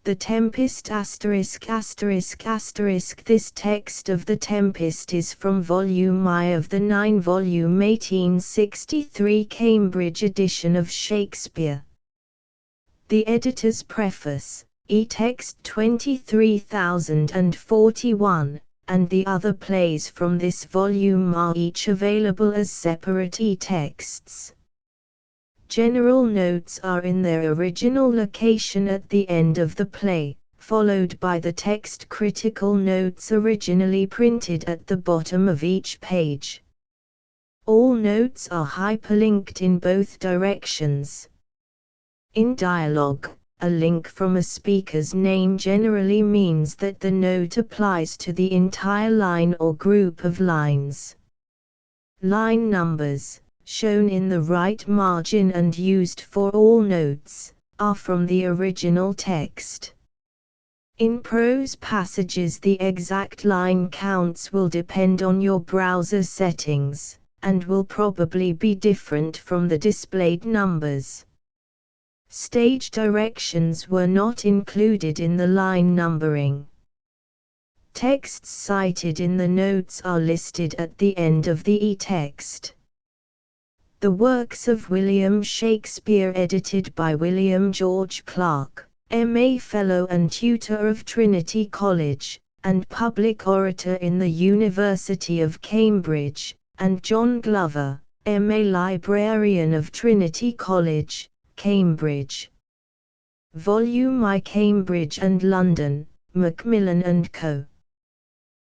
The Tempest *****. This text of The Tempest is from Volume I of the 9-volume 1863 Cambridge edition of Shakespeare. The editor's preface, e-text 23041, and the other plays from this volume are each available as separate e-texts. General notes are in their original location at the end of the play, followed by the text critical notes originally printed at the bottom of each page. All notes are hyperlinked in both directions. In dialogue, a link from a speaker's name generally means that the note applies to the entire line or group of lines. Line numbers, shown in the right margin and used for all notes, are from the original text. In prose passages, the exact line counts will depend on your browser settings, and will probably be different from the displayed numbers. Stage directions were not included in the line numbering. Texts cited in the notes are listed at the end of the e-text. The works of William Shakespeare, edited by William George Clark, M.A. Fellow and Tutor of Trinity College, and Public Orator in the University of Cambridge, and John Glover, M.A. Librarian of Trinity College, Cambridge. Volume I, Cambridge and London, Macmillan and Co.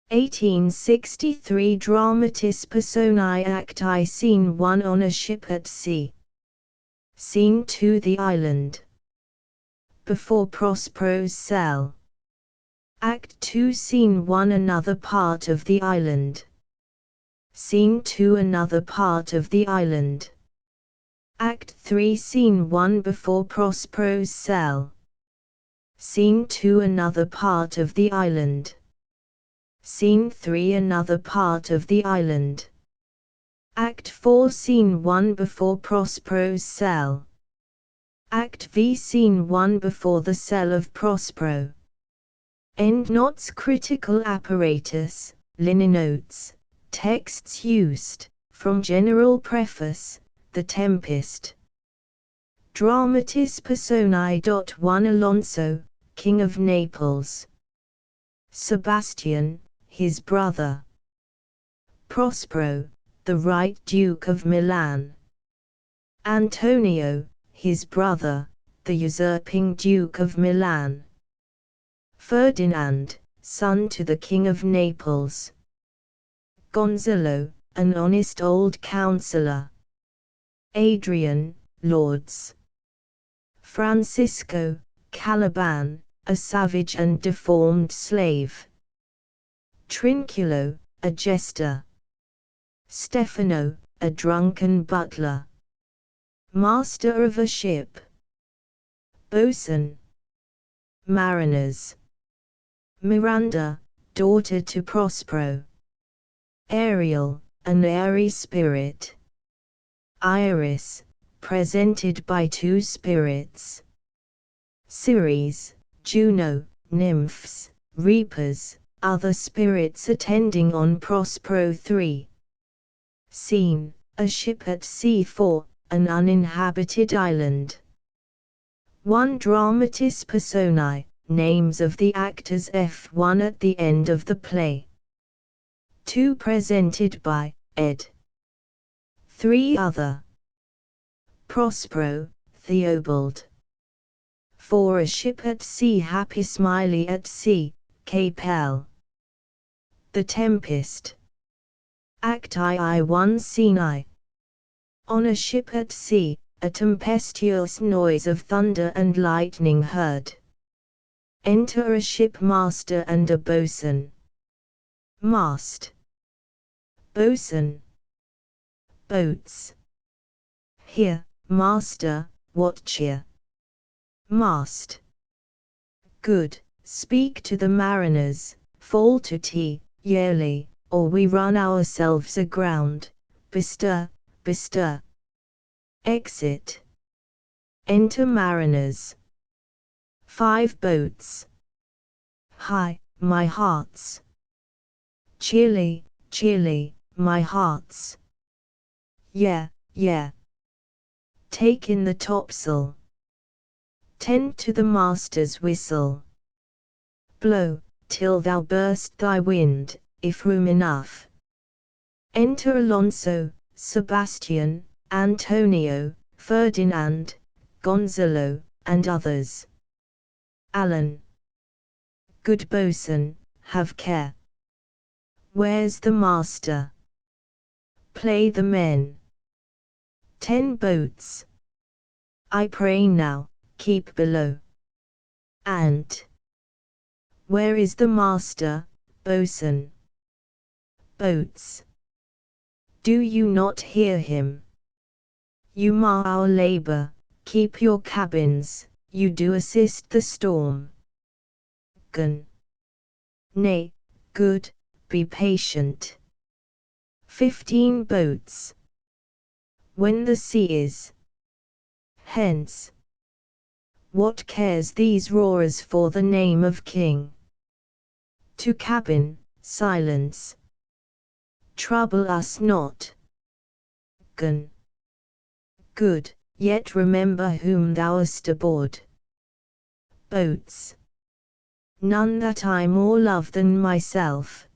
1863. Dramatis Personae Act I. Scene 1, on a ship at sea. Scene 2, the island. Before Prospero's cell. Act 2. Scene 1, another part of the island. Scene 2, another part of the island. Act 3. Scene 1, before Prospero's cell. Scene 2, another part of the island. Scene 3, another part of the island. Act 4. Scene 1, before Prospero's cell. Act V. Scene 1, before the cell of Prospero. Endnotes. Critical apparatus, liner notes, texts used, from General Preface, The Tempest. Dramatis Personae. 1. Alonso, King of Naples. Sebastian, his brother. Prospero, the right Duke of Milan. Antonio, his brother, the usurping Duke of Milan. Ferdinand, son to the King of Naples. Gonzalo, an honest old councillor. Adrian, lords. Francisco, Caliban, a savage and deformed slave. Trinculo, a jester. Stefano, a drunken butler. Master of a ship. Boatswain. Mariners. Miranda, daughter to Prospero. Ariel, an airy spirit. Iris, presented by two spirits. Ceres, Juno, nymphs, reapers, other spirits attending on Prospero. 3. Scene, a ship at sea. 4. An uninhabited island. 1. Dramatis Personae, names of the actors. F1 at the end of the play. 2. Presented by, ed. 3. Other. Prospero, Theobald. 4. A ship at sea. Happy Smiley at sea, Capel. The Tempest. Act I. 1. Scene I. On a ship at sea, a tempestuous noise of thunder and lightning heard. Enter a shipmaster and a boatswain. Mast. Boatswain. Boats. Here, master, what cheer? Mast. Good, speak to the mariners, fall to tea, yearly, or we run ourselves aground. Bestir, bestir. Exit. Enter mariners. 5 boats. Hi, my hearts. Cheerly, cheerly, my hearts. Yeah, yeah. Take in the topsail. Tend to the master's whistle. Blow, till thou burst thy wind, if room enough. Enter Alonso, Sebastian, Antonio, Ferdinand, Gonzalo, and others. Alan. Good boatswain, have care. Where's the master? Play the men. 10 boats. I pray now, keep below. And where is the master, boatswain? Boats. Do you not hear him? You mar our labor, keep your cabins, you do assist the storm. Gun. Nay, good, be patient. 15 boats. When the sea is hence. What cares these roarers for the name of king? To cabin, silence. Trouble us not. Gun. Good, yet remember whom thou hast aboard. Boats. None that I more love than myself.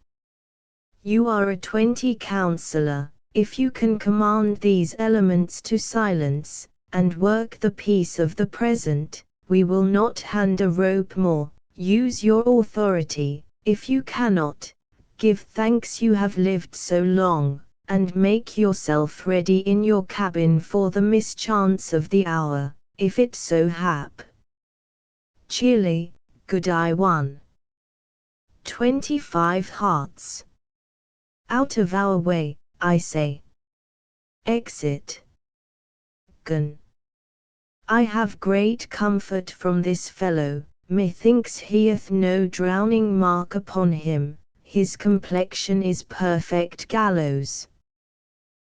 You are a 20 counselor, if you can command these elements to silence, and work the peace of the present, we will not hand a rope more. Use your authority. If you cannot, give thanks you have lived so long, and make yourself ready in your cabin for the mischance of the hour, if it so hap. Cheerly, good I won. 25 hearts. Out of our way, I say. Exit. Gun. I have great comfort from this fellow, methinks he hath no drowning mark upon him, his complexion is perfect gallows.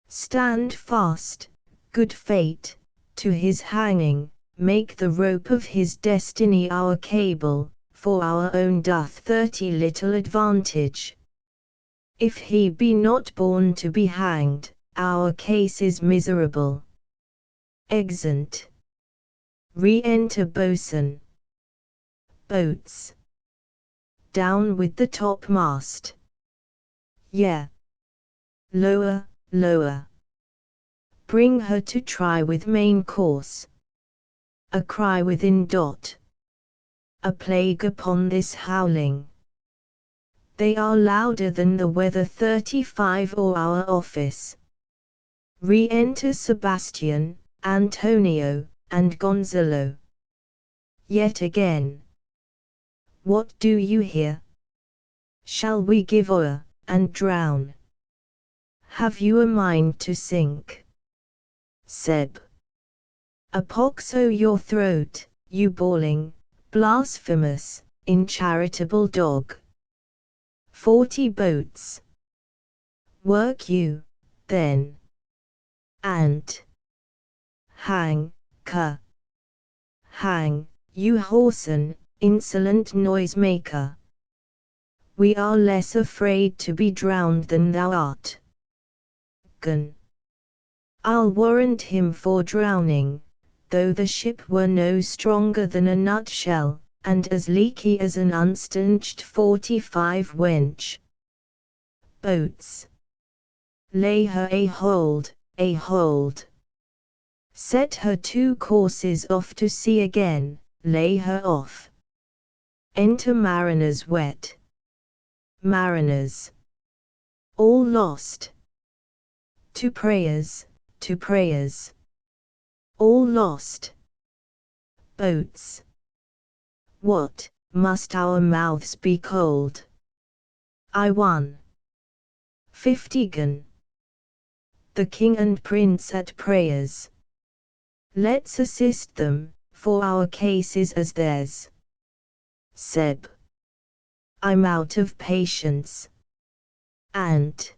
Stand fast, good fate, to his hanging, make the rope of his destiny our cable, for our own doth 30 little advantage. If he be not born to be hanged, our case is miserable. Exeunt. Re-enter boatswain. Boats. Down with the topmast. Yeah. Lower, lower. Bring her to try with main course. A cry within. A plague upon this howling. They are louder than the weather 35 or our office. Re-enter Sebastian, Antonio, and Gonzalo. Yet again. What do you here? Shall we give o'er, and drown? Have you a mind to sink? Seb. A pox o' your throat, you bawling, blasphemous, incharitable dog. 40 boats. Work you, then. And hang, hang, you whoreson, insolent noisemaker. We are less afraid to be drowned than thou art. Gun. I'll warrant him for drowning, though the ship were no stronger than a nutshell, and as leaky as an unstaunched 45 wench. Boats. Lay her a hold, a hold. Set her 2 courses off to sea again, lay her off. Enter mariners wet. Mariners. All lost. To prayers, to prayers. All lost. Boats. What, must our mouths be cold? I won. 50 gun. The king and prince at prayers. Let's assist them, for our case is as theirs. Seb. I'm out of patience. And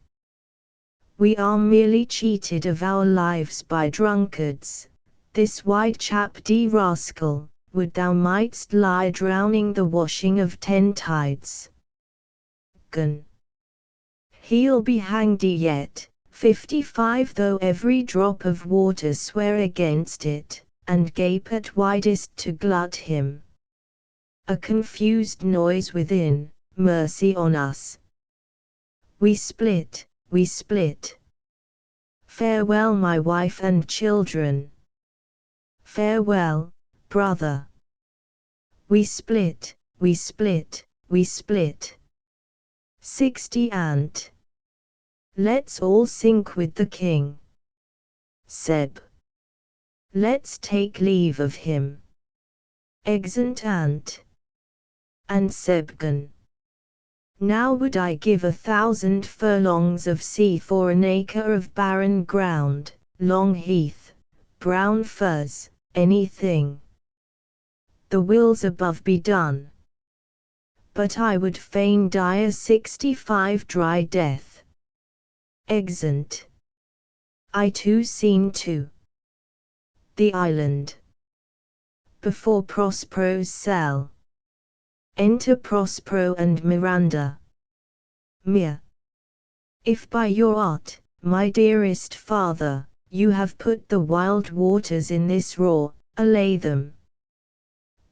we are merely cheated of our lives by drunkards. This white chap rascal, would thou mightst lie drowning the washing of 10 tides. Gun. He'll be hanged yet. 55 Though every drop of water swear against it, and gape at widest to glut him. A confused noise within, mercy on us. We split, we split. Farewell my wife and children. Farewell, brother. We split, we split, we split. 60 Ant. Let's all sink with the king. Seb. Let's take leave of him. Exeunt Ant. And Sebgan. Now would I give 1,000 furlongs of sea for an acre of barren ground, long heath, brown furze, anything. The wills above be done. But I would fain die a 65 dry death. Exeunt. I too seen to the island. Before Prospero's cell. Enter Prospero and Miranda. Mir. If by your art, my dearest father, you have put the wild waters in this roar, allay them.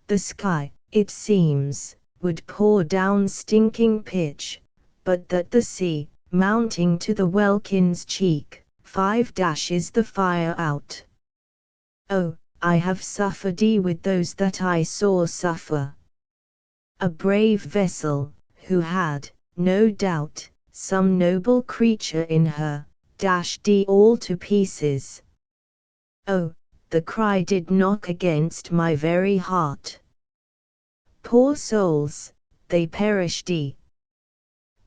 The sky, it seems, would pour down stinking pitch, but that the sea, mounting to the welkin's cheek, 5 dashes the fire out. Oh, I have suffered with those that I saw suffer. A brave vessel, who had, no doubt, some noble creature in her, dashed all to pieces. Oh, the cry did knock against my very heart. Poor souls, they perished.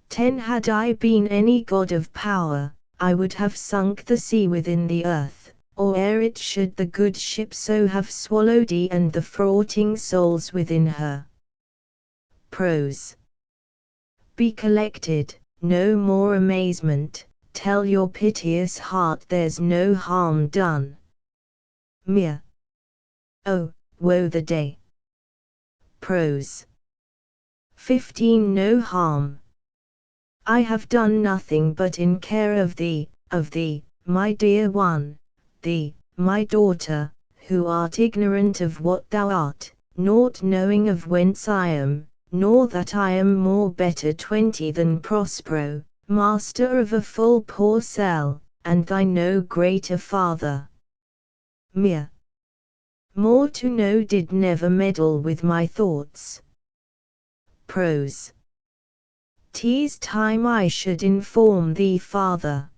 10 Had I been any god of power, I would have sunk the sea within the earth, or ere it should the good ship so have swallowed and the fraughting souls within her. Prose. Be collected, no more amazement, tell your piteous heart there's no harm done. Mir. Oh, woe the day. Prose. 15 No harm. I have done nothing but in care of thee, my dear one, thee, my daughter, who art ignorant of what thou art, naught knowing of whence I am, nor that I am more better 20 than Prospero, master of a full poor cell, and thy no greater father. Mir. More to know did never meddle with my thoughts. Prose. 'Tis time I should inform thee, father.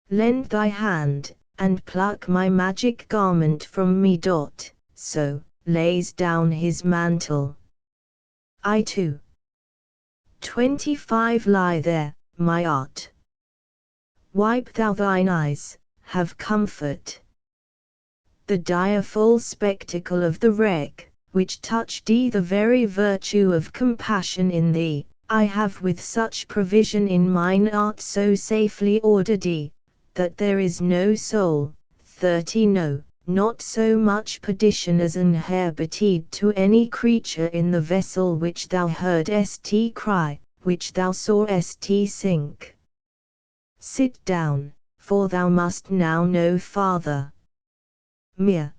Lend thy hand, and pluck my magic garment from me. So, lays down his mantle. I too. 25 Lie there, my art. Wipe thou thine eyes, have comfort. The direful spectacle of the wreck, which touched the very virtue of compassion in thee, I have with such provision in mine art so safely ordered that there is no soul, 30 No, not so much perdition as an hair betide to any creature in the vessel which thou heardst cry, which thou sawest sink. Sit down, for thou must now know, father. Mir.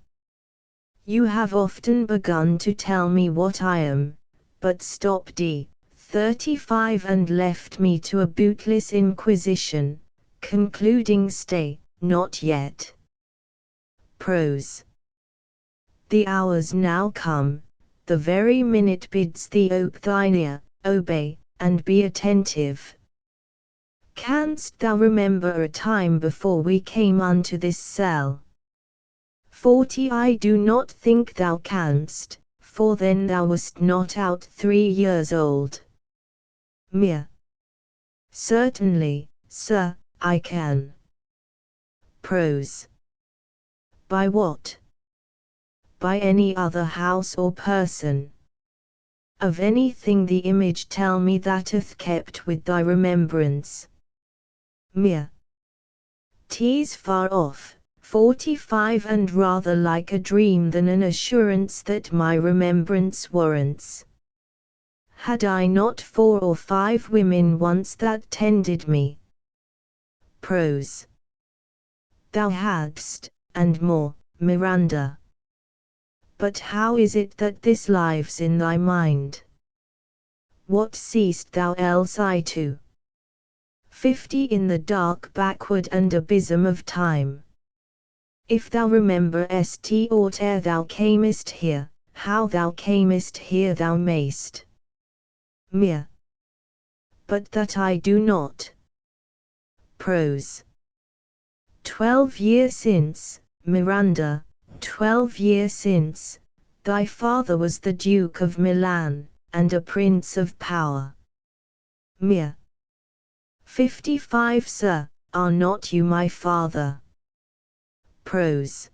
You have often begun to tell me what I am, but stopped 35 and left me to a bootless inquisition, concluding stay, not yet. Prose. The hour's now come, the very minute bids thee ope thine ear, obey, and be attentive. Canst thou remember a time before we came unto this cell? 40 I do not think thou canst, for then thou wast not out 3 years old. Mir. Certainly, sir, I can. Prose. By what? By any other house or person. Of anything the image tell me that hath kept with thy remembrance. Mir. 'Tis far off, 45 And rather like a dream than an assurance that my remembrance warrants. Had I not 4 or 5 women once that tended me? Prose. Thou hadst, and more, Miranda. But how is it that this lives in thy mind? What seest thou else I to? 50 In the dark backward and abysm of time. If thou rememberest aught ere thou camest here, how thou camest here thou mayst. Mere. But that I do not. Prose. 12 years since, Miranda, 12 years since, thy father was the Duke of Milan, and a prince of power. Mere. 55 Sir, are not you my father? Prose.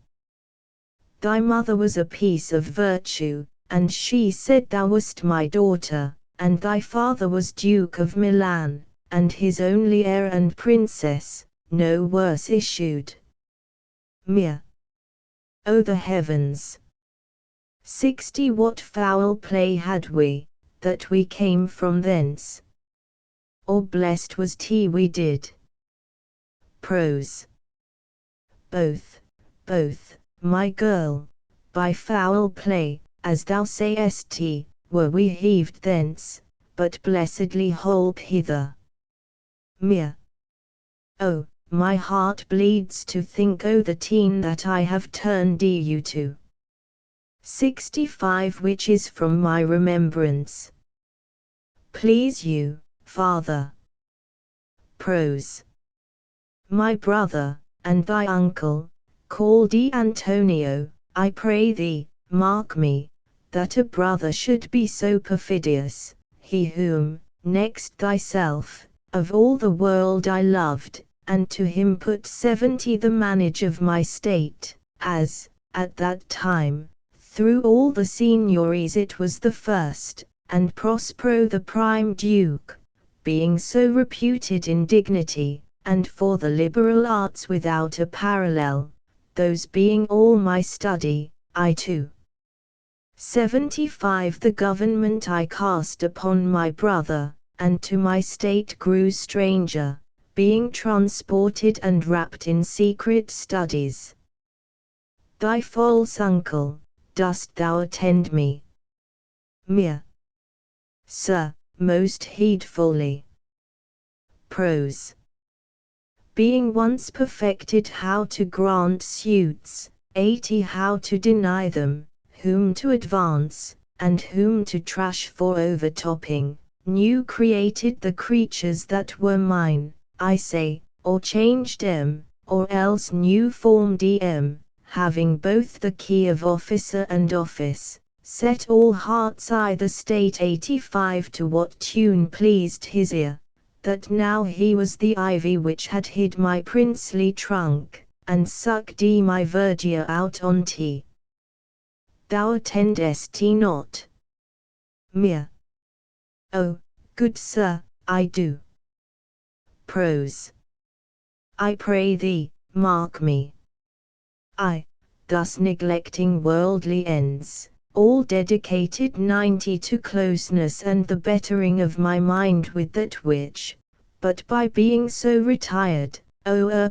Thy mother was a piece of virtue, and she said thou wast my daughter, and thy father was Duke of Milan, and his only heir and princess, no worse issued. Mere. O the heavens! 60 What foul play had we, that we came from thence? Or blessed was we did? Prose. Both, my girl, by foul play, as thou sayest, were we heaved thence, but blessedly holp hither. Mere. Oh, my heart bleeds to think o' the teen that I have turned you to. 65 Which is from my remembrance. Please you, father. Prose. My brother, and thy uncle, called Antonio, I pray thee, mark me, that a brother should be so perfidious, he whom, next thyself, of all the world I loved, and to him put 70 the manage of my state, as, at that time, through all the signories it was the first, and Prospero the prime duke, being so reputed in dignity, and for the liberal arts without a parallel, those being all my study, I too. 75 The government I cast upon my brother, and to my state grew stranger, being transported and wrapped in secret studies. Thy false uncle, dost thou attend me? Mere. Sir, most heedfully. Prose. Being once perfected how to grant suits, 80 how to deny them, whom to advance, and whom to trash for overtopping, new created the creatures that were mine, I say, or changed or else new formed having both the key of officer and office, set all hearts I the state 85 to what tune pleased his ear, that now he was the ivy which had hid my princely trunk, and sucked my verdure out on tea. Thou attendest not? Mere. Oh, good sir, I do. Prose. I pray thee, mark me. I, thus neglecting worldly ends, all dedicated 90 to closeness and the bettering of my mind with that which, but by being so retired,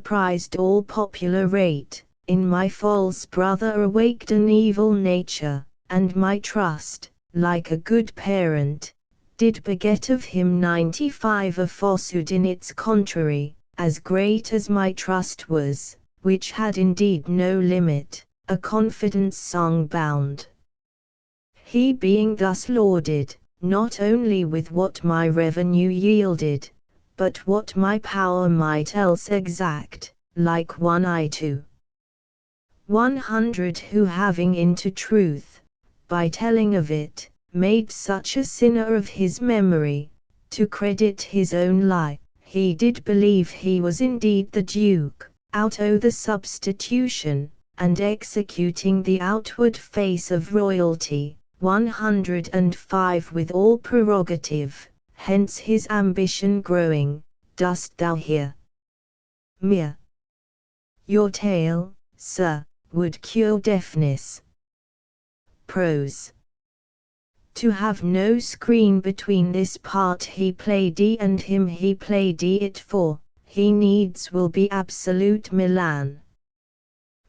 prized all popular rate, in my false brother awaked an evil nature, and my trust, like a good parent, did beget of him 95 a falsehood in its contrary, as great as my trust was, which had indeed no limit, a confidence song bound. He being thus lauded, not only with what my revenue yielded, but what my power might else exact, like one I to 100 who having into truth, by telling of it, made such a sinner of his memory, to credit his own lie, he did believe he was indeed the Duke, out o' the substitution, and executing the outward face of royalty, 105 with all prerogative, hence his ambition growing, dost thou hear? Mere. Your tale, sir, would cure deafness. Prose. To have no screen between this part he played and him he played it for, he needs will be absolute Milan.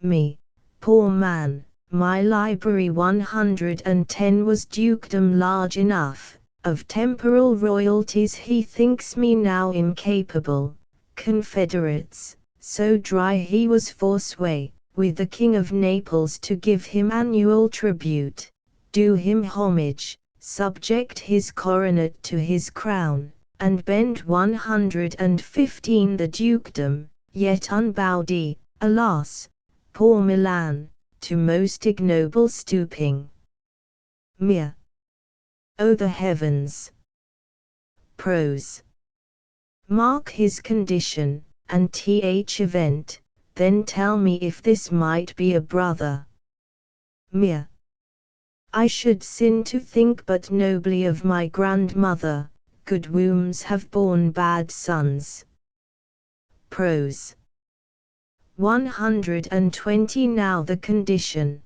Me, poor man, my library 110 was dukedom large enough, of temporal royalties he thinks me now incapable, confederates, so dry he was for sway, with the King of Naples to give him annual tribute, do him homage, subject his coronet to his crown, and bend 115 the dukedom, yet unbowed, alas, poor Milan, to most ignoble stooping. Mere. O the heavens! Prose. Mark his condition, and th event, then tell me if this might be a brother. Mere. I should sin to think but nobly of my grandmother, good wombs have borne bad sons. Prose. 120 Now the condition.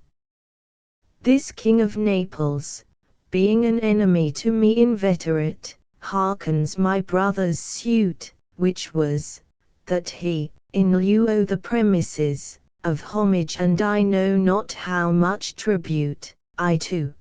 This King of Naples, being an enemy to me inveterate, hearkens my brother's suit, which was, that he, in lieu o' the premises, of homage and I know not how much tribute, I too.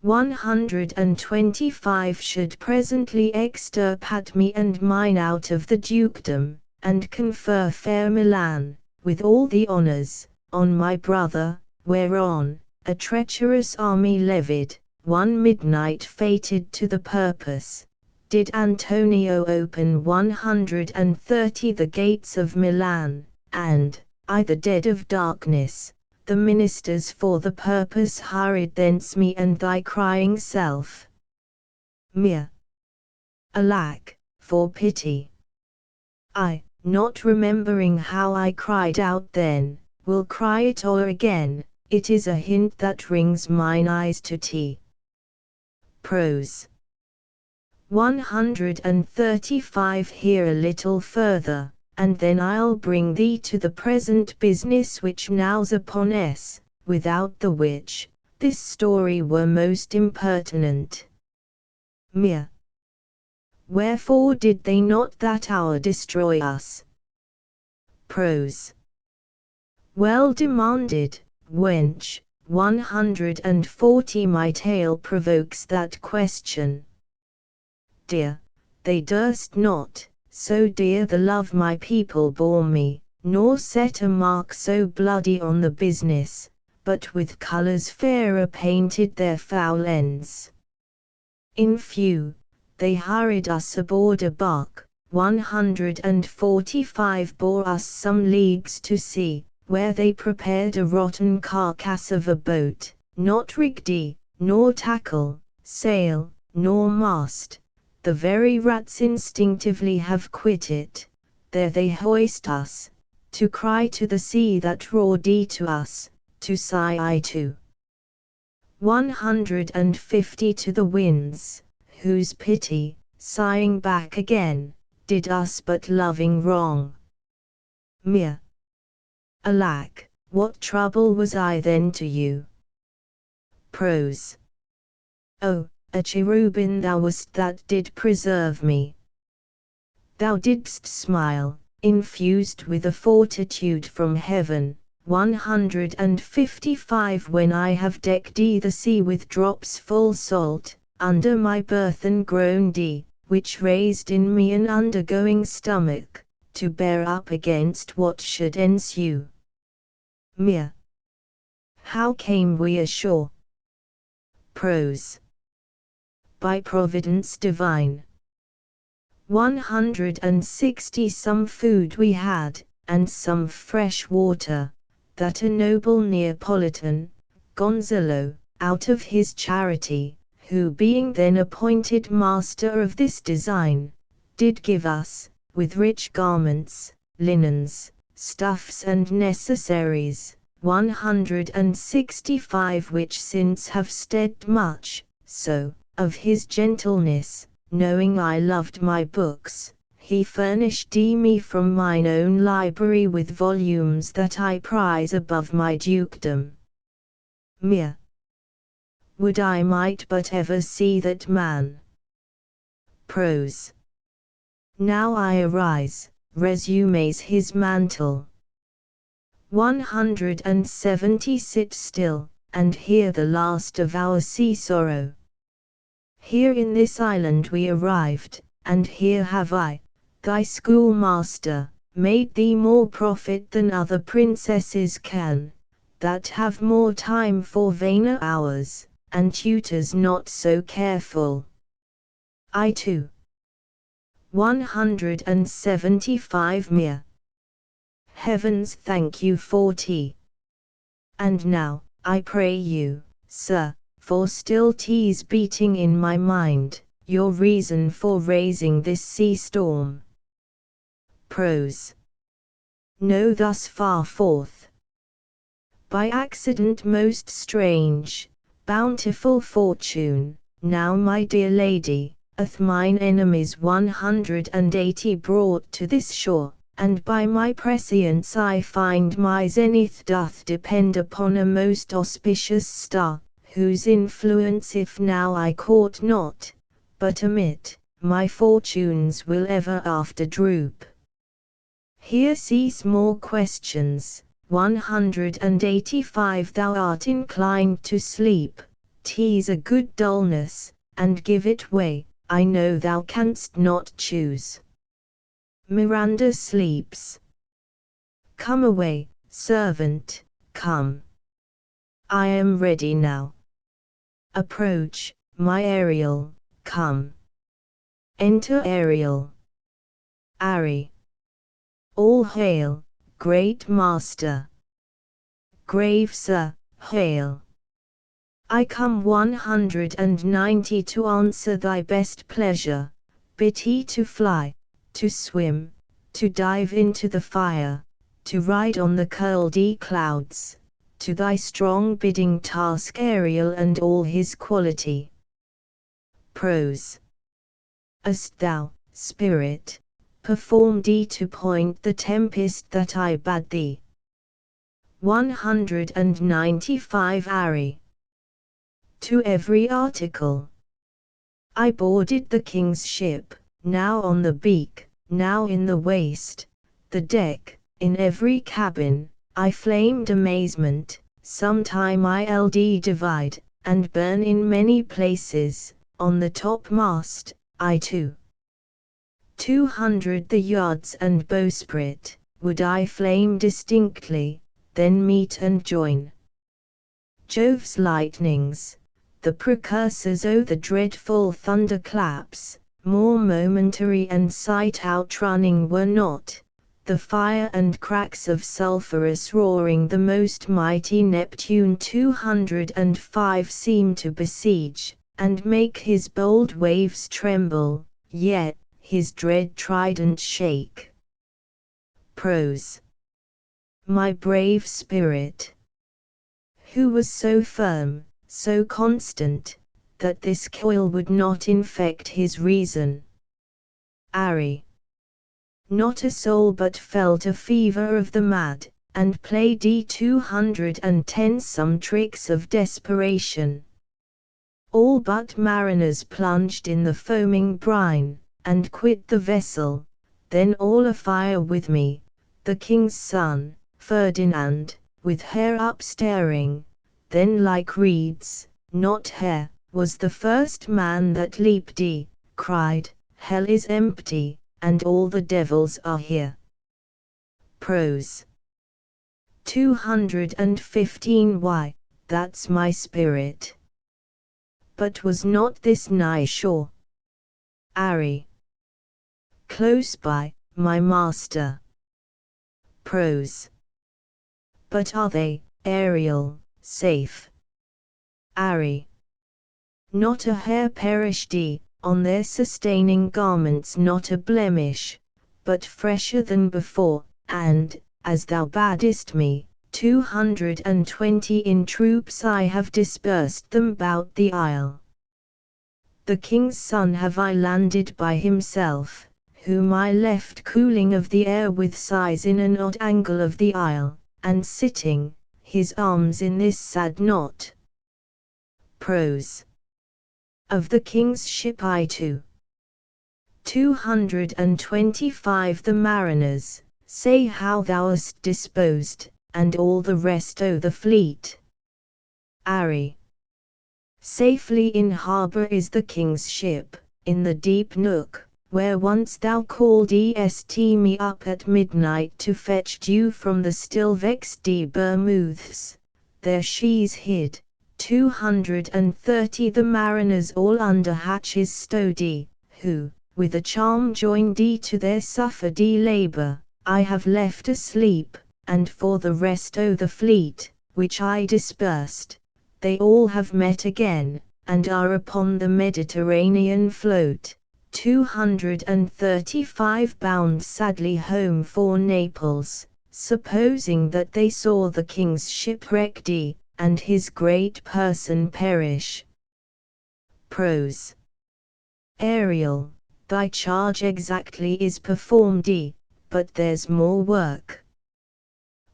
125 should presently extirpate me and mine out of the dukedom, and confer fair Milan, with all the honours, on my brother, whereon, a treacherous army levied, one midnight fated to the purpose, did Antonio open 130 the gates of Milan, and, I the dead of darkness, the ministers for the purpose hurried thence me and thy crying self. Mere. Alack, for pity! I, not remembering how I cried out then, will cry it o'er again, it is a hint that rings mine eyes to tea. Prose. 135 Here a little further, and then I'll bring thee to the present business which now's upon us, without the which, this story were most impertinent. Mere. Wherefore did they not that hour destroy us? Prose. Well demanded, wench, 140 My tale provokes that question. Dear, they durst not, so dear the love my people bore me, nor set a mark so bloody on the business, but with colours fairer painted their foul ends. In few, they hurried us aboard a bark, 145 bore us some leagues to sea, where they prepared a rotten carcass of a boat, not rigged, nor tackle, sail, nor mast. The very rats instinctively have quit it, there they hoist us, to cry to the sea that roared to us, to sigh to 150 to the winds, whose pity, sighing back again, did us but loving wrong. Mere. Alack, what trouble was I then to you? Prose. Oh, a cherubin thou wast that did preserve me. Thou didst smile, infused with a fortitude from heaven, 155 when I have decked the sea with drops full salt, under my burthen groaned which raised in me an undergoing stomach, to bear up against what should ensue. Mere. How came we ashore? Prose. By providence divine. 160 some food we had, and some fresh water, that a noble Neapolitan, Gonzalo, out of his charity, who being then appointed master of this design, did give us, with rich garments, linens, stuffs and necessaries, 165 which since have stead much, so, of his gentleness, knowing I loved my books, he furnished me from mine own library with volumes that I prize above my dukedom. Mere would I might but ever see that man. Prose. Now I arise, resumes his mantle. 170 Sit still, and hear the last of our sea sorrow. Here in this island we arrived, and here have I, thy schoolmaster, made thee more profit than other princesses can, that have more time for vainer hours, and tutors not so careful. I too. 175 Mere. Heavens thank you for tea. And now, I pray you, sir, for still tea's beating in my mind, your reason for raising this sea storm. Prose. No, thus far forth. By accident most strange, bountiful fortune, now my dear lady, hath mine enemies 180 brought to this shore, and by my prescience I find my zenith doth depend upon a most auspicious star, whose influence if now I court not, but omit, my fortunes will ever after droop. Here cease more questions. 185 Thou art inclined to sleep, tease a good dullness, and give it way, I know thou canst not choose. Miranda sleeps. Come away, servant, come. I am ready now. Approach, my Ariel, come. Enter Ariel. Ari. All hail, great master. Grave sir, hail. I come 190 to answer thy best pleasure, bid to fly, to swim, to dive into the fire, to ride on the curled clouds, to thy strong bidding task Ariel and all his quality. Prose. As thou, spirit, performed to point the tempest that I bade thee. 195 Ari. To every article. I boarded the king's ship, now on the beak, now in the waist, the deck, in every cabin, I flamed amazement, sometime I'll divide, and burn in many places, on the topmast, I too. 200 the yards and bowsprit, would I flame distinctly, then meet and join. Jove's lightnings, the precursors the dreadful thunderclaps, more momentary and sight outrunning were not, the fire and cracks of sulphurous roaring the most mighty Neptune 205 seem to besiege, and make his bold waves tremble, yet, his dread trident shake. Prose. My brave spirit, who was so firm, so constant, that this coil would not infect his reason. Ari. Not a soul but felt a fever of the mad, and played 210 some tricks of desperation. All but mariners plunged in the foaming brine, and quit the vessel, then all afire with me, the king's son, Ferdinand, with hair upstaring, then like reeds, not hair, was the first man that leaped cried, hell is empty, and all the devils are here. Prose. 215 Why, that's my spirit. But was not this nigh shore? Ari. Close by, my master. Prose. But are they, Ariel, safe? Ari. Not a hair perished on their sustaining garments not a blemish, but fresher than before, and, as thou badest me, 220 in troops I have dispersed them bout the isle. The king's son have I landed by himself, whom I left cooling of the air with sighs in an odd angle of the aisle, and sitting, his arms in this sad knot. Prose. Of the king's ship I too. 225 The mariners, say how thou hast disposed, and all the rest o' the fleet. Ari. Safely in harbour is the king's ship, in the deep nook, where once thou called me up at midnight to fetch dew from the still vexed Bermuths, there she's hid. 230 The mariners all under hatches stowed, who, with a charm joined to their suffered labour, I have left asleep, and for the rest o' the fleet, which I dispersed, they all have met again, and are upon the Mediterranean float. 235 Bound sadly home for Naples, supposing that they saw the king's shipwrecked, and his great person perish. Prose. Ariel, thy charge exactly is performed, but there's more work.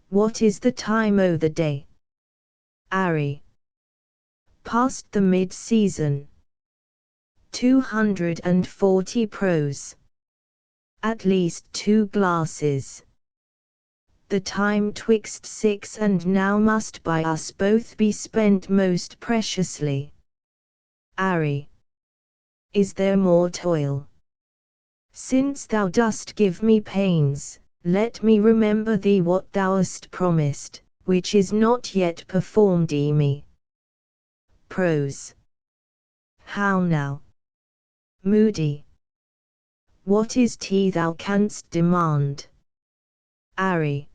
What is the time o' the day? Ari. Past the mid-season. 240 Prose. At least 2 glasses. The time twixt 6 and now must by us both be spent most preciously. Ari. Is there more toil? Since thou dost give me pains, let me remember thee what thou hast promised, which is not yet performed me. Prose. How now? Moody. What is thou canst demand? Ari.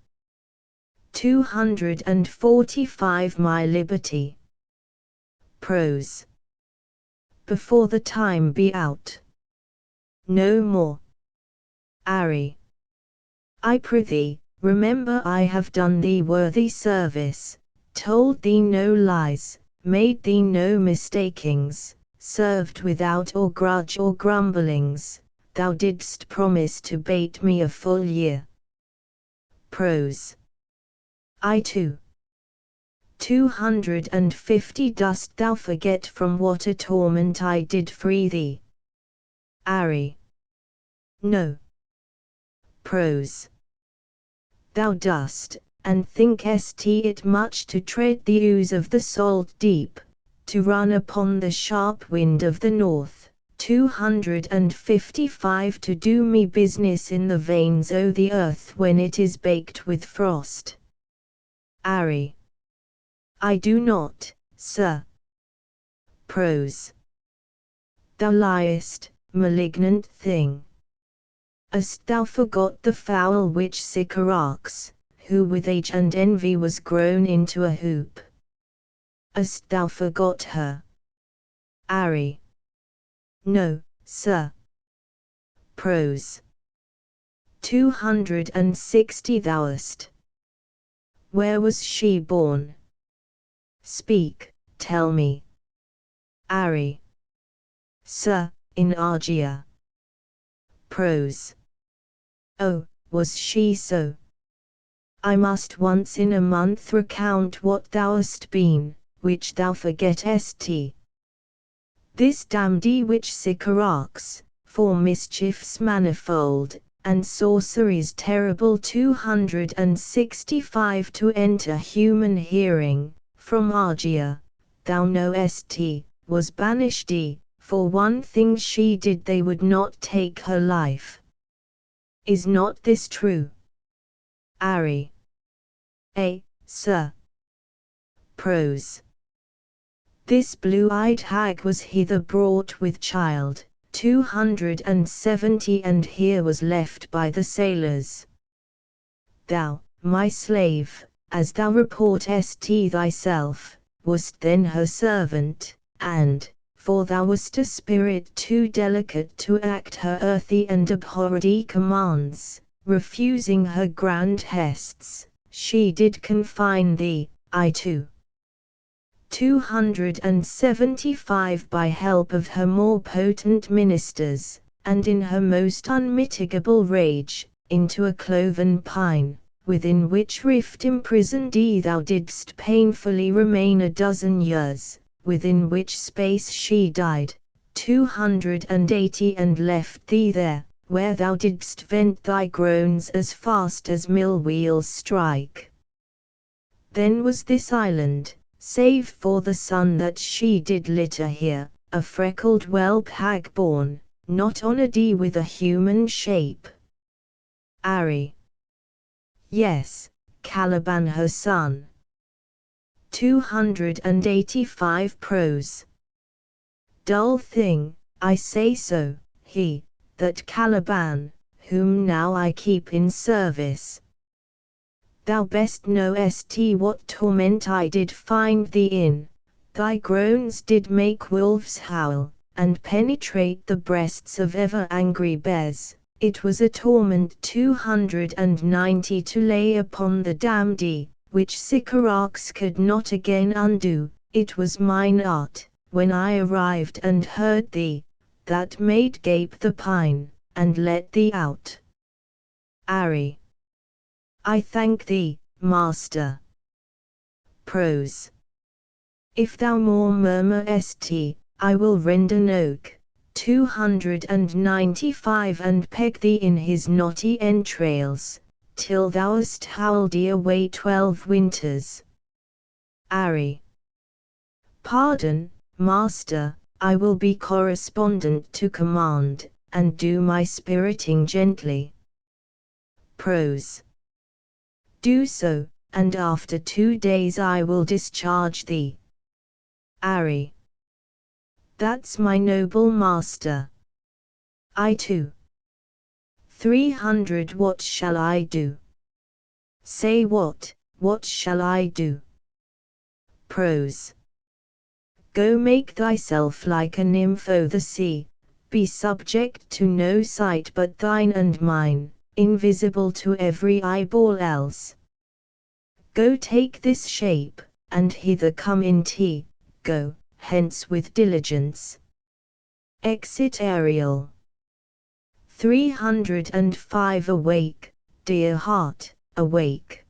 245 My liberty. Prose. Before the time be out. No more. Ari. I prithee, remember I have done thee worthy service, told thee no lies, made thee no mistakings, served without or grudge or grumblings. Thou didst promise to bate me a full year. Prose. I too. 250 Dost thou forget from what a torment I did free thee? Ari. No. Prose. Thou dost, and thinkest it much to tread the ooze of the salt deep, to run upon the sharp wind of the north. 255 To do me business in the veins o' the earth when it is baked with frost. Ari. I do not, sir. Prose. Thou liest, malignant thing. Hast thou forgot the fowl which Sycorax, who with age and envy was grown into a hoop? Hast thou forgot her? Ari. No, sir. Prose. 260 Thou'st. Where was she born? Speak, tell me. Ari. Sir, in Argia. Prose. Oh, was she so? I must once in a month recount what thou hast been, which thou forgettest. This damned which Sycorax, for mischiefs manifold, and sorceries terrible 265 to enter human hearing, from Argia, thou knowest, was banished, for one thing she did they would not take her life. Is not this true? Ari. Sir. Prose. This blue-eyed hag was hither brought with child, 270 and here was left by the sailors. Thou, my slave, as thou reportest thyself, wast then her servant, and, for thou wast a spirit too delicate to act her earthy and abhorred commands, refusing her grand hests, she did confine thee, I too. 275 By help of her more potent ministers, and in her most unmitigable rage, into a cloven pine, within which rift imprisoned thou didst painfully remain 12 years, within which space she died, 280, and left thee there, where thou didst vent thy groans as fast as mill wheels strike. Then was this island, save for the son that she did litter here, a freckled whelp hag born, not on a d with a human shape. Ari. Yes, Caliban her son. 285 prose. Dull thing, I say so, he, that Caliban, whom now I keep in service. Thou best knowest what torment I did find thee in, thy groans did make wolves howl, and penetrate the breasts of ever angry bears. It was a torment 290 to lay upon the damned, which Sycorax could not again undo. It was mine art, when I arrived and heard thee, that made gape the pine, and let thee out. Ari. I thank thee, master. Prose. If thou more murmurest, I will rend an oak, 295, and peg thee in his knotty entrails, till thou'st howled away 12 winters. Ari. Pardon, master, I will be correspondent to command, and do my spiriting gently. Prose. Do so, and after 2 days I will discharge thee. Ari. That's my noble master. I too. 300 What shall I do? Say what shall I do? Prose. Go make thyself like a nymph o' the sea, be subject to no sight but thine and mine, invisible to every eyeball else. Go take this shape, and hither come in tea, go hence with diligence. Exit Ariel. 305 Awake, dear heart, awake.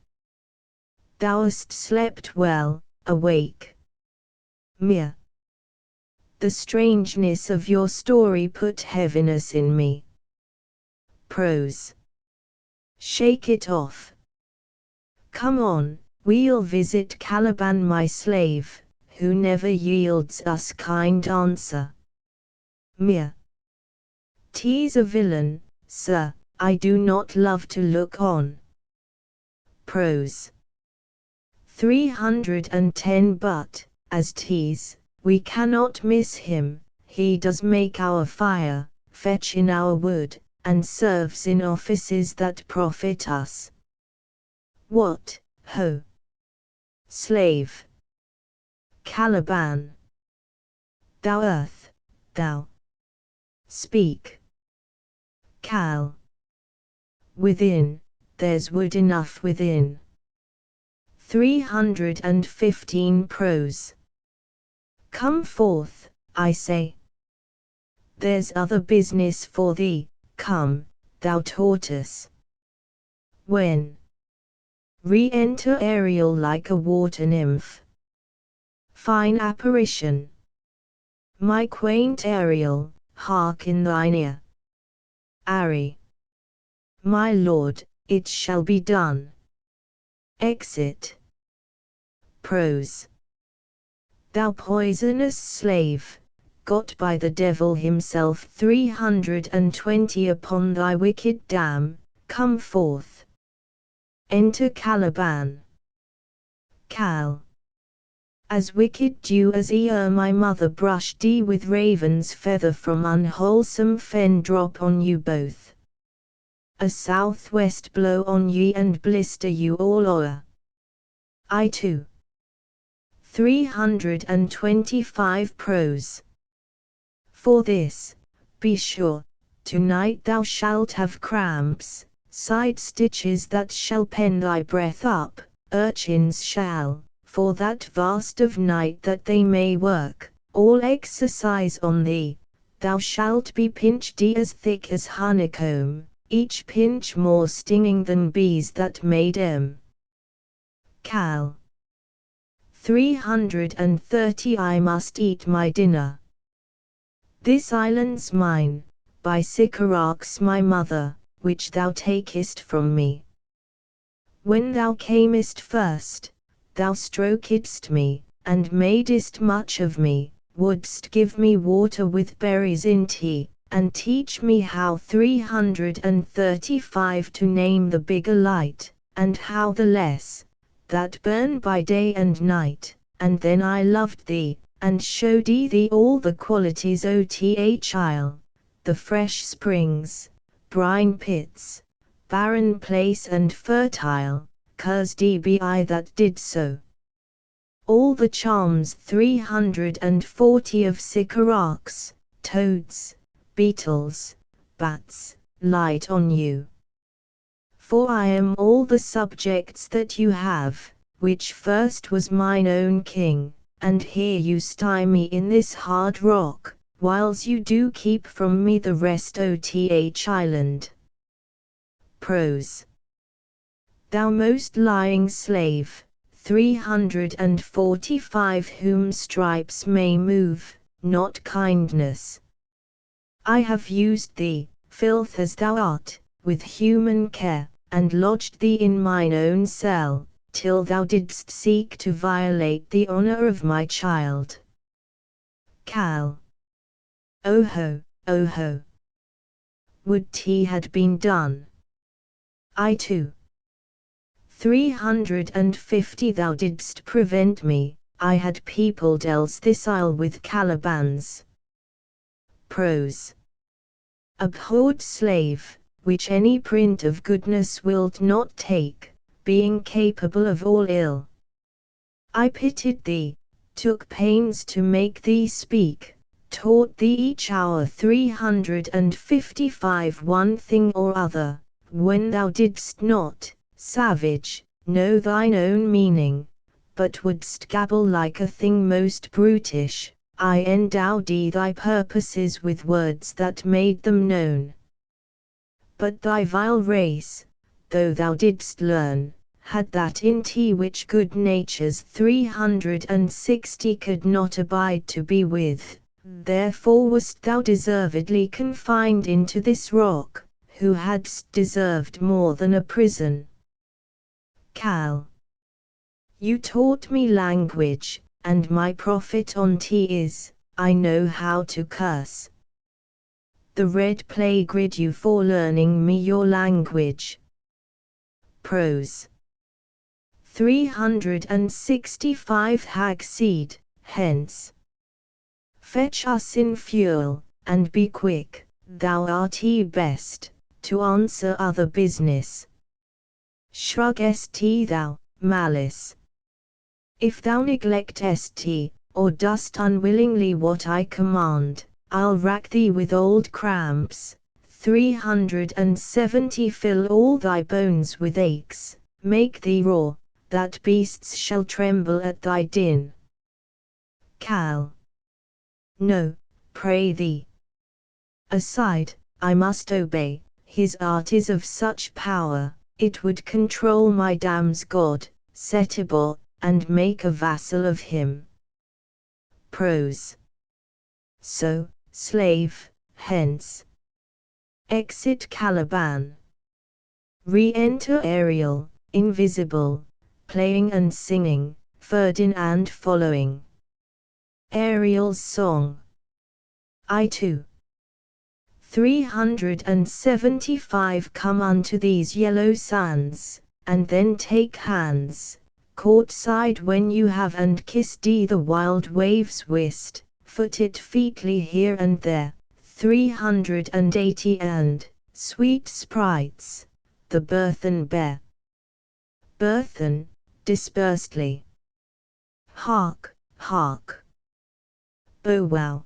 Thou'st slept well, awake. Mere. The strangeness of your story put heaviness in me. Prose. Shake it off. Come on, we'll visit Caliban my slave, who never yields us kind answer. Mere. 'Tis a villain, sir, I do not love to look on. Prose. 310 But, as 'tis, we cannot miss him, he does make our fire, fetch in our wood, and serves in offices that profit us. What, ho! Slave. Caliban. Thou earth, thou. Speak. Cal. Within, there's wood enough within. 315 Prose. Come forth, I say. There's other business for thee, come, thou tortoise. When? Re-enter Ariel like a water nymph. Fine apparition. My quaint Ariel, hark in thine ear. Ari. My lord, it shall be done. Exit. Prose. Thou poisonous slave, got by the devil himself 320 upon thy wicked dam, come forth. Enter Caliban. Cal. As wicked dew as my mother brushed thee with raven's feather from unwholesome fen drop on you both. A southwest blow on ye and blister you all o'er. I too. 325 Prose. For this, be sure, tonight thou shalt have cramps, side stitches that shall pen thy breath up, urchins shall, for that vast of night that they may work, all exercise on thee, thou shalt be pinched as thick as honeycomb, each pinch more stinging than bees that made 'em. Cal. 330 I must eat my dinner. This island's mine, by Sycorax my mother, which thou takest from me. When thou camest first, thou strokedst me, and madest much of me, wouldst give me water with berries in tea, and teach me how 335 to name the bigger light, and how the less, that burn by day and night, and then I loved thee, and showed thee all the qualities o' I'll, the fresh springs, brine pits, barren place and fertile, cursed be I that did so. All the charms 340 of Sycorax, toads, beetles, bats, light on you. For I am all the subjects that you have, which first was mine own king, and here you stye me in this hard rock, whiles you do keep from me the rest o' island. Prose. Thou most lying slave, 345 whom stripes may move, not kindness. I have used thee, filth as thou art, with human care, and lodged thee in mine own cell, till thou didst seek to violate the honor of my child. Cal. Oho, oho. Would 't had been done. I too. 350 Thou didst prevent me, I had peopled else this isle with Calibans. Prose. Abhorred slave, which any print of goodness wilt not take, being capable of all ill. I pitied thee, took pains to make thee speak, taught thee each hour 355 one thing or other, when thou didst not, savage, know thine own meaning, but wouldst gabble like a thing most brutish. I endowed thee thy purposes with words that made them known. But thy vile race, though thou didst learn, had that in thee which good nature's 360 could not abide to be with, therefore wast thou deservedly confined into this rock, who hadst deserved more than a prison. Cal. You taught me language, and my profit on 't is, I know how to curse. The red plague rid you for learning me your language. Prose. 365 Hag seed, hence. Fetch us in fuel, and be quick, thou art best, to answer other business. Shrugest thou, malice. If thou neglectest, or dost unwillingly what I command, I'll rack thee with old cramps, 370 fill all thy bones with aches, make thee raw, that beasts shall tremble at thy din. Cal. No, pray thee. Aside, I must obey, his art is of such power, it would control my damn's god, Setebor, and make a vassal of him. Prose. So, slave, hence. Exit Caliban. Re-enter Ariel, invisible, playing and singing, Ferdinand following. Ariel's song. I too. 375 Come unto these yellow sands, and then take hands, caught side when you have and kissed the wild waves whist, footed featly here and there, 380 and, sweet sprites, the burthen bear. Burthen, dispersedly. Hark, hark. Bow wow.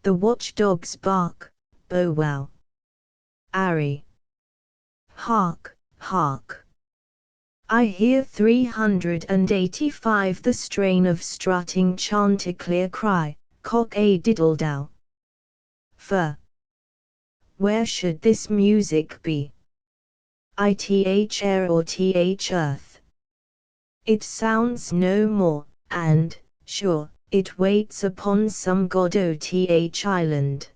The watchdogs bark, bow wow. Ari. Hark, hark. I hear 385 the strain of strutting chanticleer cry, cock-a-diddle-dow. For where should this music be? Ith air or th earth? It sounds no more, and, sure, it waits upon some god o th island.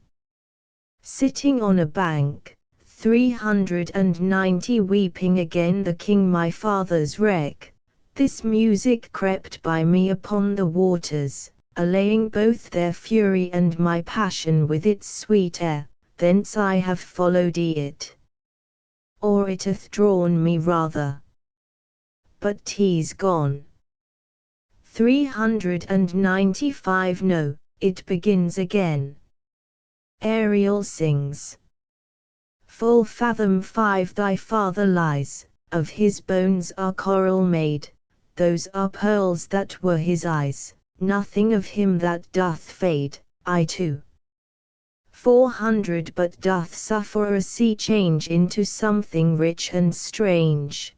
Sitting on a bank, 390 weeping again the king my father's wreck, this music crept by me upon the waters, allaying both their fury and my passion with its sweet air, thence I have followed it. Or it hath drawn me rather. But 'tis gone. 395 No, it begins again. Ariel sings. Full fathom 5 thy father lies, of his bones are coral made, those are pearls that were his eyes, nothing of him that doth fade, I too. 400 but doth suffer a sea change into something rich and strange.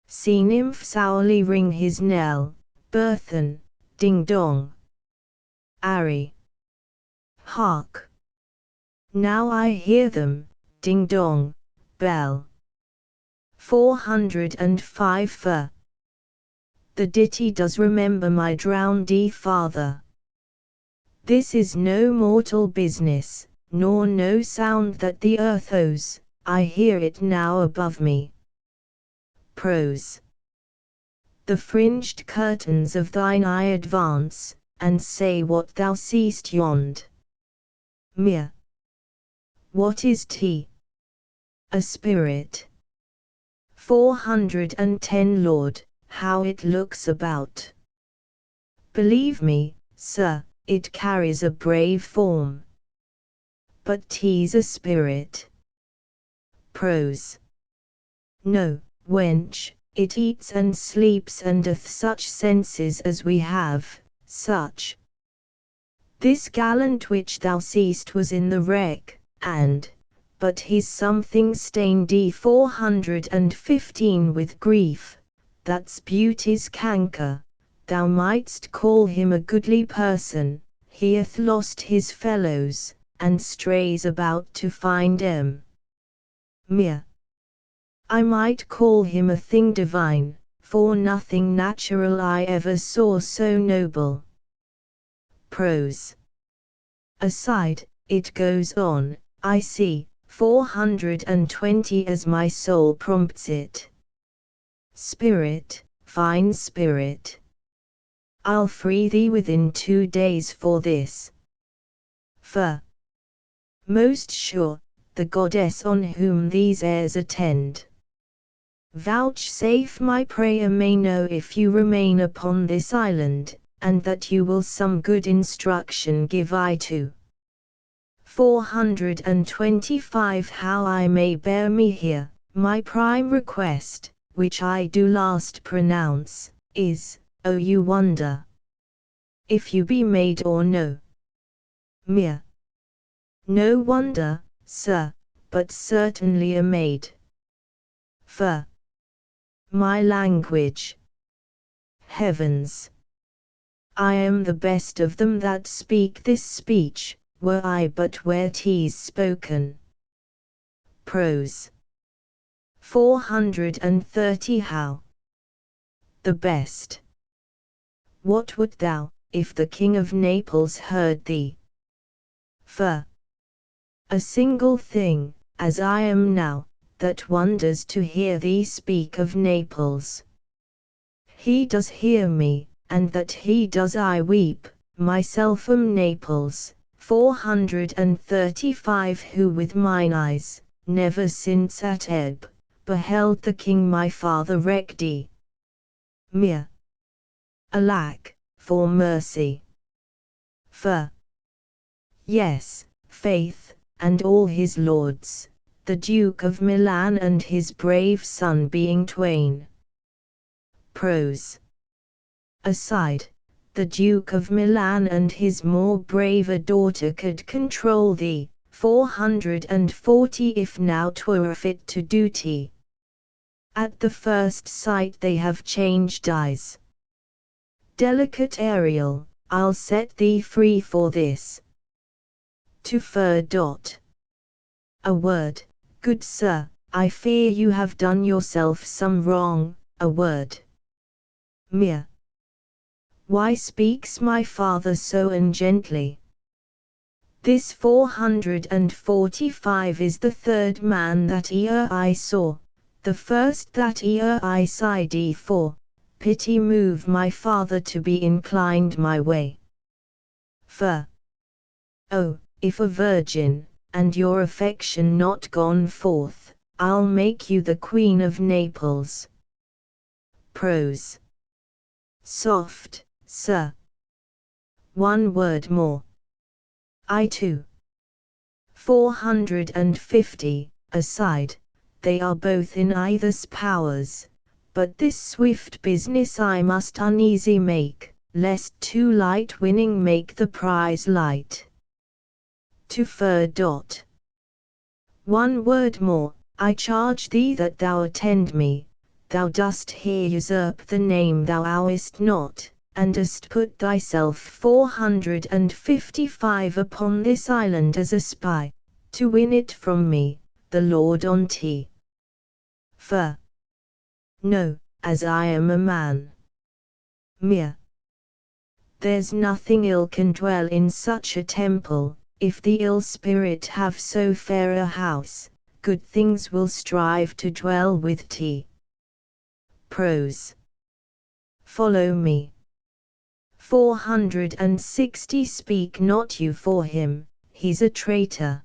See nymph sourly ring his knell, Burthen, ding dong. Ari. Hark! Now I hear them, ding dong, bell. 405 For the ditty does remember my drowned father. This is no mortal business, nor no sound that the earth owes, I hear it now above me. Prose. The fringed curtains of thine eye advance, and say what thou seest yond. Mere. What is tea? A spirit. 410 Lord, how it looks about. Believe me, sir, it carries a brave form. But 'tis a spirit. Prose. No, wench, it eats and sleeps and doth such senses as we have, such. This gallant which thou seest was in the wreck, and, but he's something stained 415 with grief, that's beauty's canker, thou mightst call him a goodly person, he hath lost his fellows, and strays about to find 'em. Mere. I might call him a thing divine, for nothing natural I ever saw so noble. Prose. Aside, it goes on, I see, 420 as my soul prompts it. Spirit, fine spirit. I'll free thee within 2 days for this. For most sure, the goddess on whom these airs attend. Vouchsafe my prayer may know if you remain upon this island, and that you will some good instruction give I to. 425 How I may bear me here, my prime request, which I do last pronounce, is, O you wonder, if you be maid or no. Mere. No wonder, sir, but certainly a maid. For my language. Heavens! I am the best of them that speak this speech, were I but where 'tis spoken. Prose. 430 How? The best. What would thou, if the King of Naples heard thee? For a single thing, as I am now, that wonders to hear thee speak of Naples. He does hear me, and that he does I weep, myself Naples, 435 Who with mine eyes, never since at ebb, beheld the king my father wrecked. Mere. Alack, for mercy. For yes, faith, and all his lords, the Duke of Milan and his brave son being twain. Prose. Aside, the Duke of Milan and his more braver daughter could control thee, 440 if now 'twere fit to duty. At the first sight they have changed eyes. Delicate Ariel, I'll set thee free for this. To fur. A word, good sir, I fear you have done yourself some wrong. A word. Mere. Why speaks my father so ungently? This 445 is the third man that I saw, the first that I sighed for. Pity move my father to be inclined my way. For, oh, if a virgin, and your affection not gone forth, I'll make you the Queen of Naples. Prose. Soft, sir. One word more. I too. 450, aside, they are both in either's powers, but this swift business I must uneasy make, lest too light winning make the prize light. To fur. One word more, I charge thee that thou attend me. Thou dost here usurp the name thou owest not, and dost put thyself 455 upon this island as a spy, to win it from me, the Lord Onti. For, no, as I am a man. Mere. There's nothing ill can dwell in such a temple, if the ill spirit have so fair a house, good things will strive to dwell with thee. Prose. Follow me. 460 Speak not you for him, he's a traitor.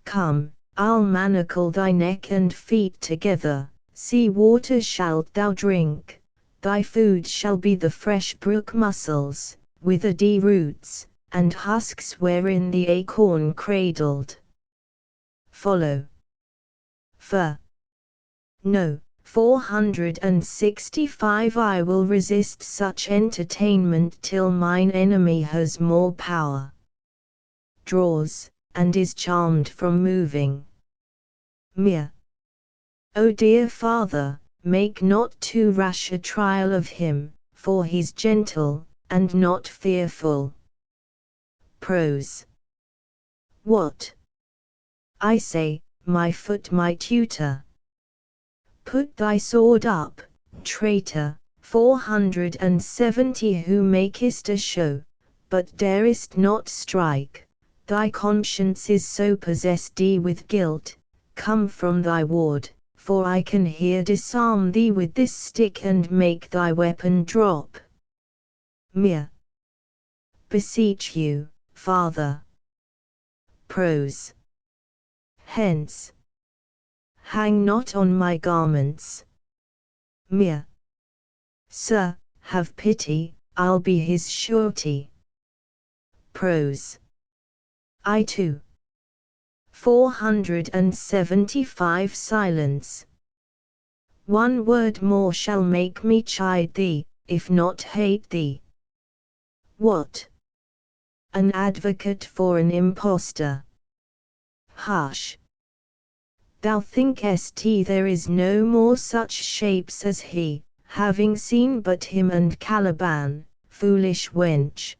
Come, I'll manacle thy neck and feet together, sea water shalt thou drink, thy food shall be the fresh brook mussels, withered roots, and husks wherein the acorn cradled. Follow. For, no, 465 I will resist such entertainment till mine enemy has more power. Draws, and is charmed from moving. Mere. O dear father, make not too rash a trial of him, for he's gentle, and not fearful. Prose. What? I say, my foot my tutor. Put thy sword up, traitor. 470 Who makest a show, but darest not strike, thy conscience is so possessed with guilt, come from thy ward, for I can here disarm thee with this stick and make thy weapon drop. Mere. Beseech you, father. Prose. Hence. Hang not on my garments. Mere. Sir, have pity, I'll be his surety. Prose. I too. 475 Silence. One word more shall make me chide thee, if not hate thee. What? An advocate for an impostor. Hush. Thou thinkest there is no more such shapes as he, having seen but him and Caliban, foolish wench.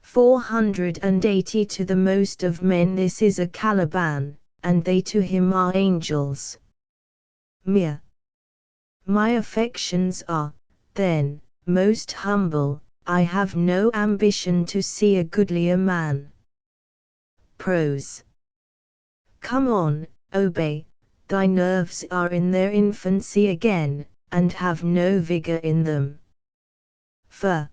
480 To the most of men this is a Caliban, and they to him are angels. Mere. My affections are, then, most humble, I have no ambition to see a goodlier man. Prose. Come on, obey, thy nerves are in their infancy again, and have no vigor in them. For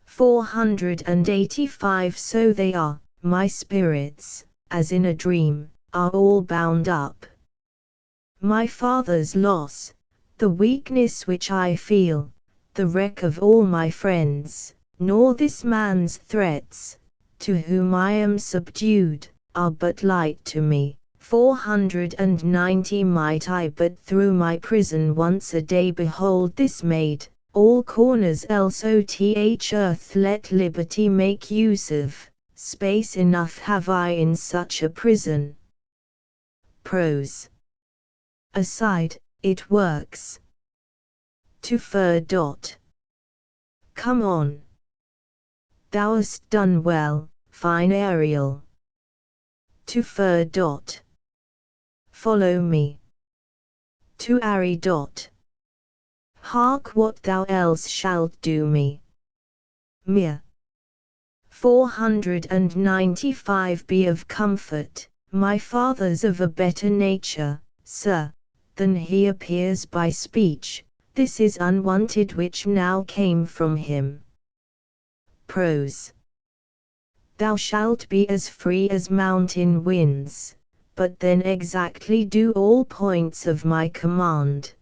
485 So they are, my spirits, as in a dream, are all bound up. My father's loss, the weakness which I feel, the wreck of all my friends, nor this man's threats, to whom I am subdued, are but light to me. 490 Might I but through my prison once a day behold this maid, all corners else earth let liberty make use of, space enough have I in such a prison. Prose. Aside, it works. To fur. Come on. Thou'st done well, fine aerial. To fur dot. Follow me. To Ari dot. Hark what thou else shalt do me. Mir. 495 Be of comfort, my father's of a better nature, sir, than he appears by speech, this is unwanted which now came from him. Prose. Thou shalt be as free as mountain winds, but then exactly do all points of my command.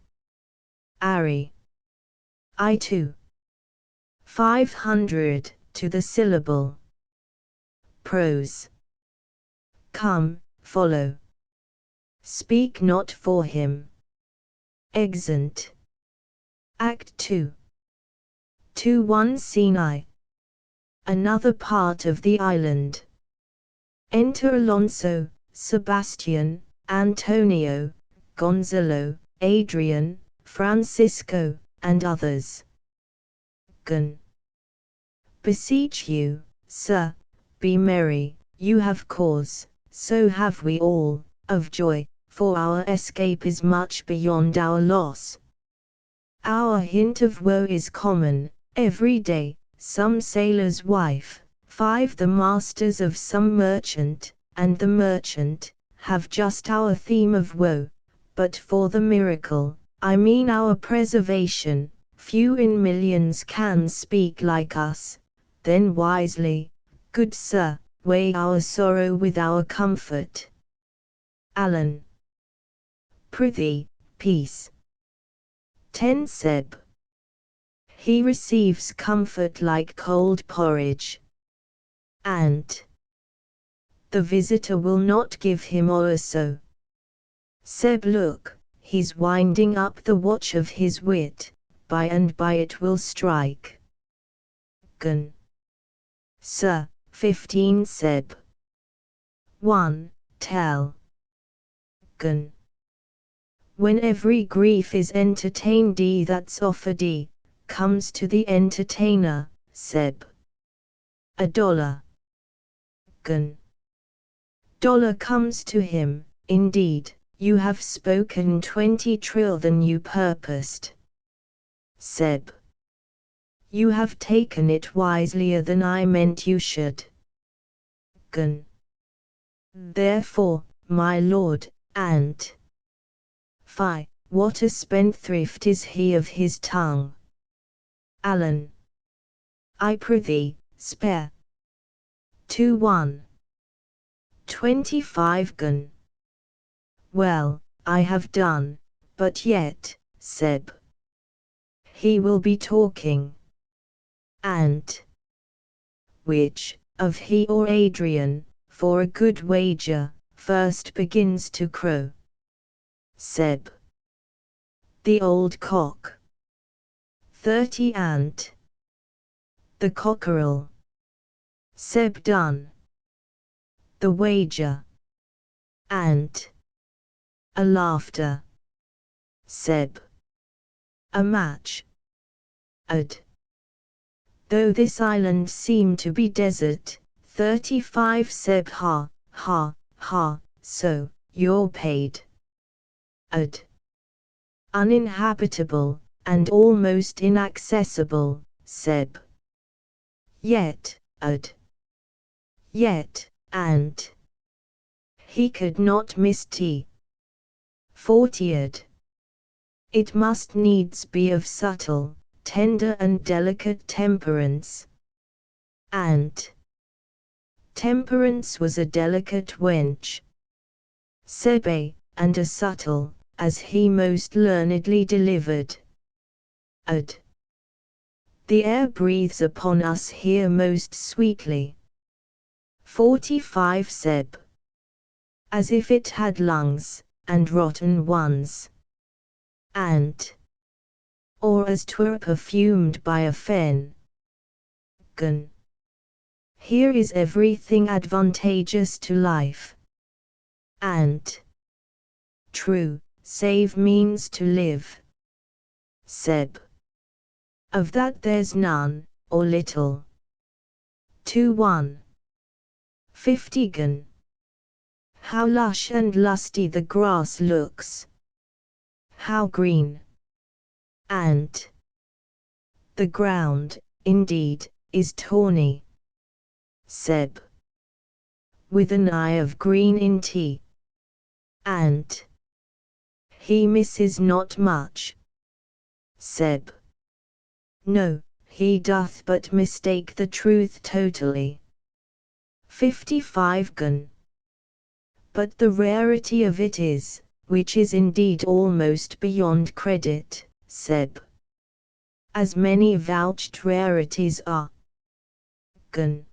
Ari. I too. 500, to the syllable. Prose. Come, follow. Speak not for him. Exeunt. Act 2. 2-1 Scene I. Another part of the island. Enter Alonso, Sebastian, Antonio, Gonzalo, Adrian, Francisco, and others. Gun. Beseech you, sir, be merry, you have cause, so have we all, of joy, for our escape is much beyond our loss. Our hint of woe is common, every day, some sailor's wife, 5 the masters of some merchant, and the merchant, have just our theme of woe, but for the miracle, I mean our preservation, few in millions can speak like us, then wisely, good sir, weigh our sorrow with our comfort. Alan. Prithee, peace. 10 Seb. He receives comfort like cold porridge. And the visitor will not give him also. Seb look, he's winding up the watch of his wit, by and by it will strike. Gun. Sir, 15 Seb. 1. Tell. Gun. When every grief is entertained that's offered comes to the entertainer, Seb. $1. Gun. $1 comes to him, indeed, you have spoken 20 trill than you purposed. Seb. You have taken it wiselier than I meant you should. Gun. Therefore, my lord, and fie, what a spendthrift is he of his tongue. Alan. I prithee, spare. 2-1. 25 Gun. Well, I have done, but yet, Seb. He will be talking. And which, of he or Adrian, for a good wager, first begins to crow? Seb. The old cock. 30 Ant. The cockerel. Seb done. The wager. Ant. A laughter. Seb. A match. Ad. Though this island seem to be desert, 35 Seb. Ha, ha, ha, so, you're paid. Ad. Uninhabitable, and almost inaccessible, Seb. Yet, ad. Yet, and he could not miss tea. 40 Ad. It must needs be of subtle, tender and delicate temperance. And temperance was a delicate wench. Sebe, and a subtle, as he most learnedly delivered. Ad. The air breathes upon us here most sweetly. 45 Seb. As if it had lungs, and rotten ones. And or as 'twere perfumed by a fen. Gun. Here is everything advantageous to life. And true, save means to live. Seb. Of that there's none, or little. 2-1. 50 Gun. How lush and lusty the grass looks! How green! And the ground, indeed, is tawny. Seb. With an eye of green in tea. And he misses not much. Seb. No, he doth but mistake the truth totally. 55 Gun. But the rarity of it is, which is indeed almost beyond credit, Seb. As many vouched rarities are. Gun.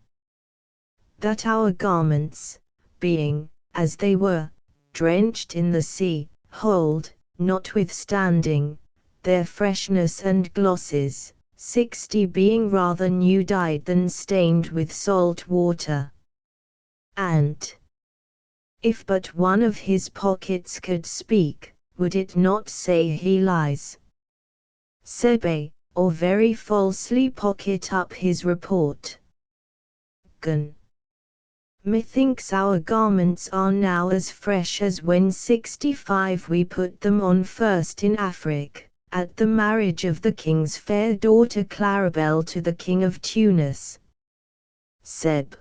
That our garments, being, as they were, drenched in the sea, hold, notwithstanding, their freshness and glosses, 60 being rather new dyed than stained with salt water. And if but one of his pockets could speak, would it not say he lies? Sebe, or very falsely pocket up his report. Gun. Methinks our garments are now as fresh as when 65 we put them on first in Afric, at the marriage of the king's fair daughter Claribel to the king of Tunis. Seb.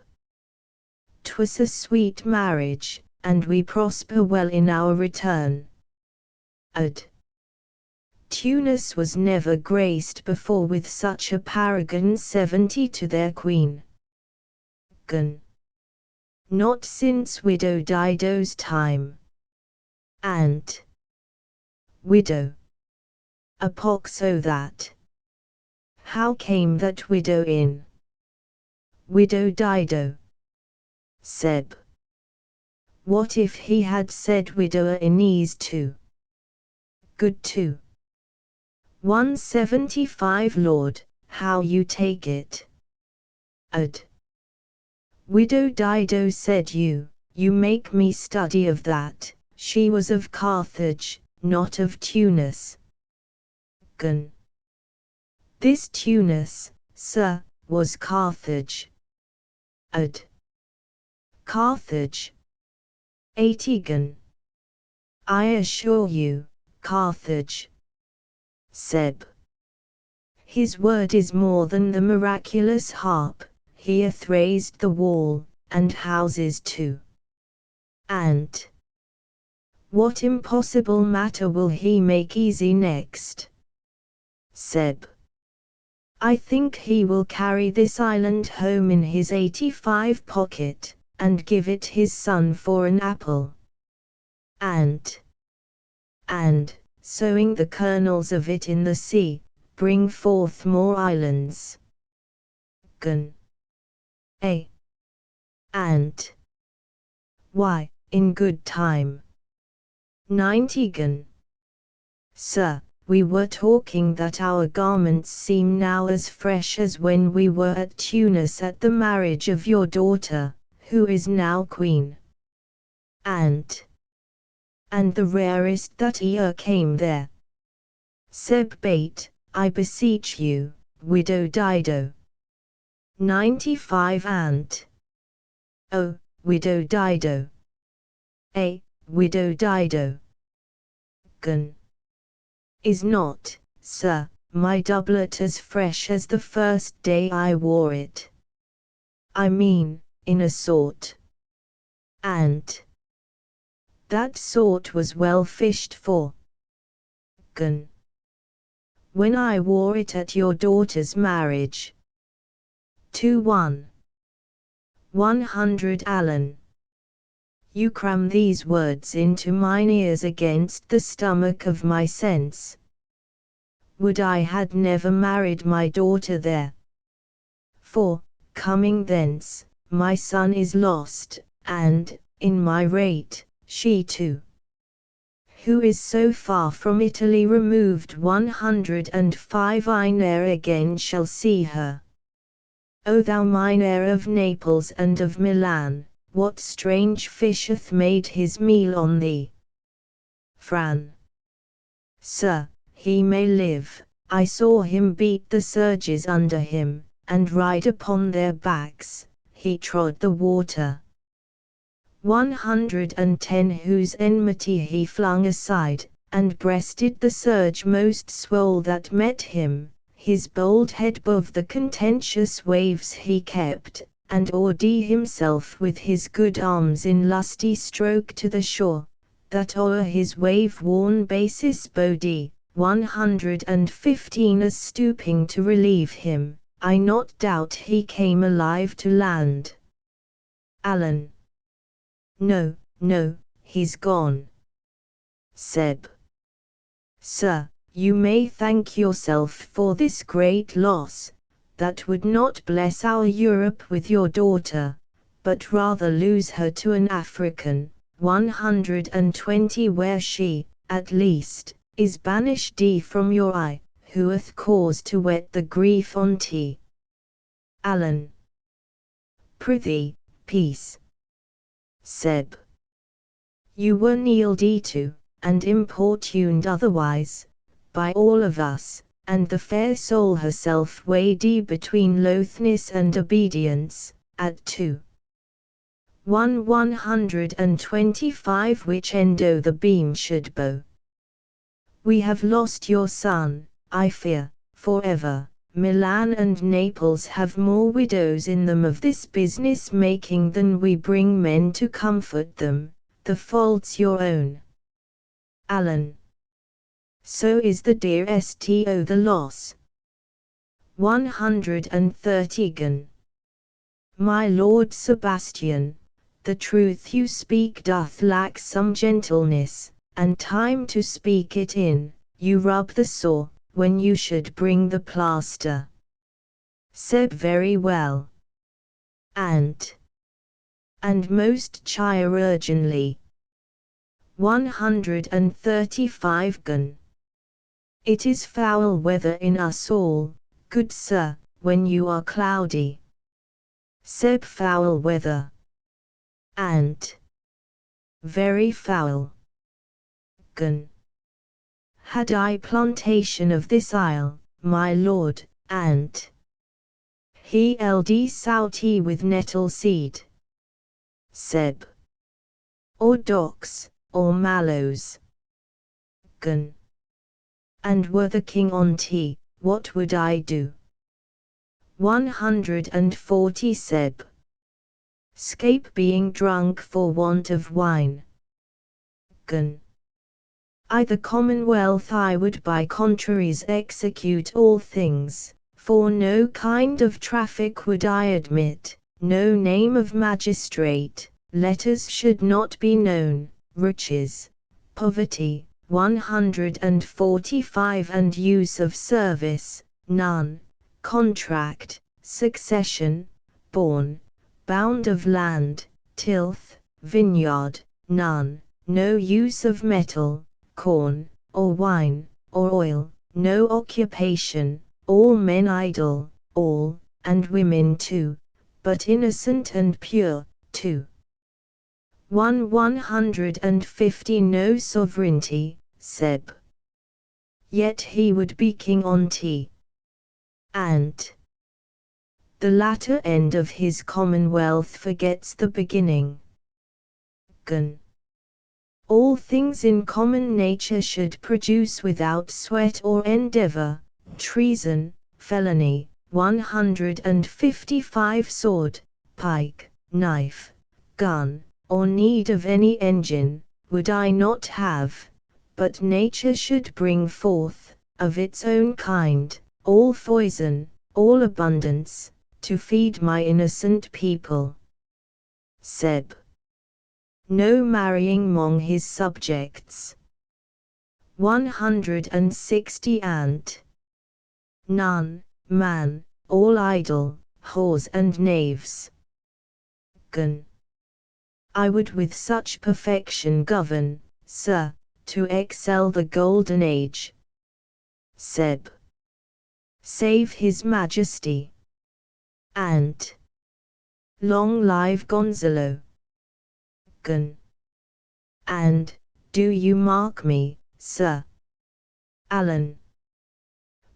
'Twas a sweet marriage, and we prosper well in our return. Ad. Tunis was never graced before with such a paragon 70 to their queen. Gun. Not since widow Dido's time. And widow. A pox so that. How came that widow in? Widow Dido. Seb. What if he had said widower Inez too? Good too. 175 Lord, how you take it. Ad. Widow Dido said you make me study of that, she was of Carthage, not of Tunis. Gun. This Tunis, sir, was Carthage. Ad. Carthage. 80 Gun. I assure you, Carthage. Seb. His word is more than the miraculous harp, he hath raised the wall, and houses too. And what impossible matter will he make easy next? Seb. I think he will carry this island home in his 85 pocket, and give it his son for an apple. And sowing the kernels of it in the sea, bring forth more islands. Gun. And why, in good time. 90 Gun. Sir, we were talking that our garments seem now as fresh as when we were at Tunis at the marriage of your daughter, who is now queen. And the rarest that e'er came there. Seb Bate, I beseech you, widow Dido. 95 And oh, widow Dido. Widow Dido. Gun. Is not, sir, my doublet as fresh as the first day I wore it? I mean, in a sort. And that sort was well fished for. Gun. When I wore it at your daughter's marriage. 100 Allen. You cram these words into mine ears against the stomach of my sense. Would I had never married my daughter there. For, coming thence, my son is lost, and, in my rate, she too. Who is so far from Italy removed 105 I ne'er again shall see her. O thou mine heir of Naples and of Milan, what strange fish hath made his meal on thee? Fran. Sir, he may live, I saw him beat the surges under him, and ride upon their backs, he trod the water, 110 Whose enmity he flung aside, and breasted the surge most swole that met him, his bold head 'bove the contentious waves he kept, and awed himself with his good arms in lusty stroke to the shore, that o'er his wave-worn basis bode. 115 As stooping to relieve him, I not doubt he came alive to land. Alan. No, no, he's gone. Seb. Sir, you may thank yourself for this great loss, that would not bless our Europe with your daughter, but rather lose her to an African. 120 Where she, at least, is banished from your eye, who hath cause to wet the grief on't. Alan. Prithee, peace. Seb. You were kneeled to, and importuned otherwise, by all of us, and the fair soul herself weighed between loathness and obedience, at 125 which end the beam should bow. We have lost your son, I fear, forever. Milan and Naples have more widows in them of this business making than we bring men to comfort them, the fault's your own. Alan. So is the dear Sto the loss. 130 Gun. My Lord Sebastian, the truth you speak doth lack some gentleness, and time to speak it in, you rub the sore, when you should bring the plaster. Seb. Very well. And most chirurgeonly. 135 Gun. It is foul weather in us all, good sir, when you are cloudy. Seb. Foul weather. And very foul. Gun. Had I plantation of this isle, my lord, and he ld soughty with nettle seed. Seb. Or docks, or mallows. Gun. And were the king on't, what would I do? 140 Seb. Scape being drunk for want of wine. Gun. I the Commonwealth I would by contraries execute all things, for no kind of traffic would I admit, no name of magistrate, letters should not be known, riches, poverty, 145 and use of service, none, contract, succession, born, bound of land, tilth, vineyard, none, no use of metal, corn, or wine, or oil, no occupation, all men idle, all, and women too, but innocent and pure, too. 150 No sovereignty, Seb. Yet he would be king on't. And the latter end of his commonwealth forgets the beginning. Gun. All things in common nature should produce without sweat or endeavor, treason, felony, 155 Sword, pike, knife, gun, or need of any engine, would I not have, but nature should bring forth, of its own kind, all foison, all abundance, to feed my innocent people. Seb. No marrying mong his subjects. 160 And none, man, all idle, whores and knaves. Gun. I would with such perfection govern, sir, to excel the golden age. Seb. Save his majesty. And long live Gonzalo. Gun. And do you mark me, sir? Alan.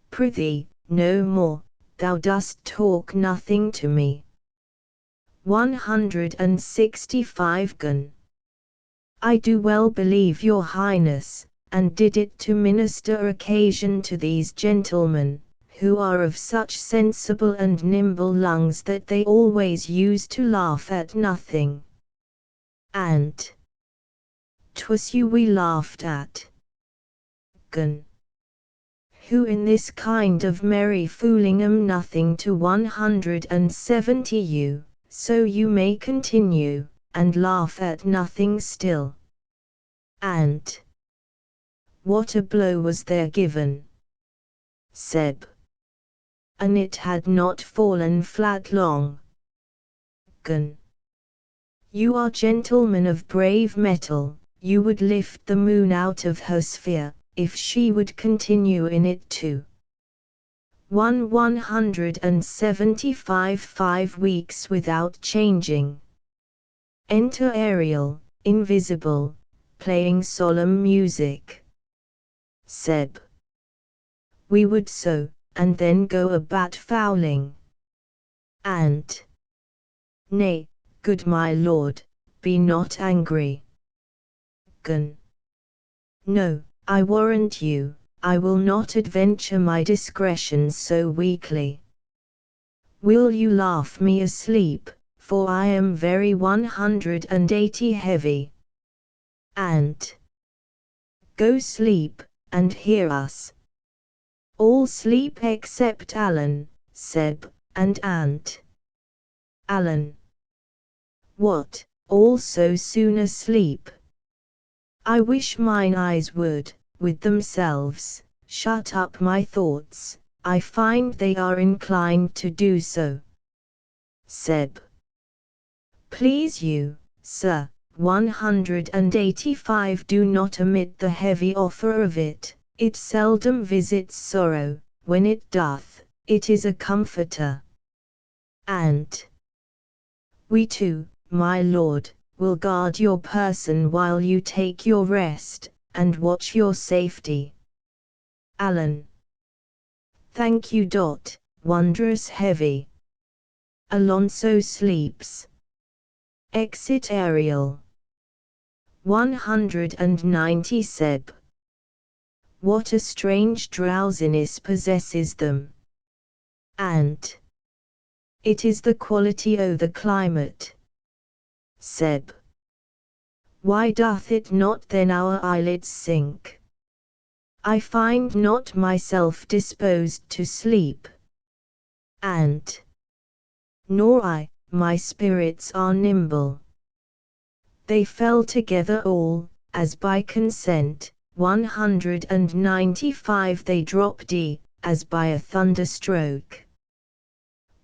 Prithee, no more, thou dost talk nothing to me. 165 Gun. I do well believe your highness, and did it to minister occasion to these gentlemen, who are of such sensible and nimble lungs that they always use to laugh at nothing. And 'twas you we laughed at. Gun. Who in this kind of merry fooling am nothing to 170 you, so you may continue, and laugh at nothing still. And what a blow was there given, Seb. And it had not fallen flat long. Gun. You are gentlemen of brave metal, you would lift the moon out of her sphere, if she would continue in it too. 175 5 weeks without changing. Enter Ariel, invisible, playing solemn music. Seb. We would so, and then go a bat fowling. And nay, good my lord, be not angry. Gun. No, I warrant you, I will not adventure my discretion so weakly. Will you laugh me asleep, for I am very 180 heavy. And go sleep, and hear us. All sleep except Alan, Seb, and Ant. Alan. What, all so soon asleep? I wish mine eyes would, with themselves, shut up my thoughts, I find they are inclined to do so. Seb. Please you, sir, 185 do not omit the heavy offer of it, it seldom visits sorrow, when it doth, it is a comforter. And we too, my lord, will guard your person while you take your rest, and watch your safety. Alan. Thank you. Wondrous heavy. Alonso sleeps. Exit Ariel. 190 Seb. What a strange drowsiness possesses them. And it is the quality o' the climate. Seb. Why doth it not then our eyelids sink? I find not myself disposed to sleep. And nor I, my spirits are nimble. They fell together all, as by consent, 195 they dropped as by a thunderstroke.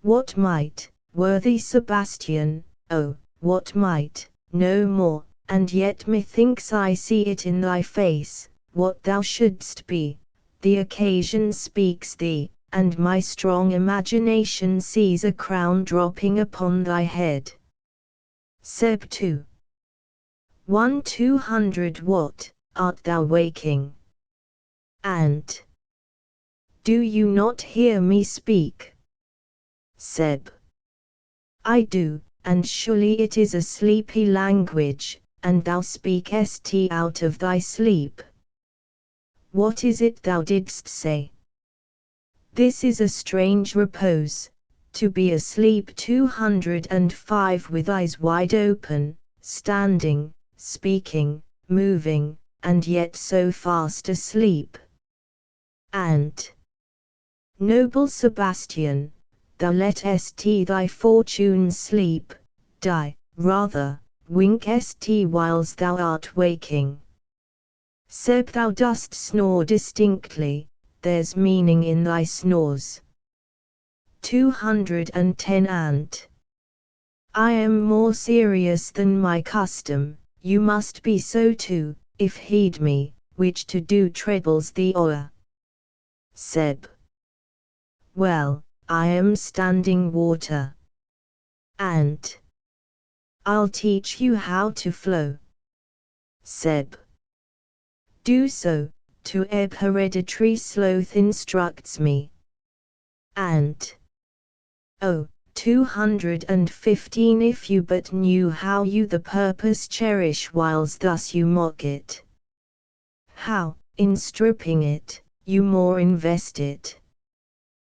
What might, worthy Sebastian, oh, what might, no more, and yet methinks I see it in thy face, what thou shouldst be, the occasion speaks thee, and my strong imagination sees a crown dropping upon thy head. Seb 2. 200 What, art thou waking? And do you not hear me speak? Seb. I do, and surely it is a sleepy language, and thou speakest out of thy sleep. What is it thou didst say? This is a strange repose, to be asleep 205 with eyes wide open, standing, speaking, moving, and yet so fast asleep. And noble Sebastian, thou lettest thy fortune sleep, die, rather, winkest whiles thou art waking. Seb, thou dost snore distinctly, there's meaning in thy snores. 210 Ant. I am more serious than my custom, you must be so too, if heed me, which to do trebles thee o'er. Seb. Well, I am standing water. And I'll teach you how to flow. Seb. Do so, to ebb hereditary sloth instructs me. And oh, 215 If you but knew how you the purpose cherish whiles thus you mock it, how, in stripping it, you more invest it.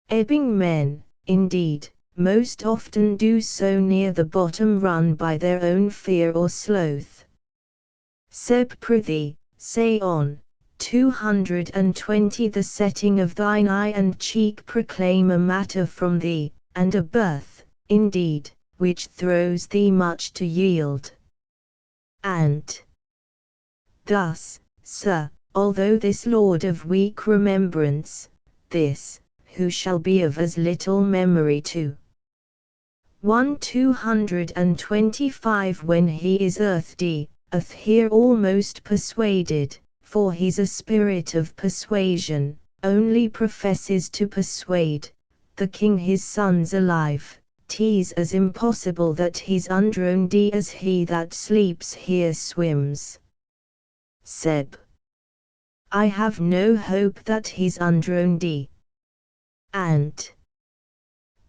Ebbing men, indeed, most often do so near the bottom run by their own fear or sloth. Seb prithee, say on. 220 The setting of thine eye and cheek proclaim a matter from thee, and a birth, indeed, which throws thee much to yield. And thus, sir, although this lord of weak remembrance, this, who shall be of as little memory too. 225 When he is earthly, here almost persuaded, for he's a spirit of persuasion, only professes to persuade, the king his sons alive, 'tis as impossible that he's undrowned as he that sleeps here swims. Seb. I have no hope that he's undrowned. And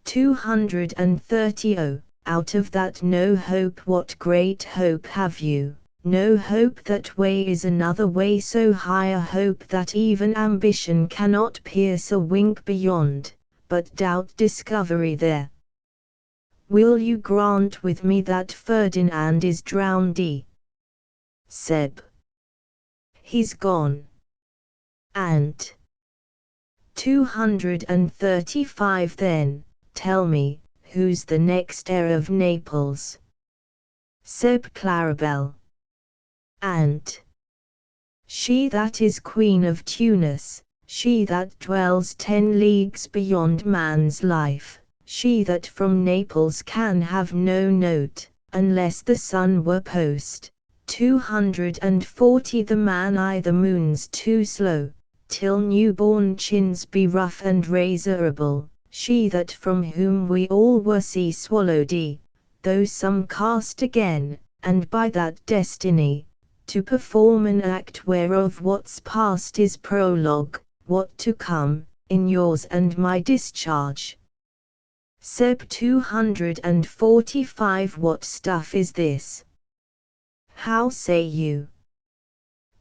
230 Out of that no hope what great hope have you? No hope that way is another way so high a hope that even ambition cannot pierce a wink beyond, but doubt discovery there. Will you grant with me that Ferdinand is drowned? Seb. He's gone. And 235 Then, tell me, who's the next heir of Naples? Seb. Claribel. And she that is queen of Tunis, she that dwells 10 leagues beyond man's life, she that from Naples can have no note, unless the sun were post. 240 The man eye the moon's too slow, till newborn chins be rough and razorable, she that from whom we all were sea swallowed, though some cast again, and by that destiny, to perform an act whereof what's past is prologue, what to come, in yours and my discharge. Seb. 245 What stuff is this? How say you?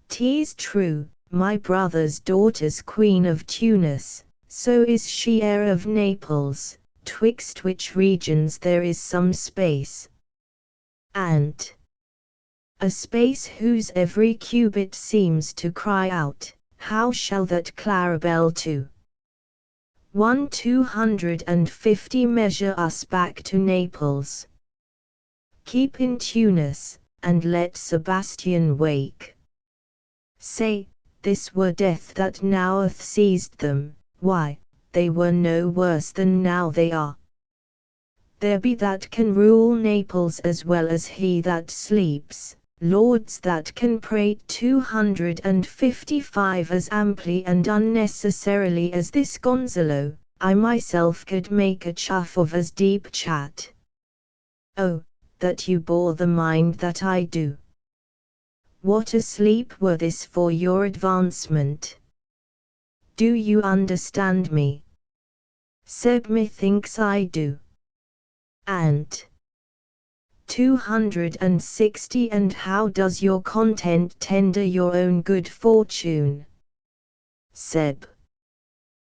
'Tis true, my brother's daughter's queen of Tunis, so is she heir of Naples, twixt which regions there is some space. And a space whose every cubit seems to cry out, how shall that Claribel to 250 measure us back to Naples? Keep in Tunis, and let Sebastian wake. Say, this were death that now hath seized them, why, they were no worse than now they are. There be that can rule Naples as well as he that sleeps, lords that can prate 255 as amply and unnecessarily as this Gonzalo, I myself could make a chuff of as deep chat. Oh, that you bore the mind that I do. What a sleep were this for your advancement. Do you understand me? Seb. Methinks I do. And 260 And how does your content tender your own good fortune? Seb.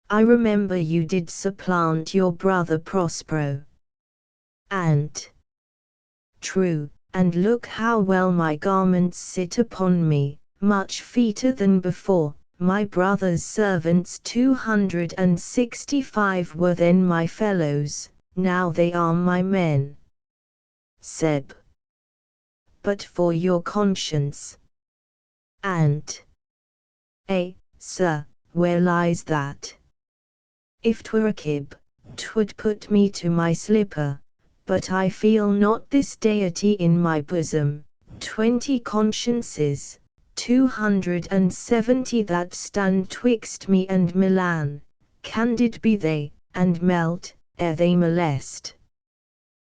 I remember you did supplant your brother Prospero. And true, and look how well my garments sit upon me, much feeter than before. My brother's servants 265 were then my fellows, now they are my men. Seb. But for your conscience. And sir, where lies that? If 'twere a kib, 'twould put me to my slipper, but I feel not this deity in my bosom. 20 consciences, 270 that stand twixt me and Milan, candid be they, and melt, ere they molest.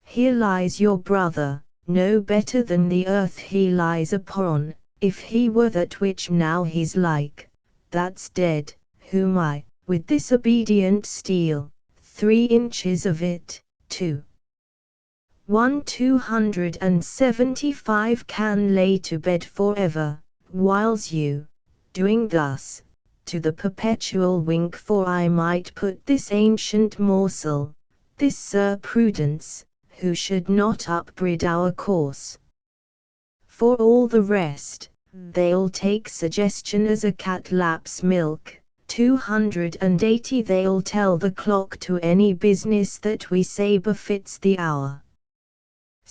Here lies your brother, no better than the earth he lies upon, if he were that which now he's like, that's dead, whom I, with this obedient steel, 3 inches of it, too, 1 275 can lay to bed forever, whiles you, doing thus, to the perpetual wink, for I might put this ancient morsel, this Sir Prudence, who should not upbraid our course. For all the rest, they'll take suggestion as a cat laps milk. 280 they'll tell the clock to any business that we say befits the hour.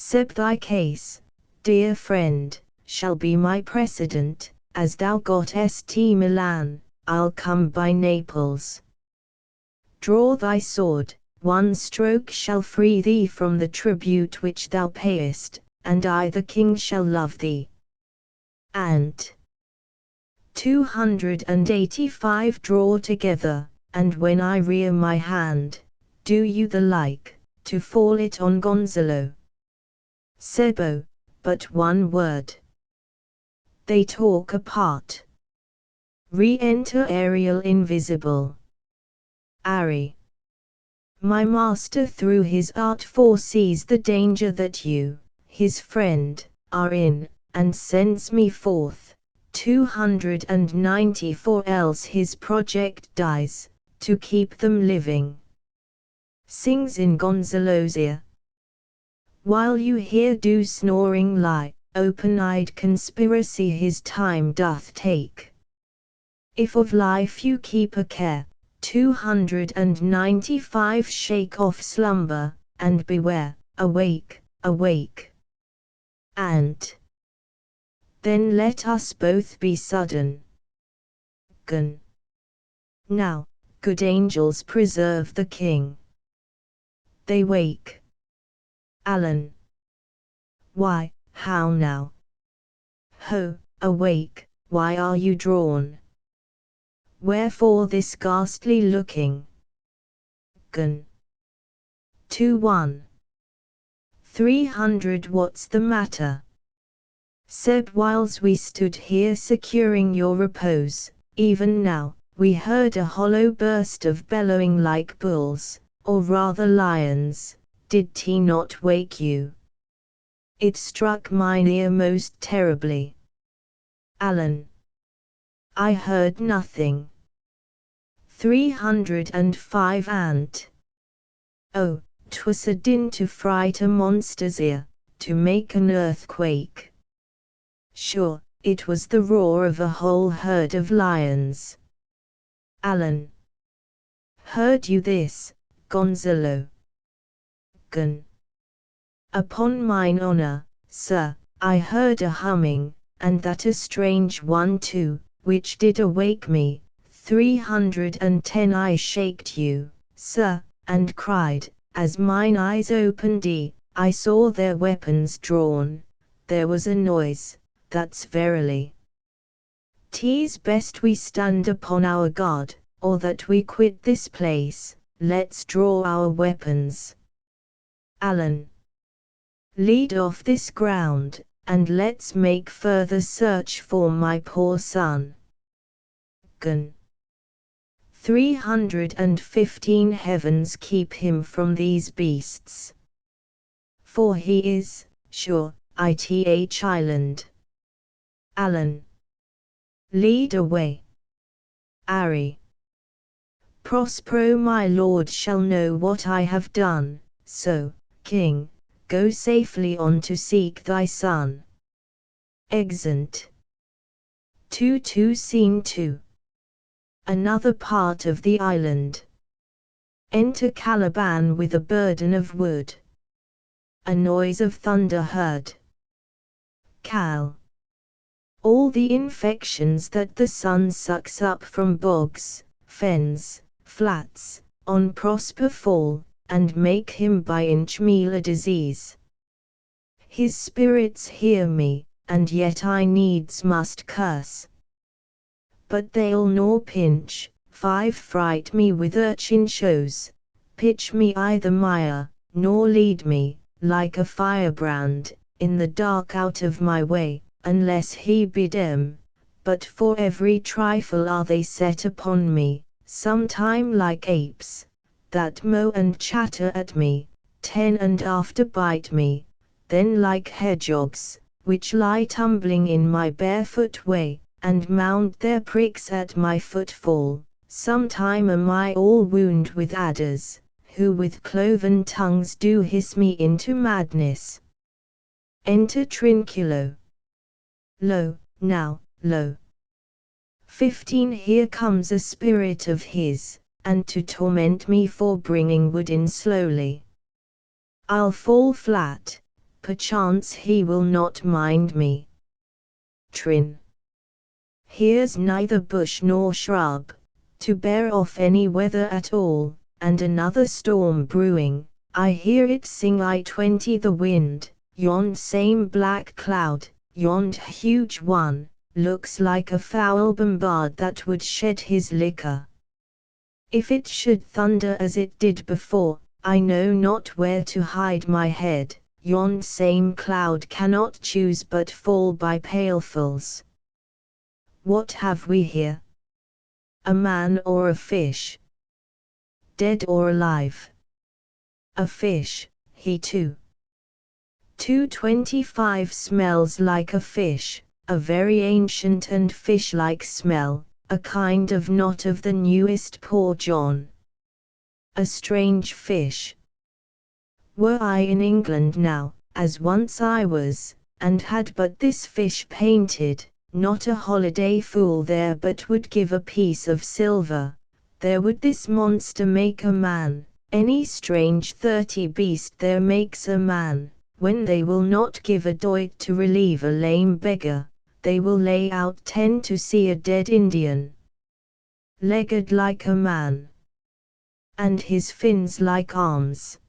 Seb thy case, dear friend, shall be my precedent, as thou got St. Milan, I'll come by Naples. Draw thy sword, one stroke shall free thee from the tribute which thou payest, and I the king shall love thee. And 285 draw together, and when I rear my hand, do you the like, to fall it on Gonzalo. Sebo, but one word. They talk apart. Re-enter Ariel invisible. Ari. My master through his art foresees the danger that you, his friend, are in, and sends me forth. 294 else his project dies, to keep them living. Sings in Gonzalo's ear. While you here do snoring lie, open-eyed conspiracy his time doth take. If of life you keep a care, 295 shake off slumber, and beware, awake, awake. And then let us both be sudden. Gun. Now, good angels preserve the king. They wake. Alan. Why, how now? Ho, awake, why are you drawn? Wherefore this ghastly looking? Gun. 2-1. 300 what's the matter? Seb whiles we stood here securing your repose, even now, we heard a hollow burst of bellowing like bulls, or rather lions, did he not wake you? It struck mine ear most terribly. Alan. I heard nothing. 305 and oh, 'twas a din to fright a monster's ear, to make an earthquake. Sure, it was the roar of a whole herd of lions. Alan. Heard you this, Gonzalo? Gun. Upon mine honor, sir, I heard a humming, and that a strange one too, which did awake me. 310 I shaked you, sir, and cried, as mine eyes opened I saw their weapons drawn, there was a noise, that's verily. 'Tis best we stand upon our guard, or that we quit this place, let's draw our weapons. Alan. Lead off this ground, and let's make further search for my poor son. Gun. 315 heavens keep him from these beasts. For he is, sure, ith island. Alan. Lead away. Ari. Prospero my lord shall know what I have done, so, king, go safely on to seek thy son. Exeunt. 2 Scene 2. Another part of the island. Enter Caliban with a burden of wood. A noise of thunder heard. Cal. All the infections that the sun sucks up from bogs, fens, flats, on Prosper fall, and make him by inch meal a disease. His spirits hear me, and yet I needs must curse. But they'll nor pinch, 5 fright me with urchin shows, pitch me I the mire, nor lead me, like a firebrand, in the dark out of my way, unless he bid 'em, but for every trifle are they set upon me, sometime like apes, that mow and chatter at me, 10 and after bite me, then like hedgehogs, which lie tumbling in my barefoot way, and mount their pricks at my footfall, sometime am I all wound with adders, who with cloven tongues do hiss me into madness. Enter Trinculo. Lo, now, lo. 15 Here comes a spirit of his, and to torment me for bringing wood in slowly. I'll fall flat, perchance he will not mind me. Trin. Here's neither bush nor shrub, to bear off any weather at all, and another storm brewing, I hear it sing I-20 the wind, yond same black cloud, yond huge one, looks like a foul bombard that would shed his liquor. If it should thunder as it did before, I know not where to hide my head, yond same cloud cannot choose but fall by pailfuls. What have we here? A man or a fish? Dead or alive? A fish, he too. 225 smells like a fish, a very ancient and fish-like smell, a kind of not of the newest poor John. A strange fish. Were I in England now, as once I was, and had but this fish painted, not a holiday fool there but would give a piece of silver, there would this monster make a man, any strange 30 beast there makes a man, when they will not give a doit to relieve a lame beggar, they will lay out 10 to see a dead Indian. Legged like a man, and his fins like arms.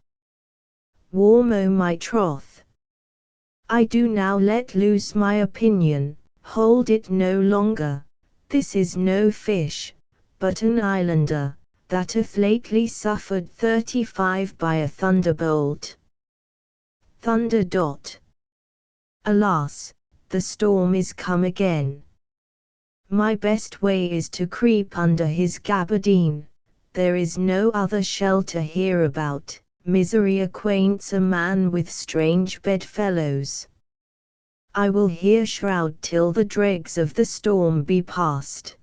Warm o' my troth. I do now let loose my opinion, hold it no longer, this is no fish, but an islander, that hath lately suffered 35 by a thunderbolt. Thunder. Alas, the storm is come again. My best way is to creep under his gabardine, there is no other shelter hereabout, misery acquaints a man with strange bedfellows. I will here shroud till the dregs of the storm be past.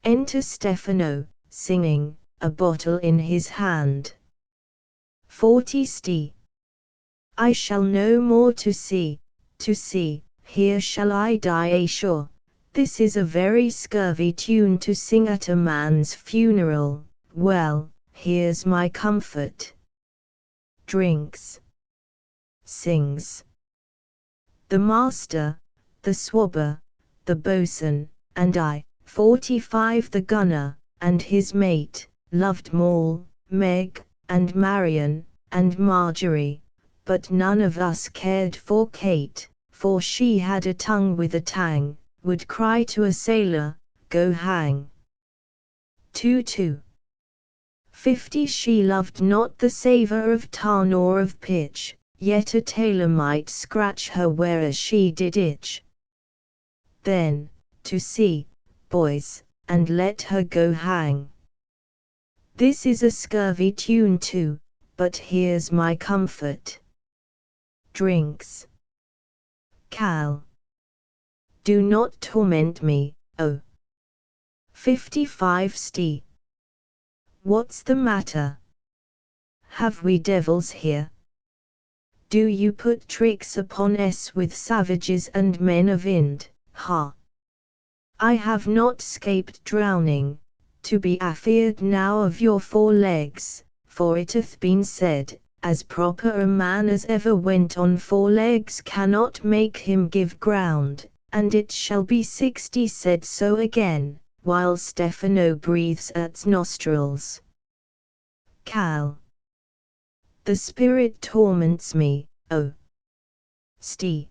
Enter Stephano, singing, a bottle in his hand. 40 St. I shall no more to see, here shall I die sure. This is a very scurvy tune to sing at a man's funeral, well, here's my comfort. Drinks. Sings. The master, the swabber, the boatswain, and I, 45 the gunner, and his mate, loved Moll, Meg, and Marion, and Marjorie, but none of us cared for Kate, for she had a tongue with a tang, would cry to a sailor, go hang. 2. 50 She loved not the savour of tar nor of pitch, yet a tailor might scratch her whereas she did itch. Then, to see, boys, and let her go hang. This is a scurvy tune too, but here's my comfort. Drinks. Cal. Do not torment me, oh. 55 St. What's the matter? Have we devils here? Do you put tricks upon us with savages and men of Ind, ha? I have not scaped drowning, to be afeard now of your 4 legs, for it hath been said, as proper a man as ever went on 4 legs cannot make him give ground, and it shall be 60 said so again, while Stephano breathes at's nostrils. Cal. The spirit torments me, oh. St.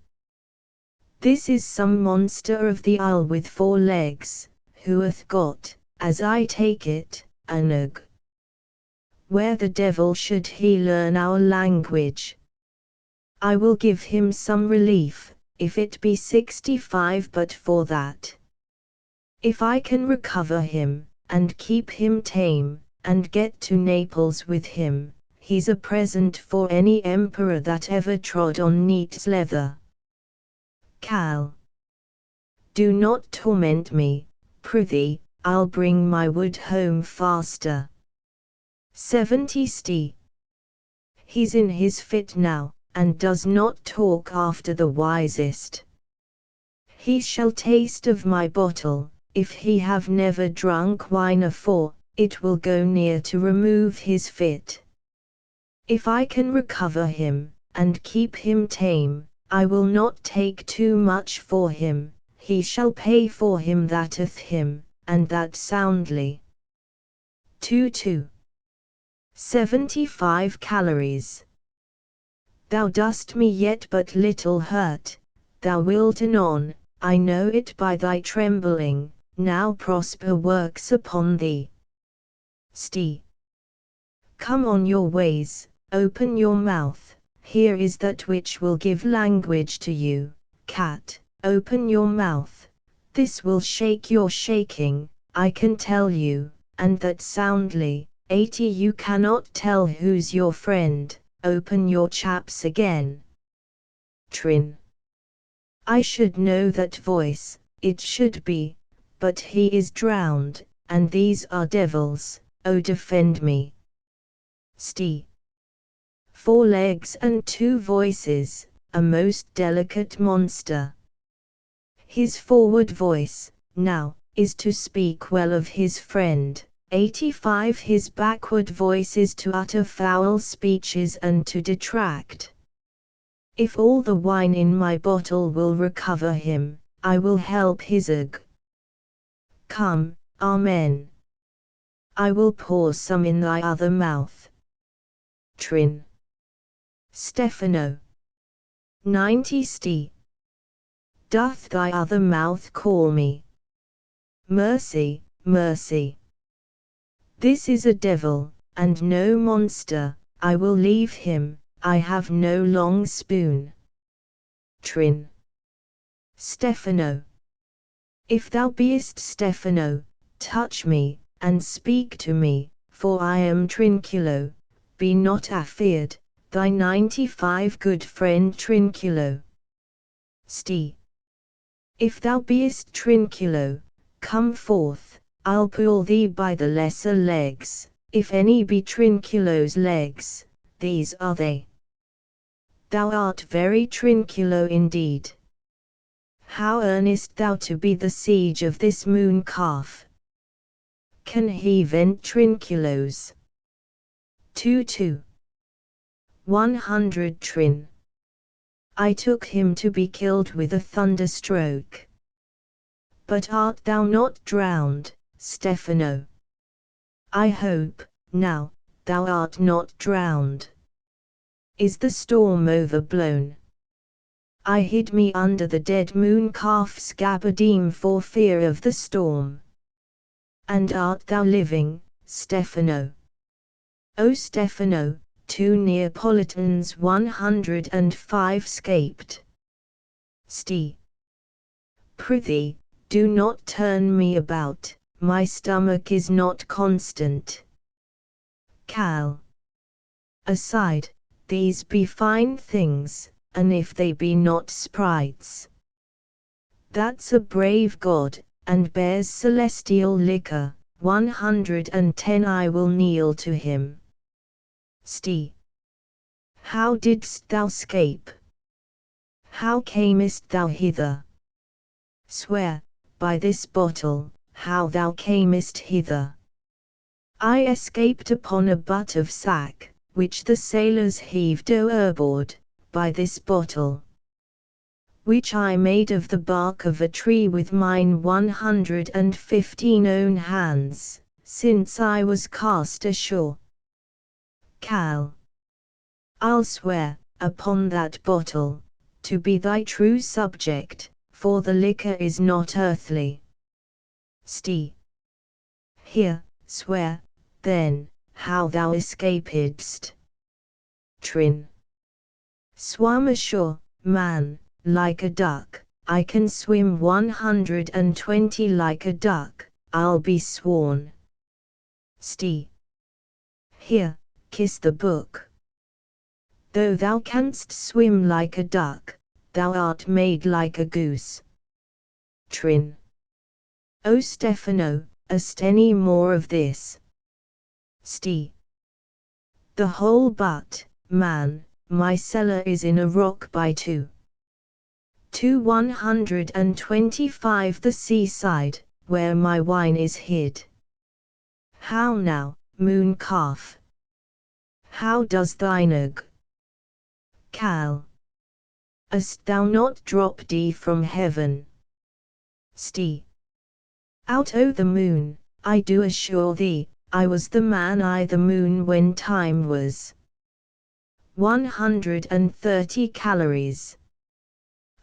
This is some monster of the isle with 4 legs, who hath got, as I take it, a nug. Where the devil should he learn our language? I will give him some relief, if it be 65 but for that. If I can recover him, and keep him tame, and get to Naples with him, he's a present for any emperor that ever trod on neat's leather. Cal. Do not torment me, prithee, I'll bring my wood home faster. 70 St. He's in his fit now, and does not talk after the wisest. He shall taste of my bottle, if he have never drunk wine afore, it will go near to remove his fit. If I can recover him, and keep him tame, I will not take too much for him, he shall pay for him that'eth him, and that soundly. 2. 75 calories. Thou dost me yet but little hurt, thou wilt anon, I know it by thy trembling, now prosper works upon thee. St. Come on your ways, open your mouth, here is that which will give language to you, cat, open your mouth, this will shake your shaking, I can tell you, and that soundly. 80 You cannot tell who's your friend, open your chaps again. Trin. I should know that voice, it should be, but he is drowned, and these are devils, oh defend me. St. 4 legs and 2 voices, a most delicate monster. His forward voice, now, is to speak well of his friend. 85 His backward voice is to utter foul speeches and to detract. If all the wine in my bottle will recover him, I will help his ag. Come, amen. I will pour some in thy other mouth. Trin. Stephano. 90 St. Doth thy other mouth call me? Mercy, mercy. This is a devil, and no monster, I will leave him, I have no long spoon. Trin. Stephano. If thou beest Stephano, touch me, and speak to me, for I am Trinculo, be not afeard, thy 95 good friend Trinculo. St. If thou beest Trinculo, come forth, I'll pull thee by the lesser legs, if any be Trinculo's legs, these are they. Thou art very Trinculo indeed. How earnest thou to be the siege of this moon calf? Can he vent Trinculos? 2. 100 Trin. I took him to be killed with a thunderstroke. But art thou not drowned, Stephano? I hope, now, thou art not drowned. Is the storm overblown? I hid me under the dead moon calf's gabardine for fear of the storm. And art thou living, Stephano? O Stephano, 2 Neapolitans 105 scaped. St. Prithee, do not turn me about, my stomach is not constant. Cal. Aside, these be fine things, and if they be not sprites. That's a brave god, and bears celestial liquor, 110 I will kneel to him. St. How didst thou scape? How camest thou hither? Swear, by this bottle, how thou camest hither. I escaped upon a butt of sack, which the sailors heaved o'erboard, by this bottle, which I made of the bark of a tree with mine 115 own hands, since I was cast ashore. Cal. I'll swear, upon that bottle, to be thy true subject, for the liquor is not earthly. St. Here, swear, then, how thou escapedst. Trin. Swam ashore, man, like a duck, I can swim 120 like a duck, I'll be sworn. St. Here, kiss the book. Though thou canst swim like a duck, thou art made like a goose. Trin. O Stefano, hast any more of this? Sti. The whole but, man, my cellar is in a rock by 125 the seaside, where my wine is hid. How now, moon calf? How does thine egg? Cal. Hast thou not dropped from heaven? Sti. Out o' the moon, I do assure thee, I was the man I the moon when time was 130 calories.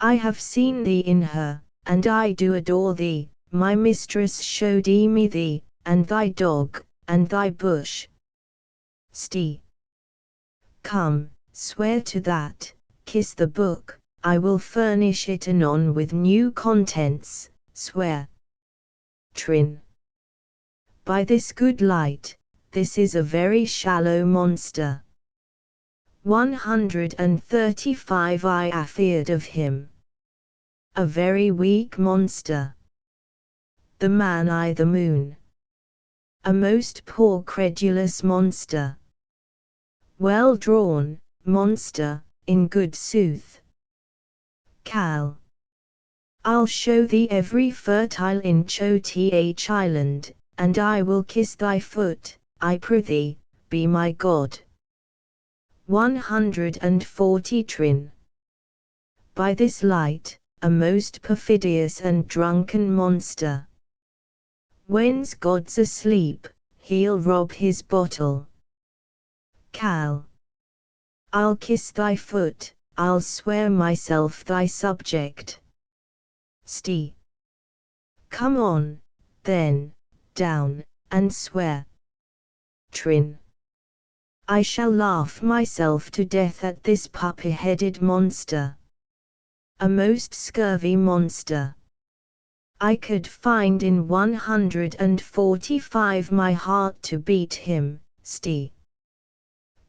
I have seen thee in her, and I do adore thee, my mistress showed me thee, and thy dog, and thy bush. Sti. Come, swear to that, kiss the book, I will furnish it anon with new contents, swear. Trin. By this good light, this is a very shallow monster. 135 I afeard of him. A very weak monster. The man I the moon. A most poor credulous monster. Well drawn, monster, in good sooth. Cal. I'll show thee every fertile inch o' th island, and I will kiss thy foot, I prithee, be my God. 140 Trin. By this light, a most perfidious and drunken monster. When's God's asleep, he'll rob his bottle. Cal. I'll kiss thy foot, I'll swear myself thy subject. Sti. Come on, then, down, and swear. Trin. I shall laugh myself to death at this puppy-headed monster. A most scurvy monster. I could find in 145 my heart to beat him, Sti.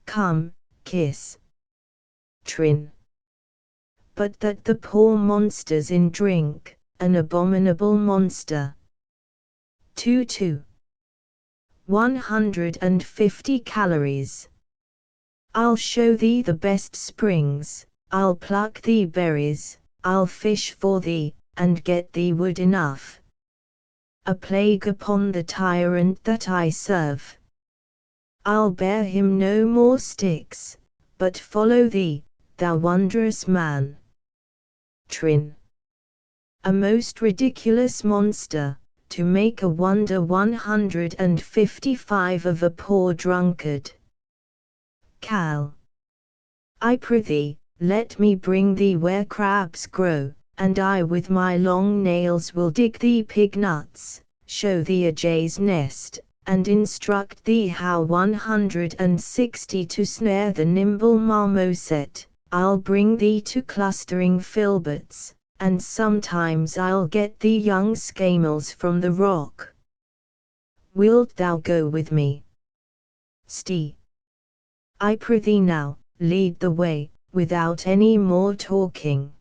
Come, kiss. Trin. But that the poor monster's in drink, an abominable monster. 150 calories. I'll show thee the best springs, I'll pluck thee berries, I'll fish for thee, and get thee wood enough. A plague upon the tyrant that I serve. I'll bear him no more sticks, but follow thee, thou wondrous man. Trin. A most ridiculous monster, to make a wonder 155 of a poor drunkard. Cal. I prithee, let me bring thee where crabs grow, and I with my long nails will dig thee pig nuts, show thee a jay's nest, and instruct thee how 160 to snare the nimble marmoset. I'll bring thee to clustering filberts, and sometimes I'll get thee young scamels from the rock. Wilt thou go with me? Sti. I prithee now, lead the way, without any more talking.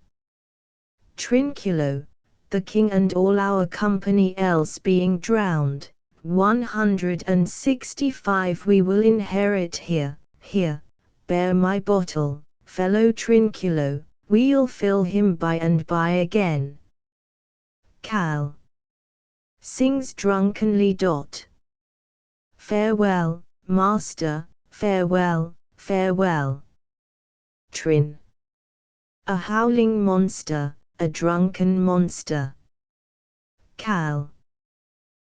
Trinculo, the king and all our company else being drowned, 165 we will inherit here, here, bear my bottle, fellow Trinculo, we'll fill him by and by again. Cal. Sings drunkenly. Farewell, master, farewell, farewell. Trin. A howling monster, a drunken monster. Cal.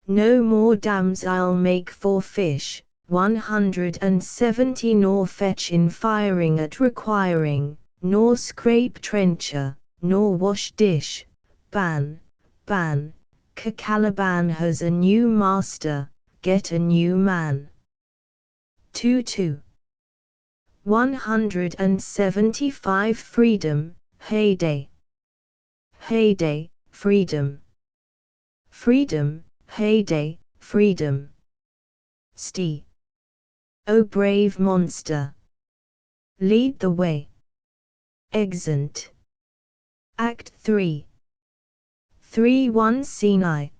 No more dams I'll make for fish, 170 nor fetch in firing at requiring, nor scrape trencher, nor wash dish, ban, ban, Calaban has a new master, get a new man. 175 Freedom, heyday. Heyday, freedom. Freedom, heyday, freedom. Sti. O brave monster! Lead the way. Exeunt. Act 3. 3-1 Scene I.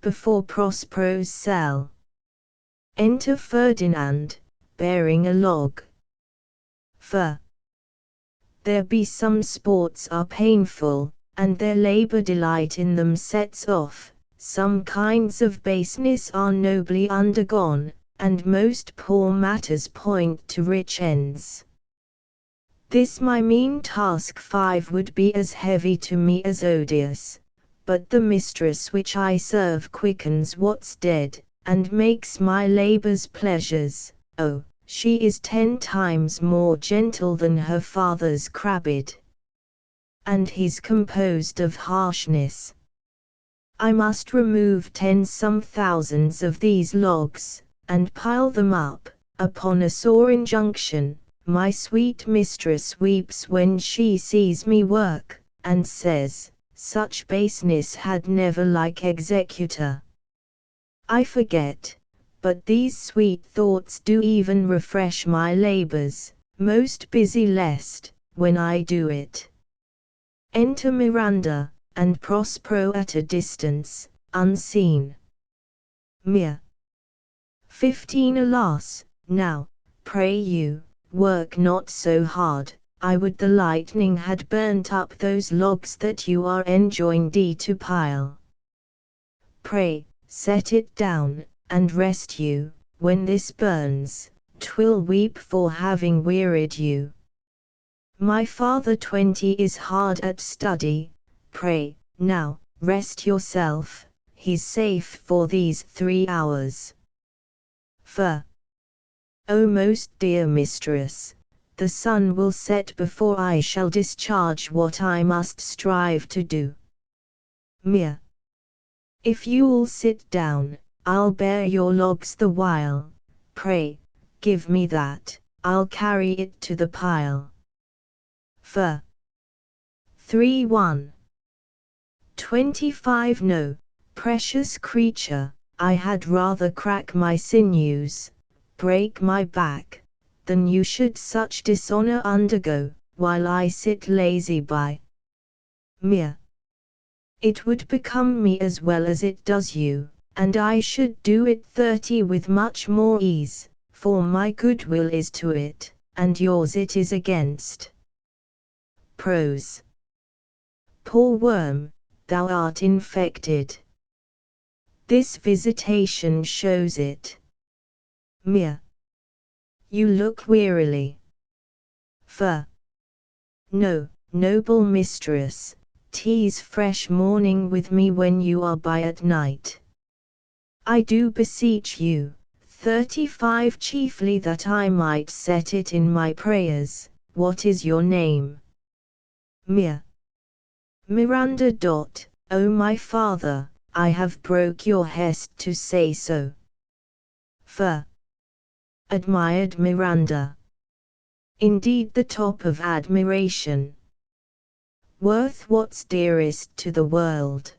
Before Prospero's cell. Enter Ferdinand, bearing a log. There be some sports are painful, and their labour delight in them sets off, some kinds of baseness are nobly undergone, and most poor matters point to rich ends. This my mean task 5 would be as heavy to me as odious, but the mistress which I serve quickens what's dead, and makes my labours pleasures. Oh, she is 10 times more gentle than her father's crabbed, and he's composed of harshness. I must remove 10 some thousands of these logs, and pile them up, upon a sore injunction. My sweet mistress weeps when she sees me work, and says, such baseness had never like executor. I forget, but these sweet thoughts do even refresh my labours, most busy lest, when I do it. Enter Miranda, and Prospero at a distance, unseen. Mir. 15 Alas, now, pray you, work not so hard, I would the lightning had burnt up those logs that you are enjoined to pile. Pray, set it down, and rest you, when this burns, 'twill weep for having wearied you. My father 20 is hard at study, pray, now, rest yourself, he's safe for these 3 hours. O most dear mistress, the sun will set before I shall discharge what I must strive to do. Mir. If you'll sit down, I'll bear your logs the while, pray, give me that, I'll carry it to the pile. 3-1. 25 No, precious creature, I had rather crack my sinews, break my back, than you should such dishonour undergo, while I sit lazy by. Mir. It would become me as well as it does you, and I should do it 30 with much more ease, for my goodwill is to it, and yours it is against. Prose. Poor worm, thou art infected. This visitation shows it. Mir. You look wearily. No, noble mistress, tease fresh morning with me when you are by at night. I do beseech you, 35 chiefly that I might set it in my prayers. What is your name? Mir. Miranda. O my father, I have broke your hest to say so. Admired Miranda. Indeed the top of admiration. Worth what's dearest to the world.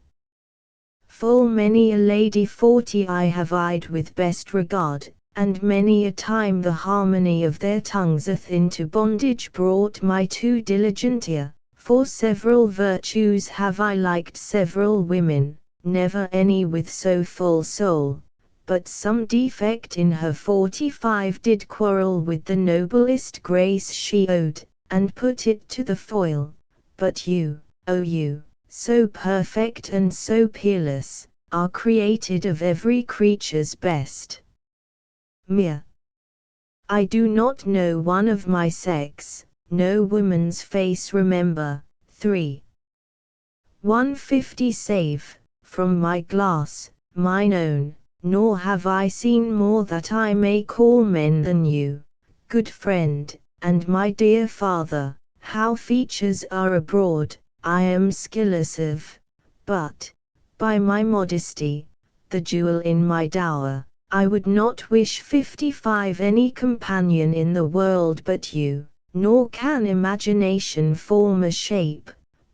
Full many a lady 40 I have eyed with best regard, and many a time the harmony of their tongues hath into bondage brought my too diligent ear, for several virtues have I liked several women, never any with so full soul, but some defect in her 45 did quarrel with the noblest grace she owed, and put it to the foil. But you, O you, so perfect and so peerless, are created of every creature's best. Mir. I do not know one of my sex, no woman's face remember. 150 save, from my glass, mine own, nor have I seen more that I may call men than you, good friend, and my dear father. How features are abroad, I am skilless of, but, by my modesty, the jewel in my dower, I would not wish 55 any companion in the world but you, nor can imagination form a shape,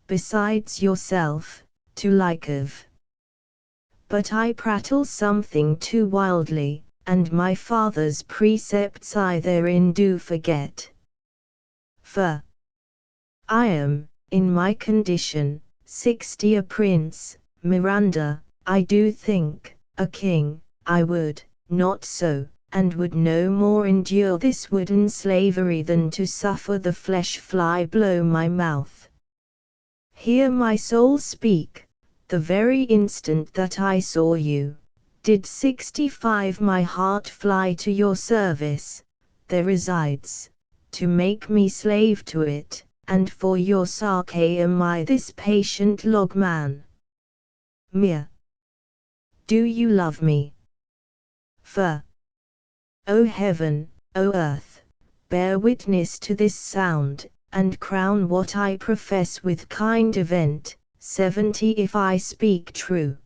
besides yourself, to like of. But I prattle something too wildly, and my father's precepts I therein do forget. For I am, in my condition, 60 a prince, Miranda, I do think, a king, I would, not so, and would no more endure this wooden slavery than to suffer the flesh fly blow my mouth. Hear my soul speak, the very instant that I saw you, did 65 my heart fly to your service, there resides, to make me slave to it, and for your sake am I this patient logman. Mir. Do you love me? For, O heaven, O earth, bear witness to this sound, and crown what I profess with kind event, 70 if I speak true.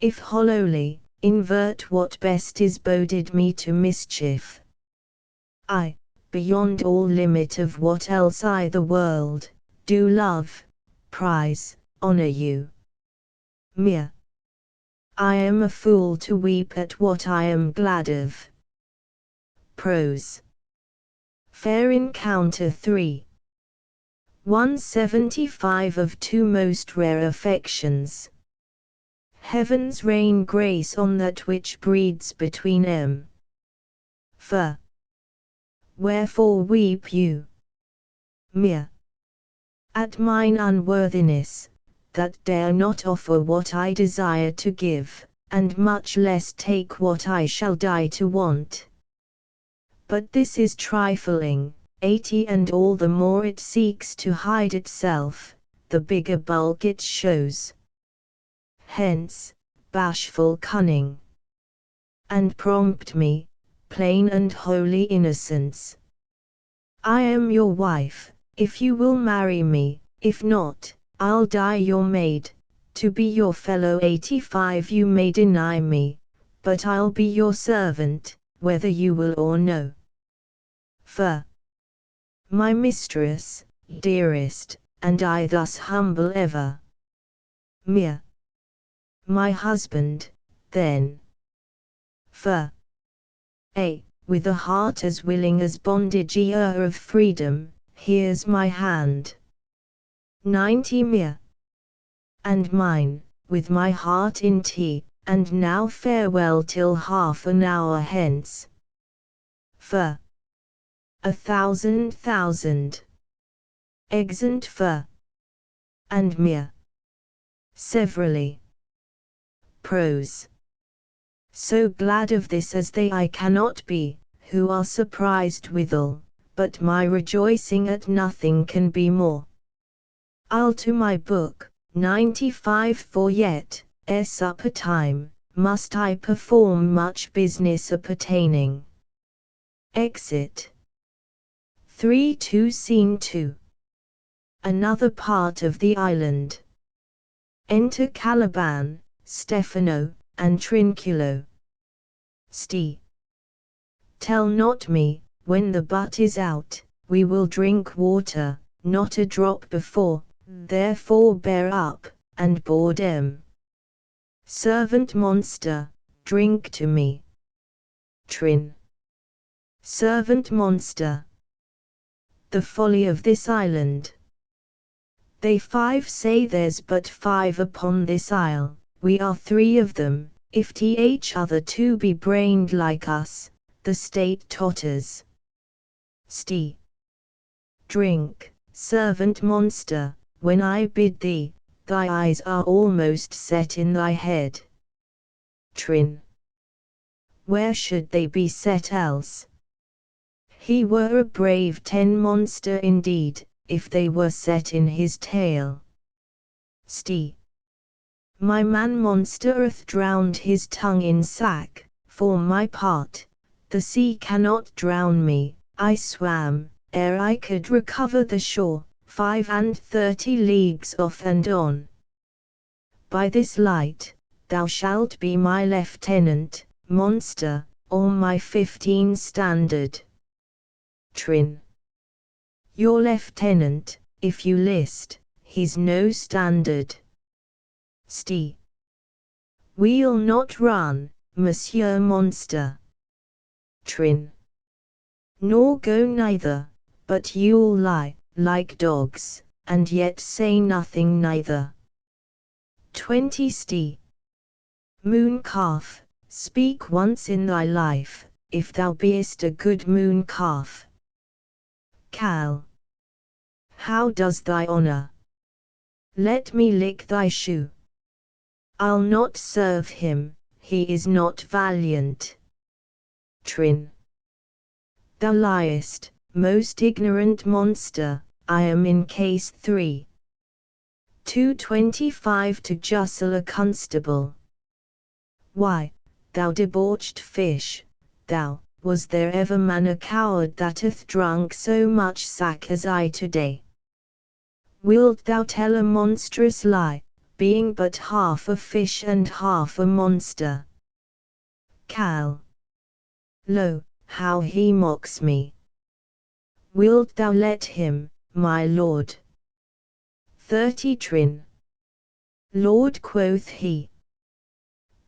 If hollowly, invert what best is boded me to mischief. I, beyond all limit of what else I the world, do love, prize, honor you. Mir. I am a fool to weep at what I am glad of. Prose. Fair Encounter 3. 175 of two most rare affections. Heavens rain grace on that which breeds between em. For. Wherefore weep you? Mir. At mine unworthiness, that dare not offer what I desire to give, and much less take what I shall die to want. But this is trifling, 80, and all the more it seeks to hide itself, the bigger bulk it shows. Hence, bashful cunning. And prompt me, plain and holy innocence. I am your wife, if you will marry me, if not, I'll die your maid, to be your fellow 85 you may deny me, but I'll be your servant, whether you will or no. For my mistress, dearest, and I thus humble ever. Mir. My husband, then. For with a heart as willing as bondage of freedom, here's my hand. 90 Mir. And mine, with my heart in tea, and now farewell till half an hour hence. For 1,000,000. Exeunt for and Mir. Severally. Prose. So glad of this as they I cannot be, who are surprised withal, but my rejoicing at nothing can be more. I'll to my book, 95 for yet, ere supper time, must I perform much business appertaining. Exit. 3-2 Scene 2. Another part of the island. Enter Caliban, Stefano, and Trinculo. Sti. Tell not me, when the butt is out, we will drink water, not a drop before, therefore bear up, and board em. Servant monster, drink to me. Trin. Servant monster. The folly of this island. They 5 say there's but 5 upon this isle. We are 3 of them, if th other 2 be brained like us, the state totters. Sti. Drink, servant monster, when I bid thee, thy eyes are almost set in thy head. Trin. Where should they be set else? He were a brave 10 monster indeed, if they were set in his tail. Sti. My man monster hath drowned his tongue in sack, for my part, the sea cannot drown me, I swam, ere I could recover the shore, 35 leagues off and on. By this light, thou shalt be my lieutenant, monster, or my 15 standard. Trin. Your lieutenant, if you list, he's no standard. Sti. We'll not run, Monsieur Monster. Trin. Nor go neither, but you'll lie, like dogs, and yet say nothing neither. 20 St. Moon calf, speak once in thy life, if thou beest a good moon calf. Cal. How does thy honour? Let me lick thy shoe. I'll not serve him, he is not valiant. Trin. Thou liest, most ignorant monster, I am in case 3. 225 to justle a constable. Why, thou debauched fish, thou, was there ever man a coward that hath drunk so much sack as I today? Wilt thou tell a monstrous lie, being but half a fish and half a monster? Cal. Lo, how he mocks me. Wilt thou let him, my lord? 30 Trin. Lord, quoth he,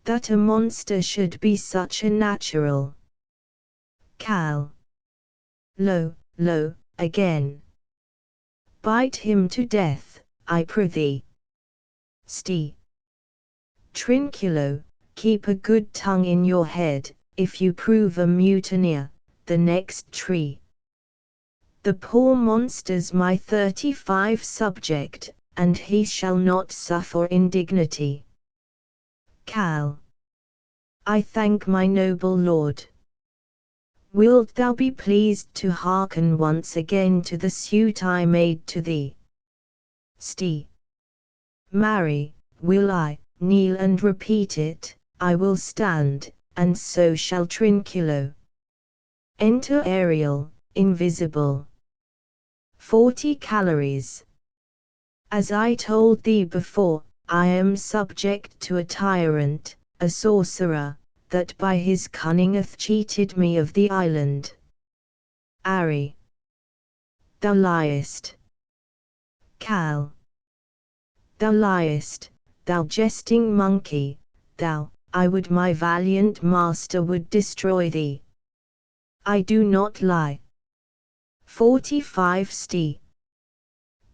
that a monster should be such a natural. Cal. Lo, again. Bite him to death, I prithee. St. Trinculo, keep a good tongue in your head, if you prove a mutineer, the next tree. The poor monster's my 35 subject, and he shall not suffer indignity. Cal. I thank my noble lord. Wilt thou be pleased to hearken once again to the suit I made to thee? St. Marry, will I, kneel and repeat it, I will stand, and so shall Trinculo. Enter Ariel, invisible. 40 calories. As I told thee before, I am subject to a tyrant, a sorcerer, that by his cunning hath cheated me of the island. Ari. Thou liest. Cal. Thou liest, thou jesting monkey, thou, I would my valiant master would destroy thee. I do not lie. 45 St.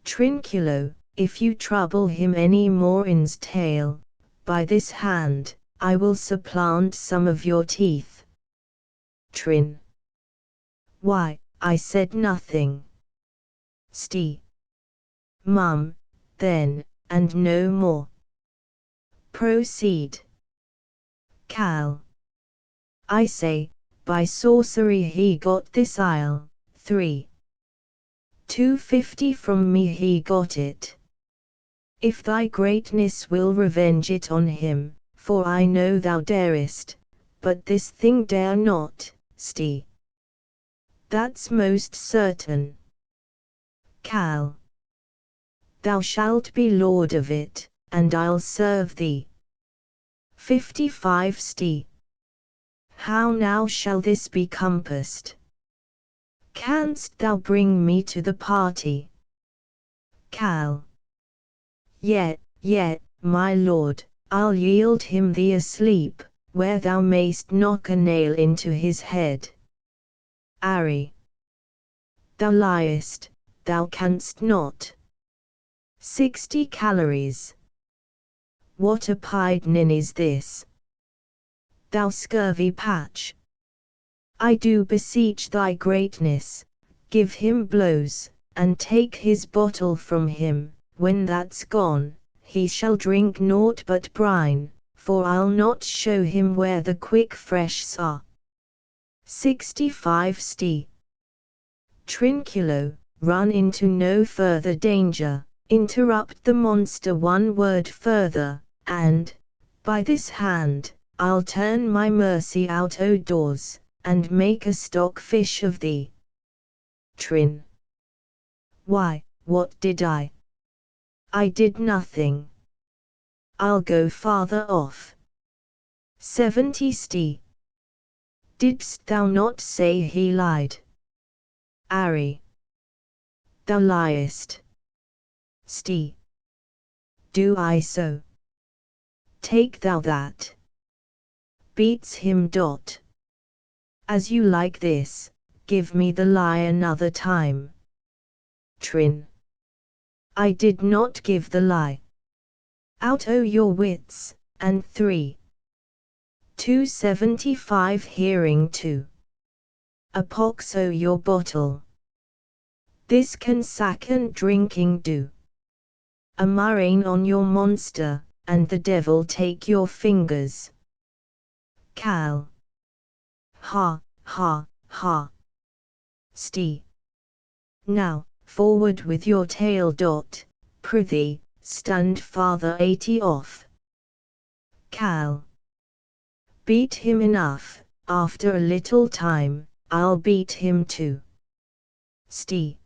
Trinculo, if you trouble him any more in's tail, by this hand, I will supplant some of your teeth. Trin. Why, I said nothing. St. Mum, then, and no more. Proceed. Cal. I say, by sorcery he got this isle, 3. 250 from me he got it. If thy greatness will revenge it on him, for I know thou darest, but this thing dare not, St. That's most certain. Cal. Thou shalt be lord of it, and I'll serve thee. 55 St. How now shall this be compassed? Canst thou bring me to the party? Cal. Yet, my lord, I'll yield him thee asleep, where thou mayst knock a nail into his head. Ari. Thou liest, thou canst not. 60 calories. What a pidnin is this? Thou scurvy patch. I do beseech thy greatness, give him blows, and take his bottle from him, when that's gone, he shall drink naught but brine, for I'll not show him where the quick freshs are. 65 St. Trinculo, run into no further danger, interrupt the monster one word further, and, by this hand, I'll turn my mercy out o' doors, and make a stockfish of thee. Trin. Why, what did I? I did nothing. I'll go farther off. 70 St. Didst thou not say he lied? Ari. Thou liest. St. Do I so? Take thou that. beats him. As you like this, give me the lie another time. Trin. I did not give the lie. Out o' your wits, and 3. 275 hearing 2. A pox o' your bottle. This can second drinking do. A murrain on your monster, and the devil take your fingers. Cal. Ha, ha, ha. Stee. Now, forward with your tail. Prithee, stand farther 80 off. Cal. Beat him enough, after a little time, I'll beat him too. Stee.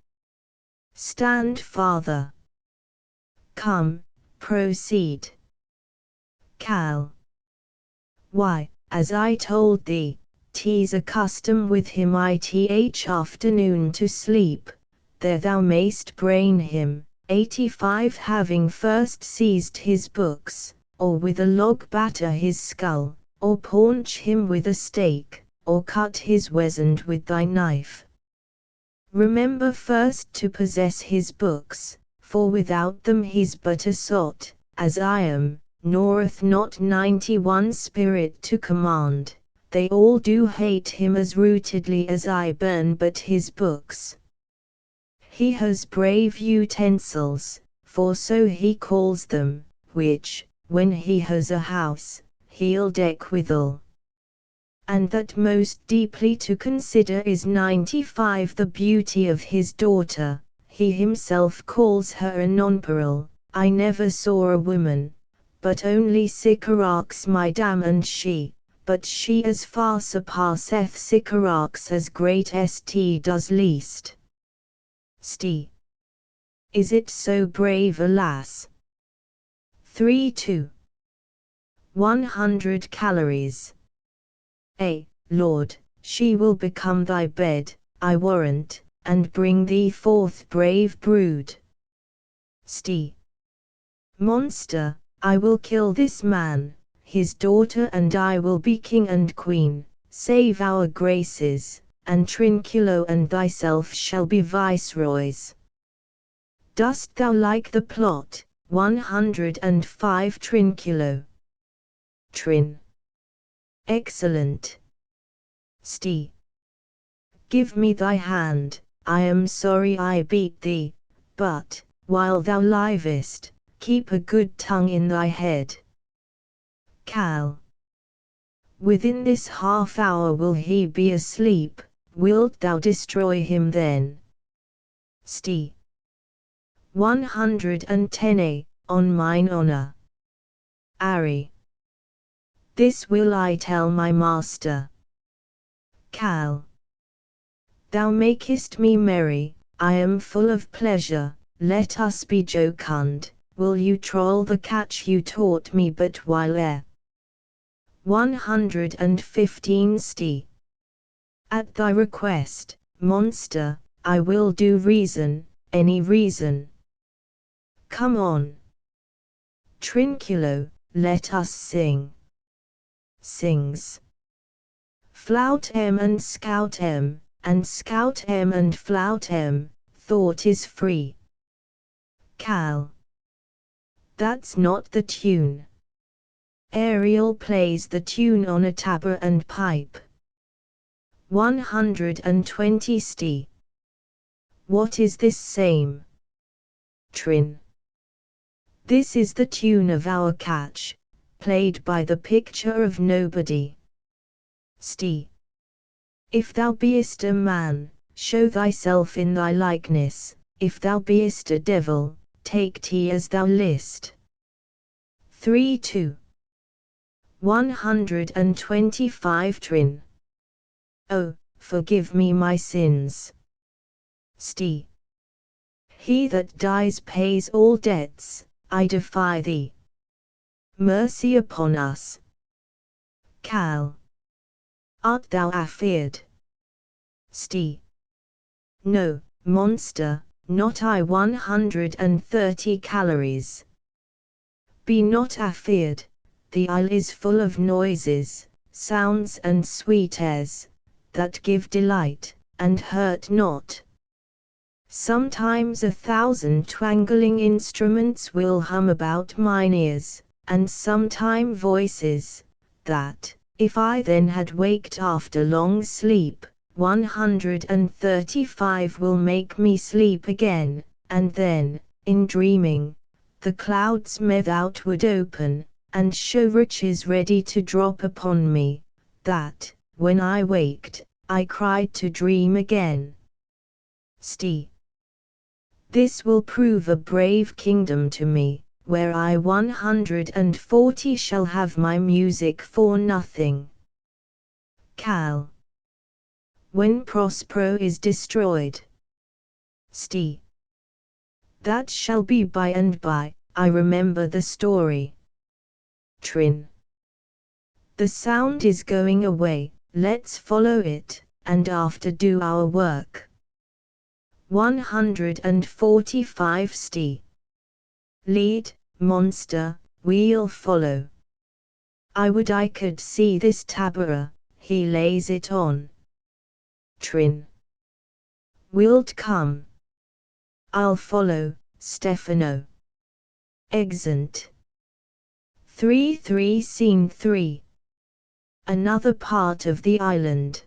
Stand farther. Come, proceed. Cal. Why, as I told thee, 'tis a custom with him ith afternoon to sleep, there thou mayst brain him, 85 having first seized his books, or with a log batter his skull, or paunch him with a stake, or cut his weasand with thy knife. Remember first to possess his books, for without them he's but a sot, as I am, noreth not 91 spirit to command. They all do hate him as rootedly as I burn but his books. He has brave utensils, for so he calls them, which, when he has a house, he'll deck withal. And that most deeply to consider is 95 the beauty of his daughter. He himself calls her a nonpareil. I never saw a woman, but only Sycorax my dam, and she, but she as far surpasseth Sycorax as great St does least. St. Is it so brave a lass? 3-2. 100 calories. Lord, she will become thy bed, I warrant, and bring thee forth brave brood. St. Monster, I will kill this man, his daughter, and I will be king and queen, save our graces, and Trinculo and thyself shall be viceroys. Dost thou like the plot? 105 Trinculo. Trin. Excellent. St. Give me thy hand. I am sorry I beat thee, but, while thou livest, keep a good tongue in thy head. Cal. Within this half hour will he be asleep, wilt thou destroy him then? St. 110 on mine honour. Ari. This will I tell my master. Cal. Thou makest me merry, I am full of pleasure, let us be jocund, will you troll the catch you taught me but while 115 St. At thy request, monster, I will do reason, any reason. Come on. Trinculo, let us sing. Sings. Flout M and Scout M, and Scout M and Flout M, thought is free. Cal. That's not the tune. Ariel plays the tune on a tabor and pipe. 120 St. What is this same? Trin. This is the tune of our catch, played by the picture of nobody. St. If thou beest a man, show thyself in thy likeness, if thou beest a devil, take tea as thou list. 3-2. 125 Trin. Oh, forgive me my sins. St. He that dies pays all debts, I defy thee. Mercy upon us. Cal. Art thou afeard? St. No, monster, not I. 130 calories. Be not afeard, the isle is full of noises, sounds and sweet airs, that give delight, and hurt not. Sometimes 1,000 twangling instruments will hum about mine ears, and sometime voices, that, if I then had waked after long sleep, 135 will make me sleep again, and then, in dreaming, the clouds methought would open, and show riches ready to drop upon me, that, when I waked, I cried to dream again. St. This will prove a brave kingdom to me, where I 140 shall have my music for nothing. Cal. When Prospero is destroyed. St. That shall be by and by, I remember the story. Trin. The sound is going away, let's follow it, and after do our work. 145 St. Lead, monster, we'll follow. I would I could see this tabouret, he lays it on. Trin. Wilt come? I'll follow, Stefano. Exeunt. 3 Scene 3. Another part of the island.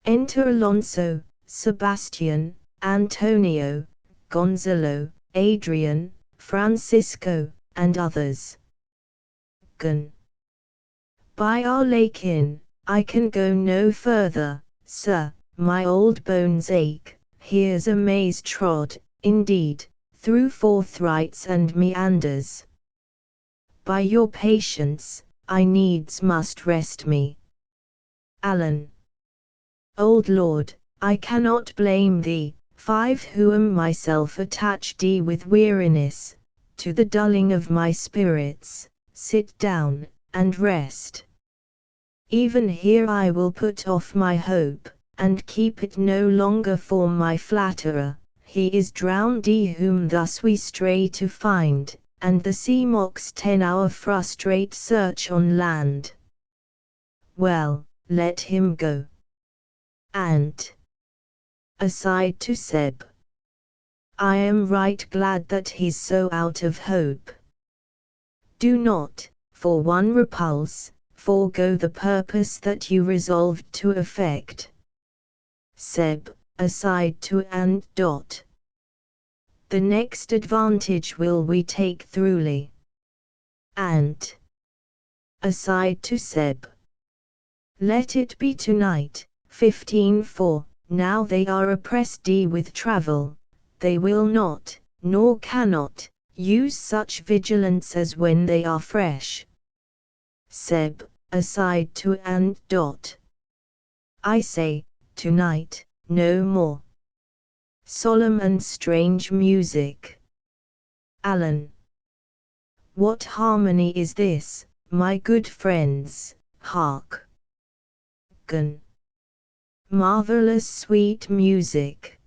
Enter Alonso, Sebastian, Antonio, Gonzalo, Adrian, Francisco, and others. Gun. By our lake inn, I can go no further, sir, my old bones ache, here's a maze trod, indeed, through forthrights and meanders. By your patience, I needs must rest me. Alan. Old lord, I cannot blame thee, who am myself attached with weariness, to the dulling of my spirits, sit down, and rest. Even here I will put off my hope, and keep it no longer for my flatterer, he is drowned whom thus we stray to find, and the sea mocks 10 our frustrate search on land. Well, let him go. And aside to Seb. I am right glad that he's so out of hope. Do not, for one repulse, forego the purpose that you resolved to effect. Seb, aside to and. The next advantage will we take throughly. And aside to Seb. Let it be tonight, 15 now they are oppressed with travel, they will not, nor cannot, use such vigilance as when they are fresh. Seb, aside to and. I say, tonight, no more. Solemn and strange music. Alan. What harmony is this, my good friends, hark. Gun. Marvelous sweet music.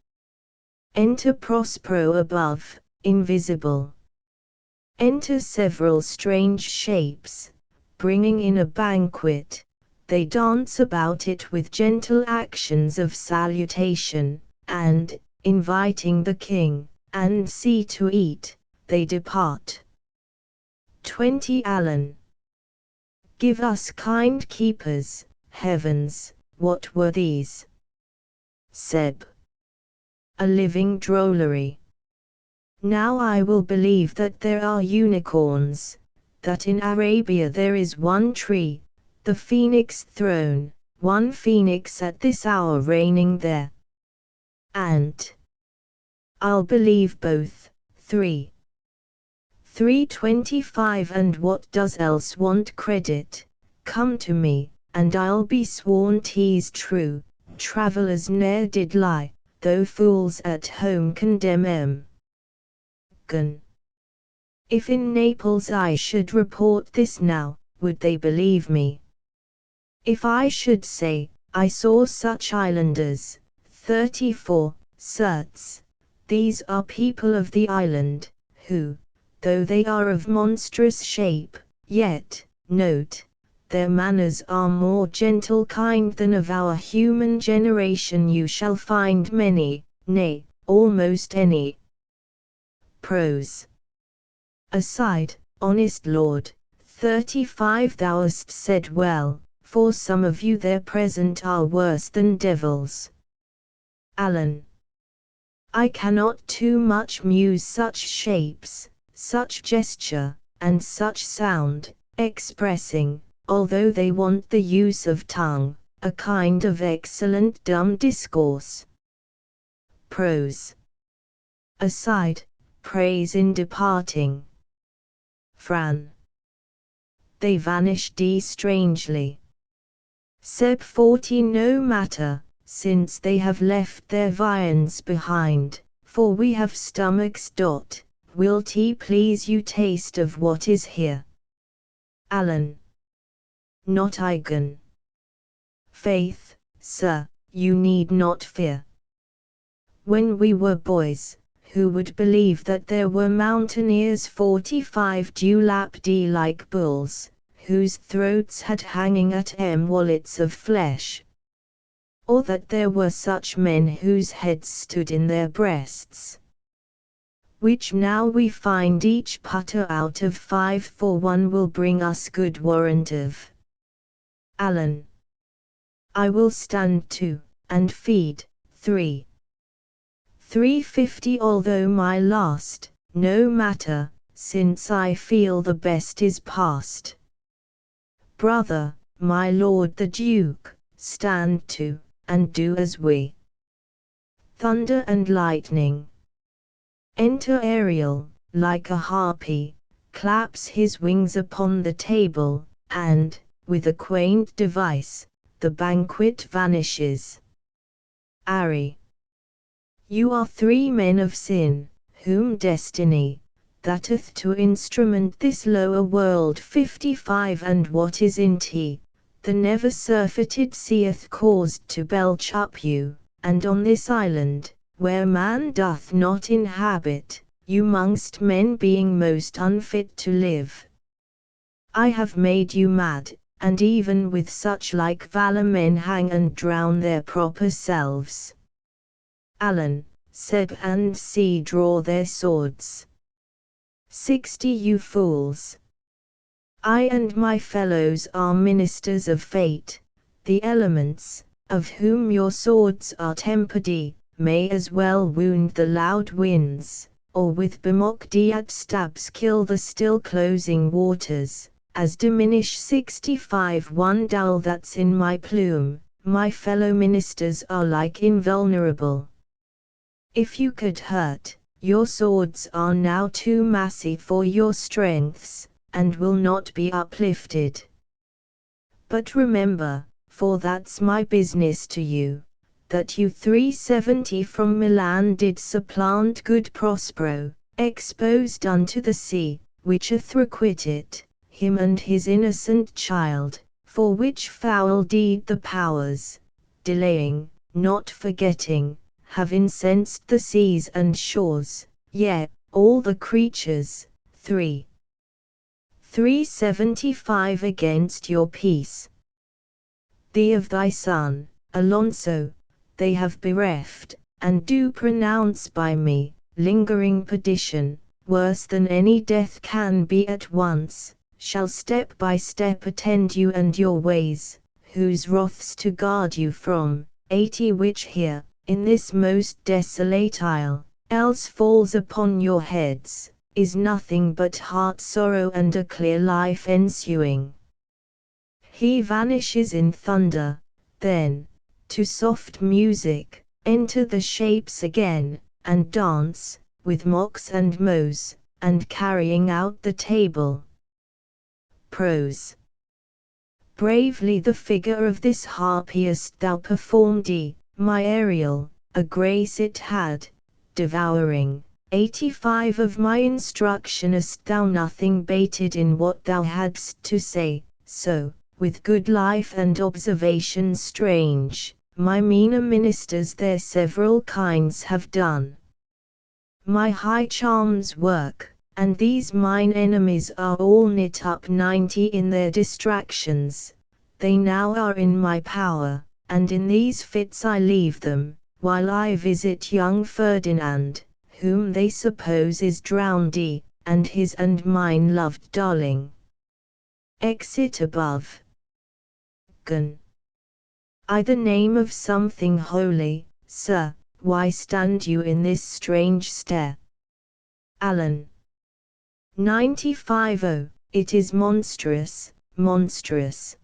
Enter Prospero above, invisible. Enter several strange shapes, bringing in a banquet, they dance about it with gentle actions of salutation, and, inviting the king, and see to eat, they depart. 20 Alan. Give us kind keepers, heavens, what were these? Seb. A living drollery. Now I will believe that there are unicorns, that in Arabia there is one tree, the phoenix throne, one phoenix at this hour reigning there. And I'll believe both. 325 And what does else want credit? Come to me, and I'll be sworn 'tis true, travellers ne'er did lie, though fools at home condemn 'em. Gun. If in Naples I should report this now, would they believe me? If I should say, I saw such islanders, 34, certes, these are people of the island, who, though they are of monstrous shape, yet, note, their manners are more gentle kind than of our human generation you shall find many, nay, almost any. Prose. Aside, honest Lord, 35 thou'st said well, for some of you there present are worse than devils. Allen. I cannot too much muse such shapes, such gesture, and such sound, expressing, although they want the use of tongue, a kind of excellent dumb discourse. Prose. Aside, praise in departing. Fran. They vanished strangely. Seb 40 no matter, since they have left their viands behind, for we have stomachs. Wilt he please you taste of what is here? Allen. Not Eigen. Faith, sir, you need not fear. When we were boys, who would believe that there were mountaineers 45 dewlap like bulls, whose throats had hanging at wallets of flesh? Or that there were such men whose heads stood in their breasts? Which now we find each putter out of 5 for one will bring us good warrant of. Allen. I will stand 2, and feed 3. 350 although my last, no matter, since I feel the best is past. Brother, my lord the Duke, stand 2, and do as we. Thunder and lightning. Enter Ariel, like a harpy, claps his wings upon the table, and, with a quaint device, the banquet vanishes. Ari. You are 3 men of sin, whom destiny, that hath to instrument this lower world 55 and what is in tea, the never surfeited sea hath caused to belch up you, and on this island, where man doth not inhabit, you mongst men being most unfit to live. I have made you mad, and even with such like valor men hang and drown their proper selves. Allen, Seb and C draw their swords. 60 You fools! I and my fellows are ministers of fate, the elements, of whom your swords are tempered, may as well wound the loud winds, or with Bemokdiat stabs kill the still closing waters, as diminish 65 one dull that's in my plume. My fellow ministers are like invulnerable. If you could hurt, your swords are now too massy for your strengths, and will not be uplifted. But remember, for that's my business to you, that you 370 from Milan did supplant good Prospero, exposed unto the sea, which hath requited him and his innocent child, for which foul deed the powers, delaying, not forgetting, have incensed the seas and shores, yea, all the creatures. 375 against your peace. Thee of thy son, Alonso, they have bereft, and do pronounce by me, lingering perdition, worse than any death can be at once, shall step by step attend you and your ways, whose wraths to guard you from, 80 which here, in this most desolate isle, else falls upon your heads, is nothing but heart sorrow and a clear life ensuing. He vanishes in thunder, then, to soft music, enter the shapes again, and dance, with mocks and mows, and carrying out the table. Prose. Bravely the figure of this harpiest thou performed, my Ariel, a grace it had, devouring, 85 of my instructionest thou nothing bated in what thou hadst to say, so, with good life and observation strange, my meaner ministers their several kinds have done. My high charms work, And these mine enemies are all knit up 90 in their distractions. They now are in my power, and in these fits I leave them, while I visit young Ferdinand, whom they suppose is drowned, and his and mine loved darling. Exit above. Gun. I the name of something holy, sir, why stand you in this strange stare? Allen. 95. It is monstrous, monstrous.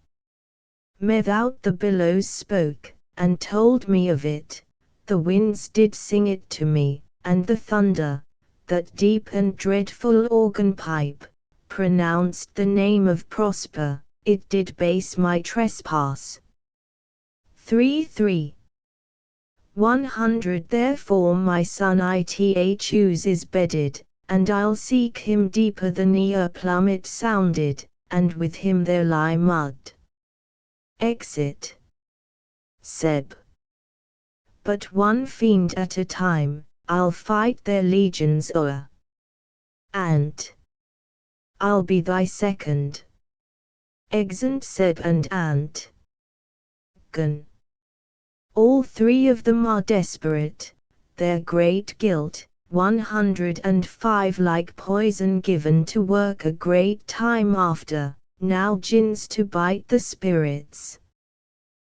Without the billows spoke, and told me of it, the winds did sing it to me, and the thunder, that deep and dreadful organ pipe, pronounced the name of Prosper, it did base my trespass. 3. 100 Therefore my son Ithus is bedded, and I'll seek him deeper than e'er plummet sounded, and with him there lie mud. Exit. Seb. But one fiend at a time, I'll fight their legions o'er. And I'll be thy second. Exeunt Seb and Ant. Gun. All three of them are desperate, their great guilt, 105 like poison given to work a great time after, now gins to bite the spirits.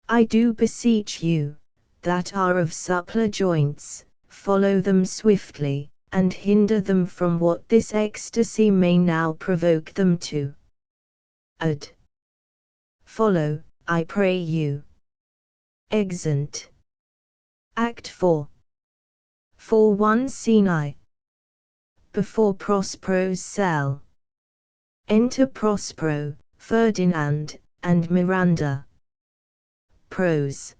I do beseech you, that are of suppler joints, follow them swiftly, and hinder them from what this ecstasy may now provoke them to. Ad. Follow, I pray you. Exeunt. Act 4. For one scene I. Before Prospero's cell. Enter Prospero, Ferdinand, and Miranda. Prose.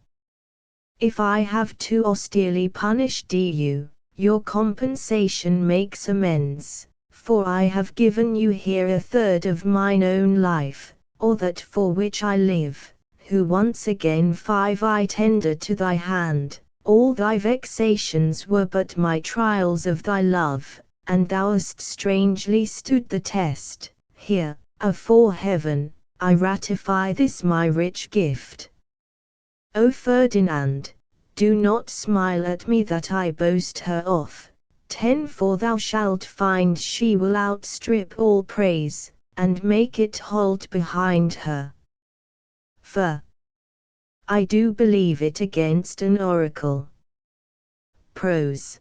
If I have too austerely punished you, your compensation makes amends, for I have given you here a third of mine own life, or that for which I live, who once again 5 I tender to thy hand. All thy vexations were but my trials of thy love, and thou hast strangely stood the test. Here, afore heaven, I ratify this my rich gift. O Ferdinand, do not smile at me that I boast her off. 10 For thou shalt find she will outstrip all praise, and make it halt behind her. For I do believe it against an oracle. Prose.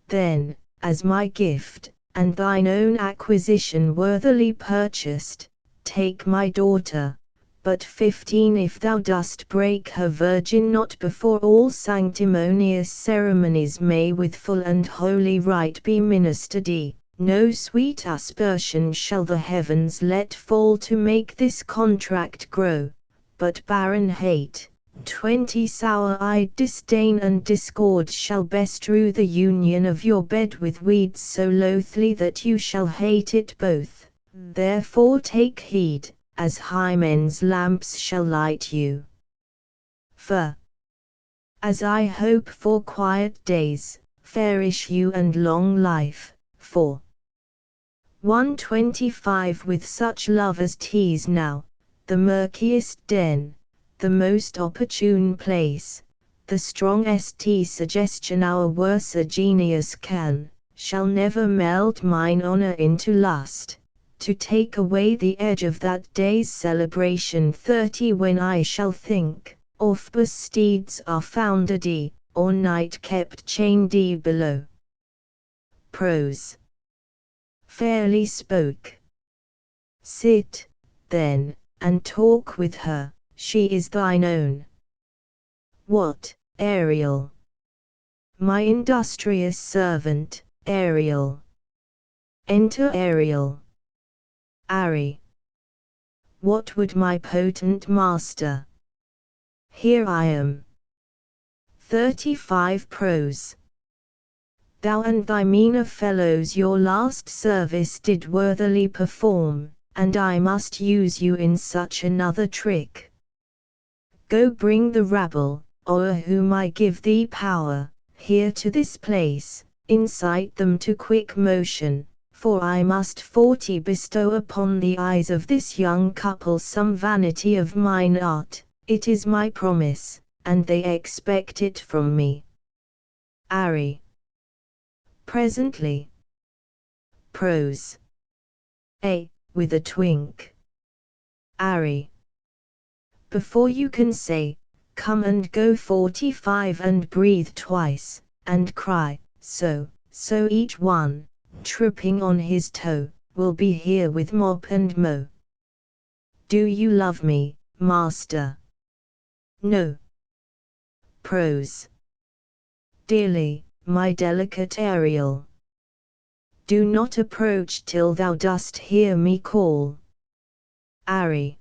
Then, as my gift, and thine own acquisition worthily purchased, take my daughter, but 15 if thou dost break her virgin not before all sanctimonious ceremonies may with full and holy rite be ministered, no sweet aspersion shall the heavens let fall to make this contract grow, but barren hate, 20 sour-eyed disdain and discord shall bestrew the union of your bed with weeds so loathly that you shall hate it both. Therefore take heed, as high men's lamps shall light you. For as I hope for quiet days, fair issue and long life, for 125 with such love as 'tis now, the murkiest den, the most opportune place, the strongest suggestion our worser genius can, shall never melt mine honor into lust, to take away the edge of that day's celebration 30 when I shall think, Orpheus steeds are founded, or night kept chained below. Prose. Fairly spoke. Sit, then, and talk with her, she is thine own. What, Ariel? My industrious servant, Ariel. Enter Ariel. Ari. What would my potent master? Here I am. 35 Prose. Thou and thy meaner fellows your last service did worthily perform, and I must use you in such another trick. Go bring the rabble, o'er whom I give thee power, here to this place, incite them to quick motion, For I must 40 bestow upon the eyes of this young couple some vanity of mine art, it is my promise, and they expect it from me. Ari. Presently. Prose. A. With a twink. Ari. Before you can say, come and go 45 and breathe twice, and cry, so each one, tripping on his toe, will be here with mop and mow. Do you love me, master? No. Prose. Dearly, my delicate Ariel. Do not approach till thou dost hear me call. Ari.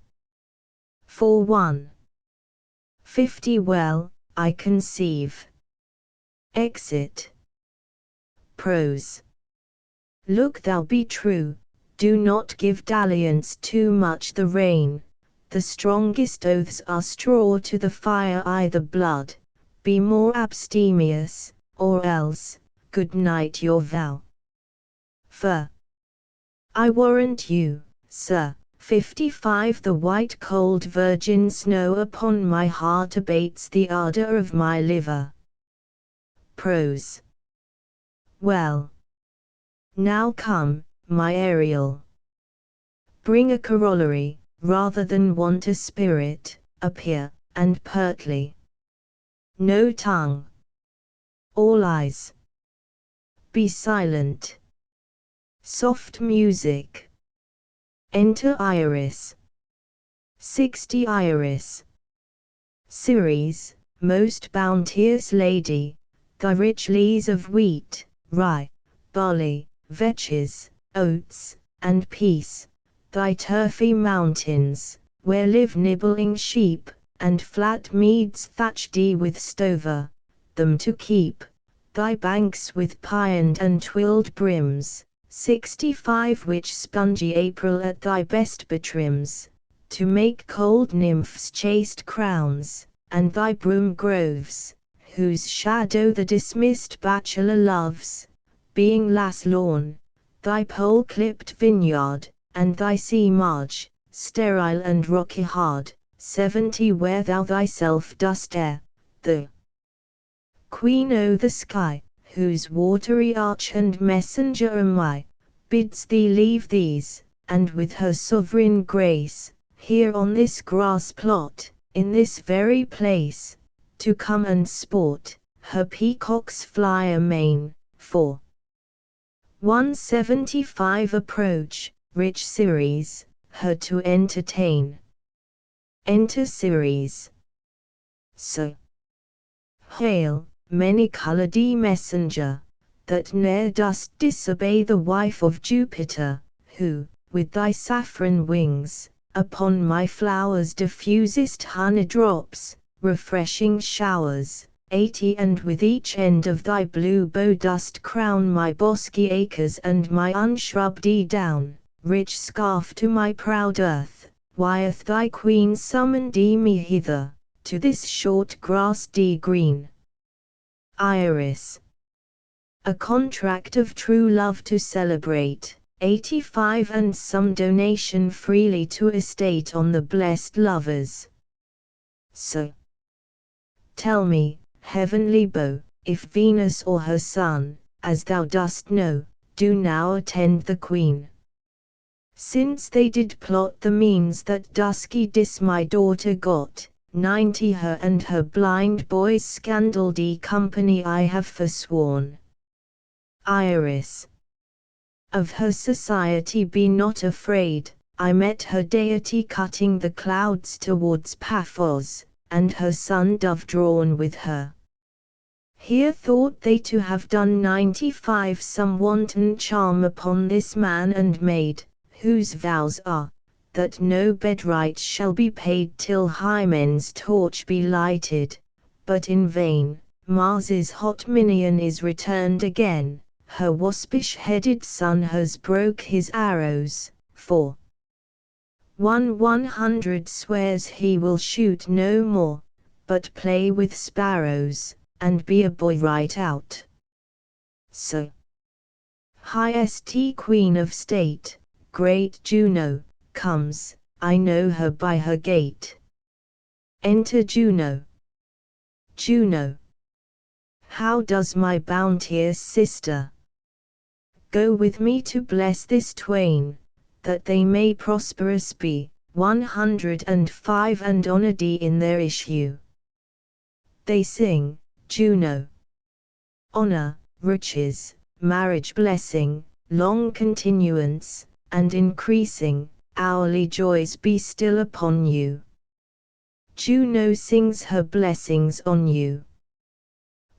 For 150 well, I conceive. Exit. Prose. Look thou be true, do not give dalliance too much the rein, the strongest oaths are straw to the fire either blood, be more abstemious, or else, good night your vow. For I warrant you, sir, 55 the white cold virgin snow upon my heart abates the ardour of my liver. Prose. Well. Now come, my Ariel. Bring a corollary, rather than want a spirit, appear, and pertly. No tongue. All eyes. Be silent. Soft music. Enter Iris. 60 Iris. Ceres, most bounteous lady, thy rich lees of wheat, rye, barley, vetches, oats, and peace, thy turfy mountains, where live nibbling sheep, and flat meads thatched with stover, them to keep, thy banks with pied and twilled brims, 65 which spongy April at thy best betrims, to make cold nymphs chaste crowns, and thy broom groves, whose shadow the dismissed bachelor loves, being lass lawn, thy pole-clipped vineyard, and thy sea marge, sterile and rocky hard, 70 where thou thyself dost err, the Queen o' the sky, whose watery arch and messenger am I, bids thee leave these, and with her sovereign grace, here on this grass plot, in this very place, to come and sport, her peacocks fly amain, for 175 approach, rich Ceres, her to entertain. Enter Ceres. So hail, many-coloured messenger, that ne'er dost disobey the wife of Jupiter, who, with thy saffron wings, upon my flowers diffusest honey drops, refreshing showers, 80 and with each end of thy blue bow dost crown my bosky acres and my unshrubby down, rich scarf to my proud earth, why'th thy queen summoned me hither, to this short grass-y green. Iris. A contract of true love to celebrate, 85 and some donation freely to estate on the blessed lovers. So tell me, heavenly bow, if Venus or her son, as thou dost know, do now attend the queen. Since they did plot the means that dusky dis my daughter got, 90 her and her blind boy's scandal-y company I have forsworn. Iris. Of her society be not afraid, I met her deity cutting the clouds towards Paphos, and her son dove drawn with her. Here thought they to have done 95 some wanton charm upon this man and maid, whose vows are, that no bedright shall be paid till Hymen's torch be lighted, but in vain, Mars's hot minion is returned again, her waspish-headed son has broke his arrows, for 100 swears he will shoot no more, but play with sparrows, and be a boy right out. So Highest Queen of State, great Juno, comes, I know her by her gait. Enter Juno. Juno. How does my bounteous sister? Go with me to bless this twain, that they may prosperous be, 105 and honored in their issue. They sing, Juno. Honor, riches, marriage blessing, long continuance, and increasing, hourly joys be still upon you. Juno sings her blessings on you.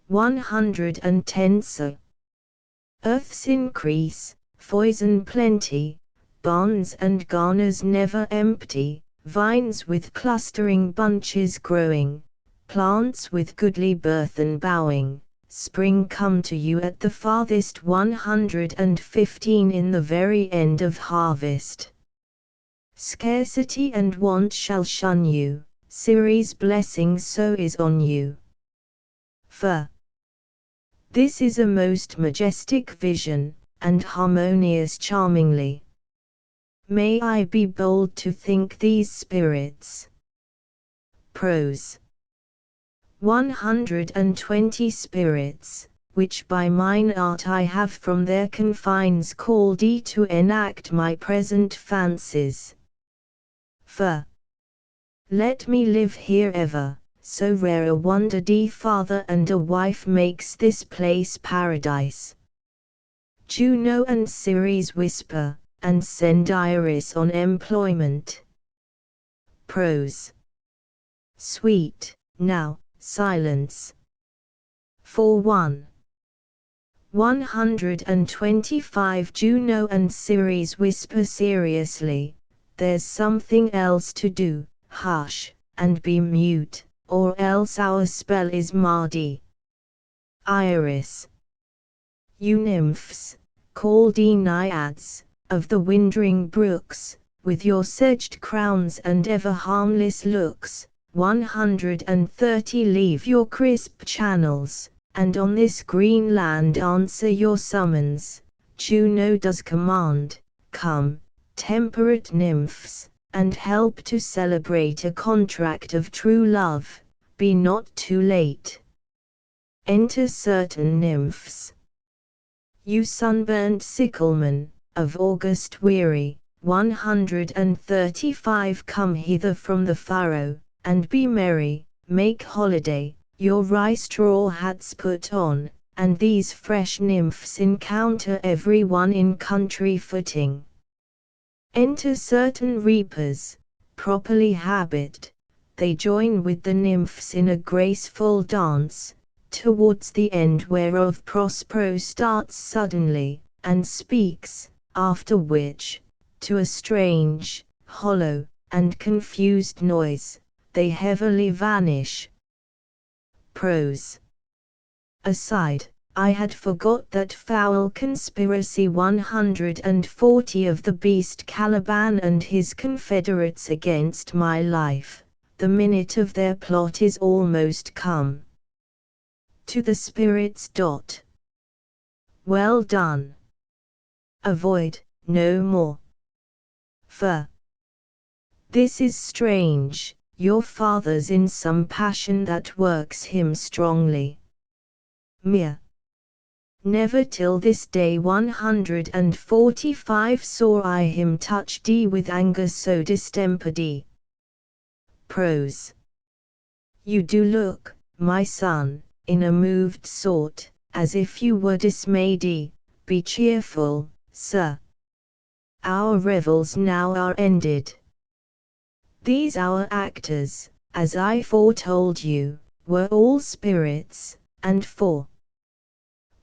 110 So. Earth's increase, foison plenty, barns and garners never empty, vines with clustering bunches growing, plants with goodly burthen bowing, spring come to you at the farthest 115 in the very end of harvest. Scarcity and want shall shun you, Ceres' blessing so is on you. For this is a most majestic vision, and harmonious charmingly. May I be bold to think these spirits. Prose. 120 spirits, which by mine art I have from their confines called to enact my present fancies. For let me live here ever, so rare a wonder father and a wife makes this place paradise. Juno and Ceres whisper, and send Iris on employment. Prose. Sweet, now, silence. 125 Juno and Ceres whisper seriously, there's something else to do, hush, and be mute, or else our spell is mardy. Iris. You nymphs, called naiads, of the winding brooks, with your sedged crowns and ever harmless looks, 130 leave your crisp channels, and on this green land answer your summons. Juno does command, come, temperate nymphs, and help to celebrate a contract of true love, be not too late. Enter certain nymphs. You sunburnt sicklemen, of August weary, 135 come hither from the furrow, and be merry, make holiday, your rye straw hats put on, and these fresh nymphs encounter every one in country footing. Enter certain reapers, properly habit, they join with the nymphs in a graceful dance, towards the end whereof Prospero starts suddenly, and speaks, after which, to a strange, hollow, and confused noise, they heavily vanish. Prose. Aside, I had forgot that foul conspiracy 140 of the beast Caliban and his confederates against my life, the minute of their plot is almost come. To the spirits. Well done. Avoid, no more. For this is strange, your father's in some passion that works him strongly. Mere. Never till this day 145 saw I him touch thee with anger so distempered. Prose. You do look, my son, in a moved sort, as if you were dismayed. Be cheerful, sir. Our revels now are ended. These our actors, as I foretold you, were all spirits, and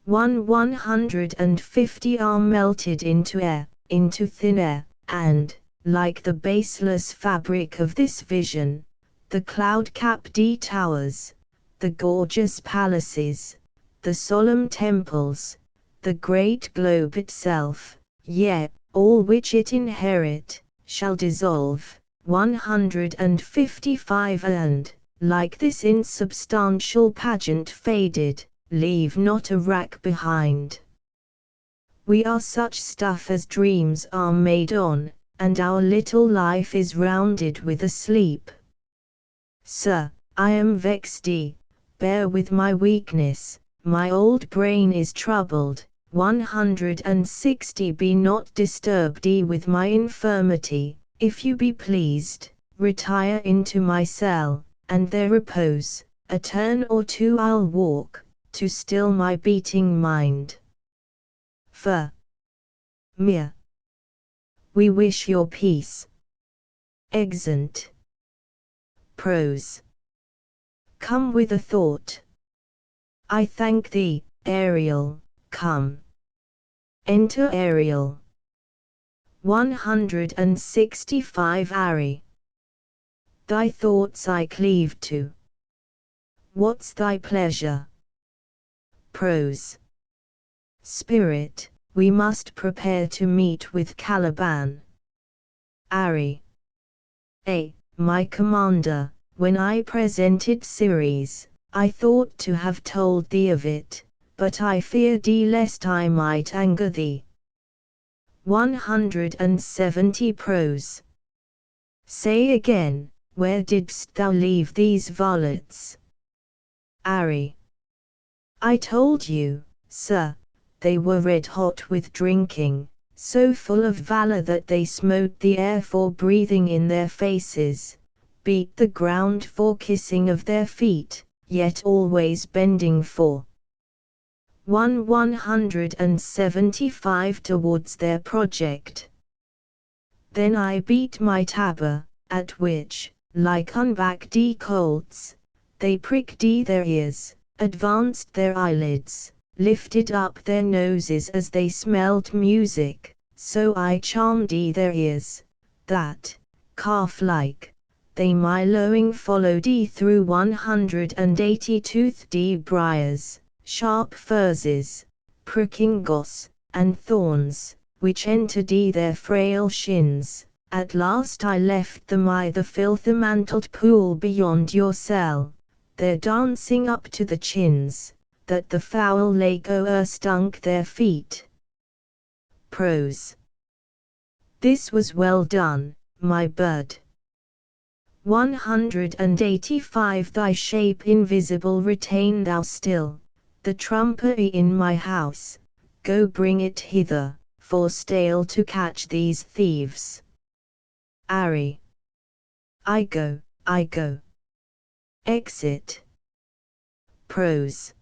150 are melted into air, into thin air, and, like the baseless fabric of this vision, the cloud-capped towers, the gorgeous palaces, the solemn temples, the great globe itself, yea, all which it inherit, shall dissolve, 155 and, like this insubstantial pageant faded, leave not a rack behind. We are such stuff as dreams are made on, and our little life is rounded with a sleep. Sir, I am vexed, bear with my weakness, my old brain is troubled. 160 Be not disturbed with my infirmity, if you be pleased, retire into my cell, and there repose, a turn or two I'll walk, to still my beating mind. For me, we wish your peace. Exeunt. Prose. Come with a thought. I thank thee, Ariel, come. Enter Ariel. 165 Ari. Thy thoughts I cleave to. What's thy pleasure? Prose. Spirit, we must prepare to meet with Caliban. Ari. My commander, when I presented Ceres, I thought to have told thee of it, but I feared lest I might anger thee. 170 Prose. Say again, where didst thou leave these varlets? Ari. I told you, sir, they were red hot with drinking, so full of valor that they smote the air for breathing in their faces, beat the ground for kissing of their feet, yet always bending for 175 towards their project. Then I beat my tabor, at which, like unbacked colts, they pricked their ears, advanced their eyelids, lifted up their noses as they smelled music, so I charmed their ears, that, calf-like, they my lowing followed through 180 toothed briars, sharp furzes, pricking goss, and thorns, which entered their frail shins. At last I left them the filth-mantled pool beyond your cell, there dancing up to the chins, that the foul lake o'er stunk their feet. Prose. This was well done, my bird. 185 Thy shape invisible retain thou still, the trumpery in my house, go bring it hither, for stale to catch these thieves. Ari. I go, I go. Exit. Prose.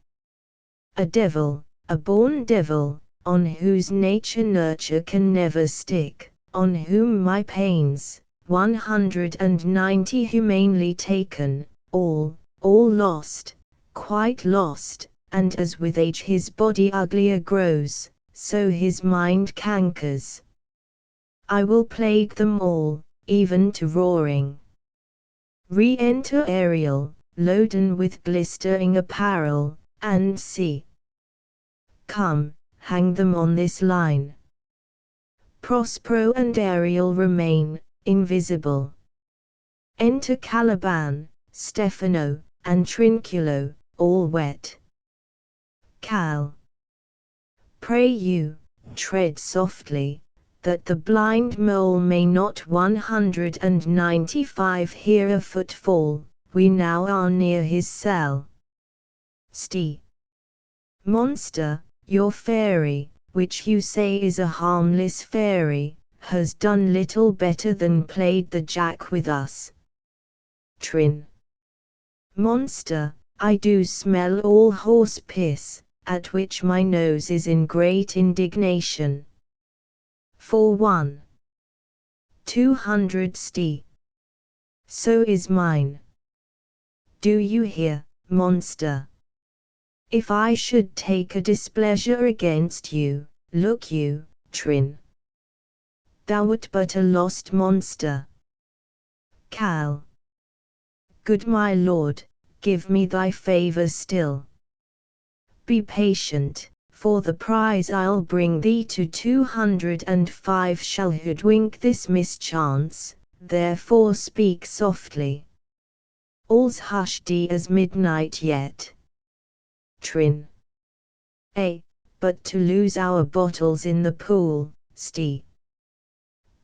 A devil, a born devil, on whose nature nurture can never stick, on whom my pains, 190 humanely taken, all lost, quite lost, and as with age his body uglier grows, so his mind cankers. I will plague them all, even to roaring. Re-enter Ariel, loaden with glistering apparel, and see. Come, hang them on this line. Prospero and Ariel remain, invisible. Enter Caliban, Stephano, and Trinculo, all wet. Cal. Pray you, tread softly, that the blind mole may not 195 hear a footfall, we now are near his cell. Sti. Monster, your fairy, which you say is a harmless fairy, has done little better than played the jack with us. Trin. Monster, I do smell all horse piss, at which my nose is in great indignation. For 200 sti. So is mine. Do you hear, monster? If I should take a displeasure against you, look you, Trin. Thou wert but a lost monster. Cal. Good my lord, give me thy favour still. Be patient, for the prize I'll bring thee to 205 shall hoodwink this mischance, therefore speak softly. All's hushed as midnight yet. Trin. but to lose our bottles in the pool, sti.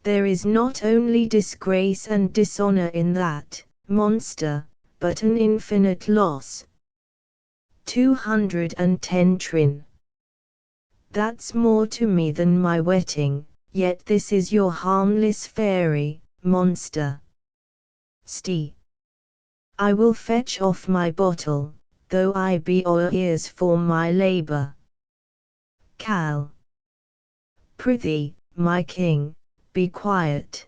There is not only disgrace and dishonor in that, monster, but an infinite loss. 210 trin. That's more to me than my wetting, yet this is your harmless fairy, monster. Sti. I will fetch off my bottle, though I be o'er ears for my labour. Cal. Prithee, my king, be quiet.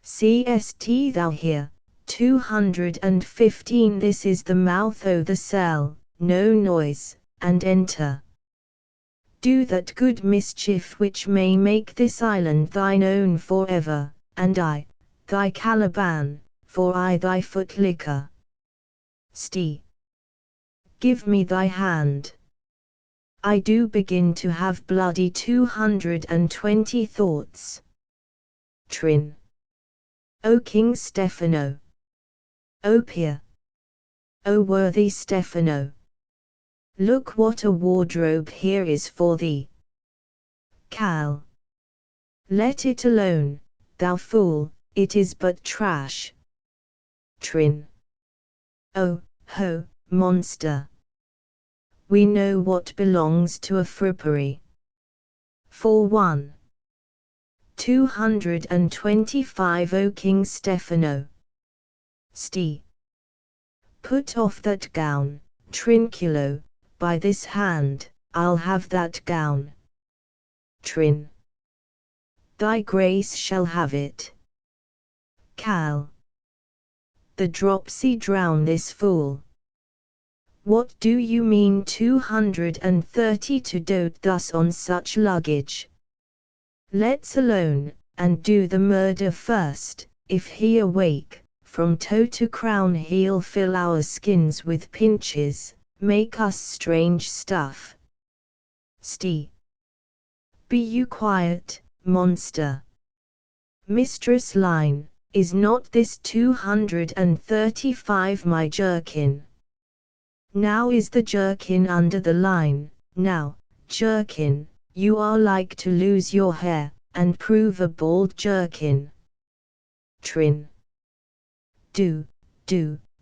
Cst thou here, 215. This is the mouth o' the cell, no noise, and enter. Do that good mischief which may make this island thine own for ever, and I, thy Caliban, for I thy foot liquor. Sti. Give me thy hand. I do begin to have bloody 220 thoughts. Trin. O King Stephano. O peer. O worthy Stephano. Look what a wardrobe here is for thee. Cal. Let it alone, thou fool, it is but trash. Trin. Oh, ho, monster. We know what belongs to a frippery. For 1. 225. O King Stephano. Sti. Put off that gown, Trinculo, by this hand, I'll have that gown. Trin. Thy grace shall have it. Cal. The dropsy drown this fool. What do you mean 230 to dote thus on such luggage? Let's alone, and do the murder first. If he awake, from toe to crown he'll fill our skins with pinches, make us strange stuff. Sti. Be you quiet, monster. Mistress Line, is not this 235 my jerkin? Now is the jerkin under the line. Now, jerkin, you are like to lose your hair, and prove a bald jerkin. Trin. Do,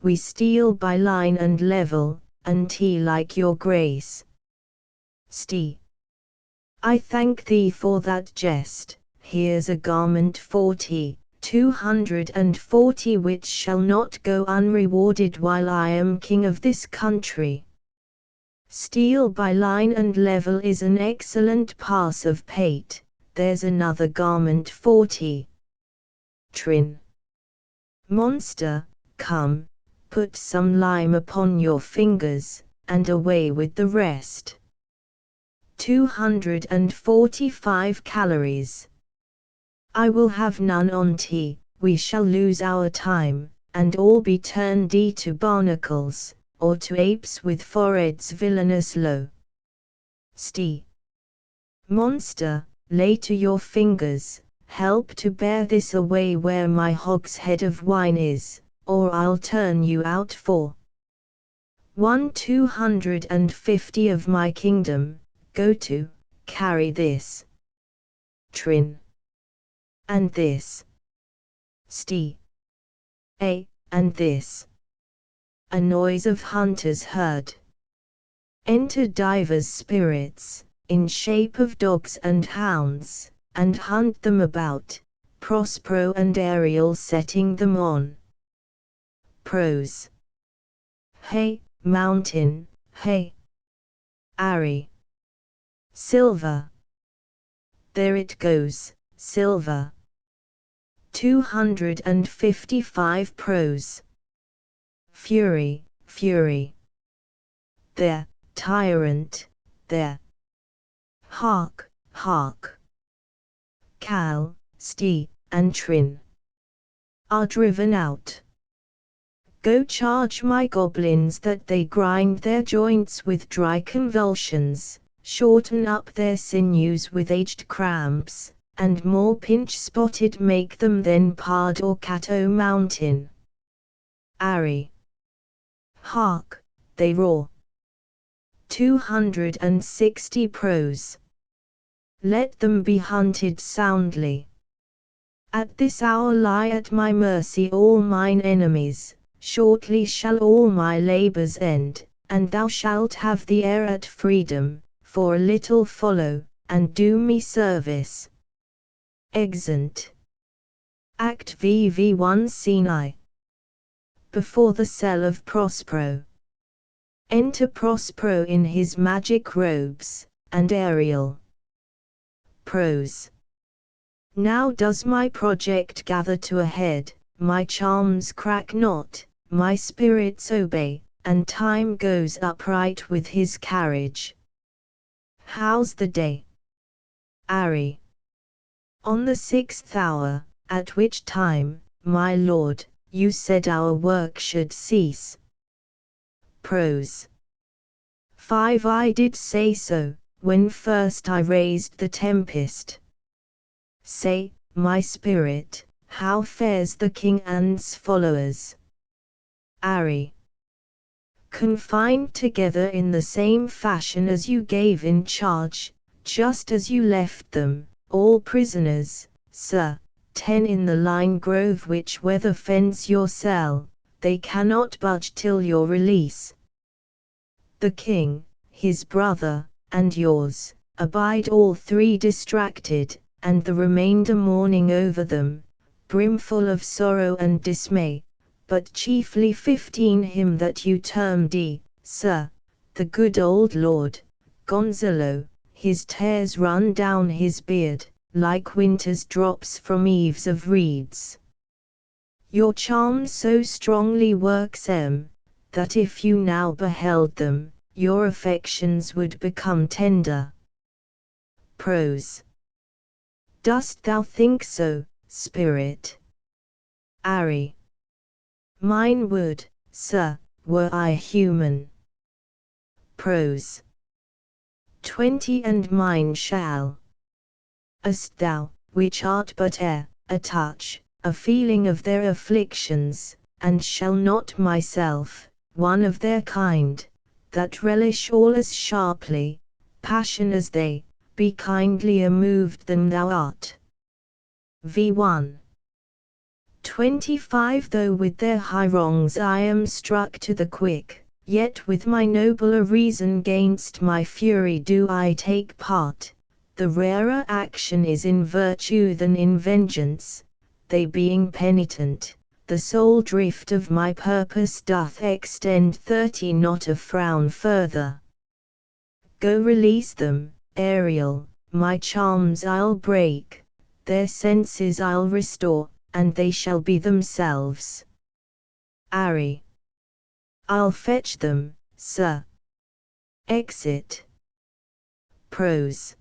we steal by line and level, and he like your grace. Sti. I thank thee for that jest. Here's a garment 240 which shall not go unrewarded while I am king of this country. Steal by line and level is an excellent pass of pate. There's another garment 40. Trin. Monster, come, put some lime upon your fingers, and away with the rest. 245 calories. I will have none on tea, we shall lose our time, and all be turned to barnacles, or to apes with foreheads villainous low. Sti. Monster, lay to your fingers, help to bear this away where my hogshead of wine is, or I'll turn you out for 250 of my kingdom. Go to, carry this. Trin. And this. Sti. And this. A noise of hunters heard. Enter divers spirits, in shape of dogs and hounds, and hunt them about, Prospero and Ariel setting them on. Prose. Hey, mountain, hey. Ari. Silver. There it goes, silver. 255 prose. Fury, fury. There, tyrant, there. Hark, hark. Cal, Sti, and Trin are driven out. Go charge my goblins that they grind their joints with dry convulsions, shorten up their sinews with aged cramps, and more pinch-spotted make them than Pard or Cato Mountain. Ari. Hark, they roar. 260 Prose. Let them be hunted soundly. At this hour lie at my mercy all mine enemies, shortly shall all my labours end, and thou shalt have the air at freedom, for a little follow, and do me service. Exeunt. Act VV1 Scene I. Before the cell of Prospero. Enter Prospero in his magic robes, and Ariel. Prose. Now does my project gather to a head, my charms crack not, my spirits obey, and time goes upright with his carriage. How's the day? Ari. On the 6th hour, at which time, my lord, you said our work should cease. Prose. 5 I did say so, when first I raised the Tempest. Say, my spirit, how fares the king and's followers? Ari. Confined together in the same fashion as you gave in charge, just as you left them, all prisoners, sir, 10 in the lime grove which weather fence your cell, they cannot budge till your release. The king, his brother, and yours, abide all 3 distracted, and the remainder mourning over them, brimful of sorrow and dismay, but chiefly 15 him that you term D, sir, the good old lord, Gonzalo, his tears run down his beard, like winter's drops from eaves of reeds. Your charm so strongly works that if you now beheld them, your affections would become tender. Prose. Dost thou think so, spirit? Ari. Mine would, sir, were I human. Prose. 20 And mine shall. As thou, which art but a touch, a feeling of their afflictions, and shall not myself, one of their kind, that relish all as sharply, passion as they, be kindlier moved than thou art. V1. 25 Though with their high wrongs I am struck to the quick, yet with my nobler reason gainst my fury do I take part. The rarer action is in virtue than in vengeance, they being penitent, the sole drift of my purpose doth extend 30 not a frown further. Go release them, Ariel, my charms I'll break, their senses I'll restore, and they shall be themselves. Ari. I'll fetch them, sir. Exit. Prose.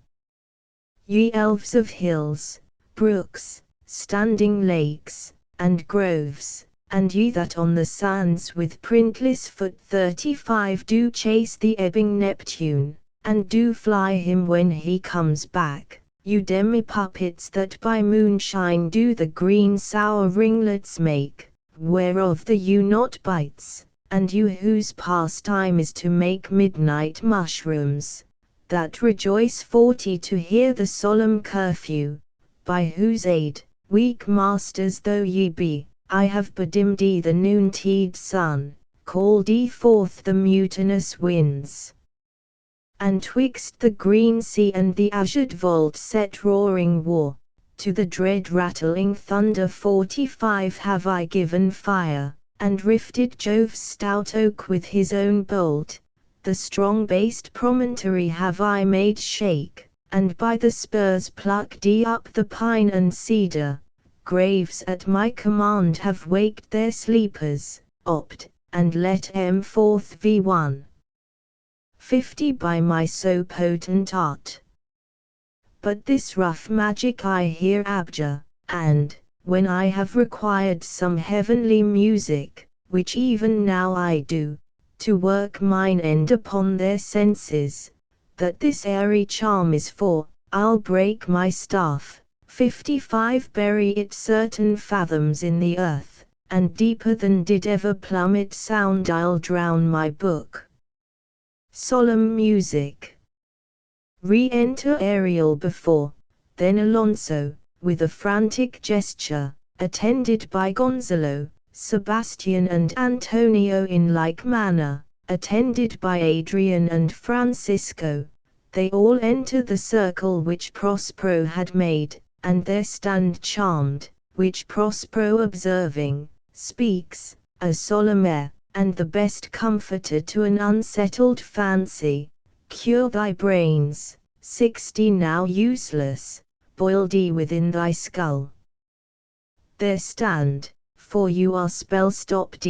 Ye elves of hills, brooks, standing lakes, and groves, and ye that on the sands with printless foot 35 do chase the ebbing Neptune, and do fly him when he comes back, you demi-puppets that by moonshine do the green sour ringlets make, whereof the yew not bites, and you whose pastime is to make midnight mushrooms, that rejoice 40 to hear the solemn curfew, by whose aid, weak masters though ye be, I have bedimmed ye the noontide sun, called ye forth the mutinous winds. And twixt the green sea and the azured vault set roaring war, to the dread rattling thunder 45 have I given fire, and rifted Jove's stout oak with his own bolt, the strong-based promontory have I made shake, and by the spurs plucked up the pine and cedar, graves at my command have waked their sleepers, opt, and let forth V1. 50 By my so potent art. But this rough magic I here abjure, and, when I have required some heavenly music, which even now I do, to work mine end upon their senses, that this airy charm is for, I'll break my staff, 55 bury it certain fathoms in the earth, and deeper than did ever plummet sound I'll drown my book. Solemn music. Re-enter Ariel before, then Alonso, with a frantic gesture, attended by Gonzalo, Sebastian and Antonio in like manner, attended by Adrian and Francisco. They all enter the circle which Prospero had made, and there stand charmed, which Prospero observing, speaks, a solemn air, and the best comforter to an unsettled fancy. Cure thy brains, 60 now useless, boil thee within thy skull. There stand, for you are spell-stopped.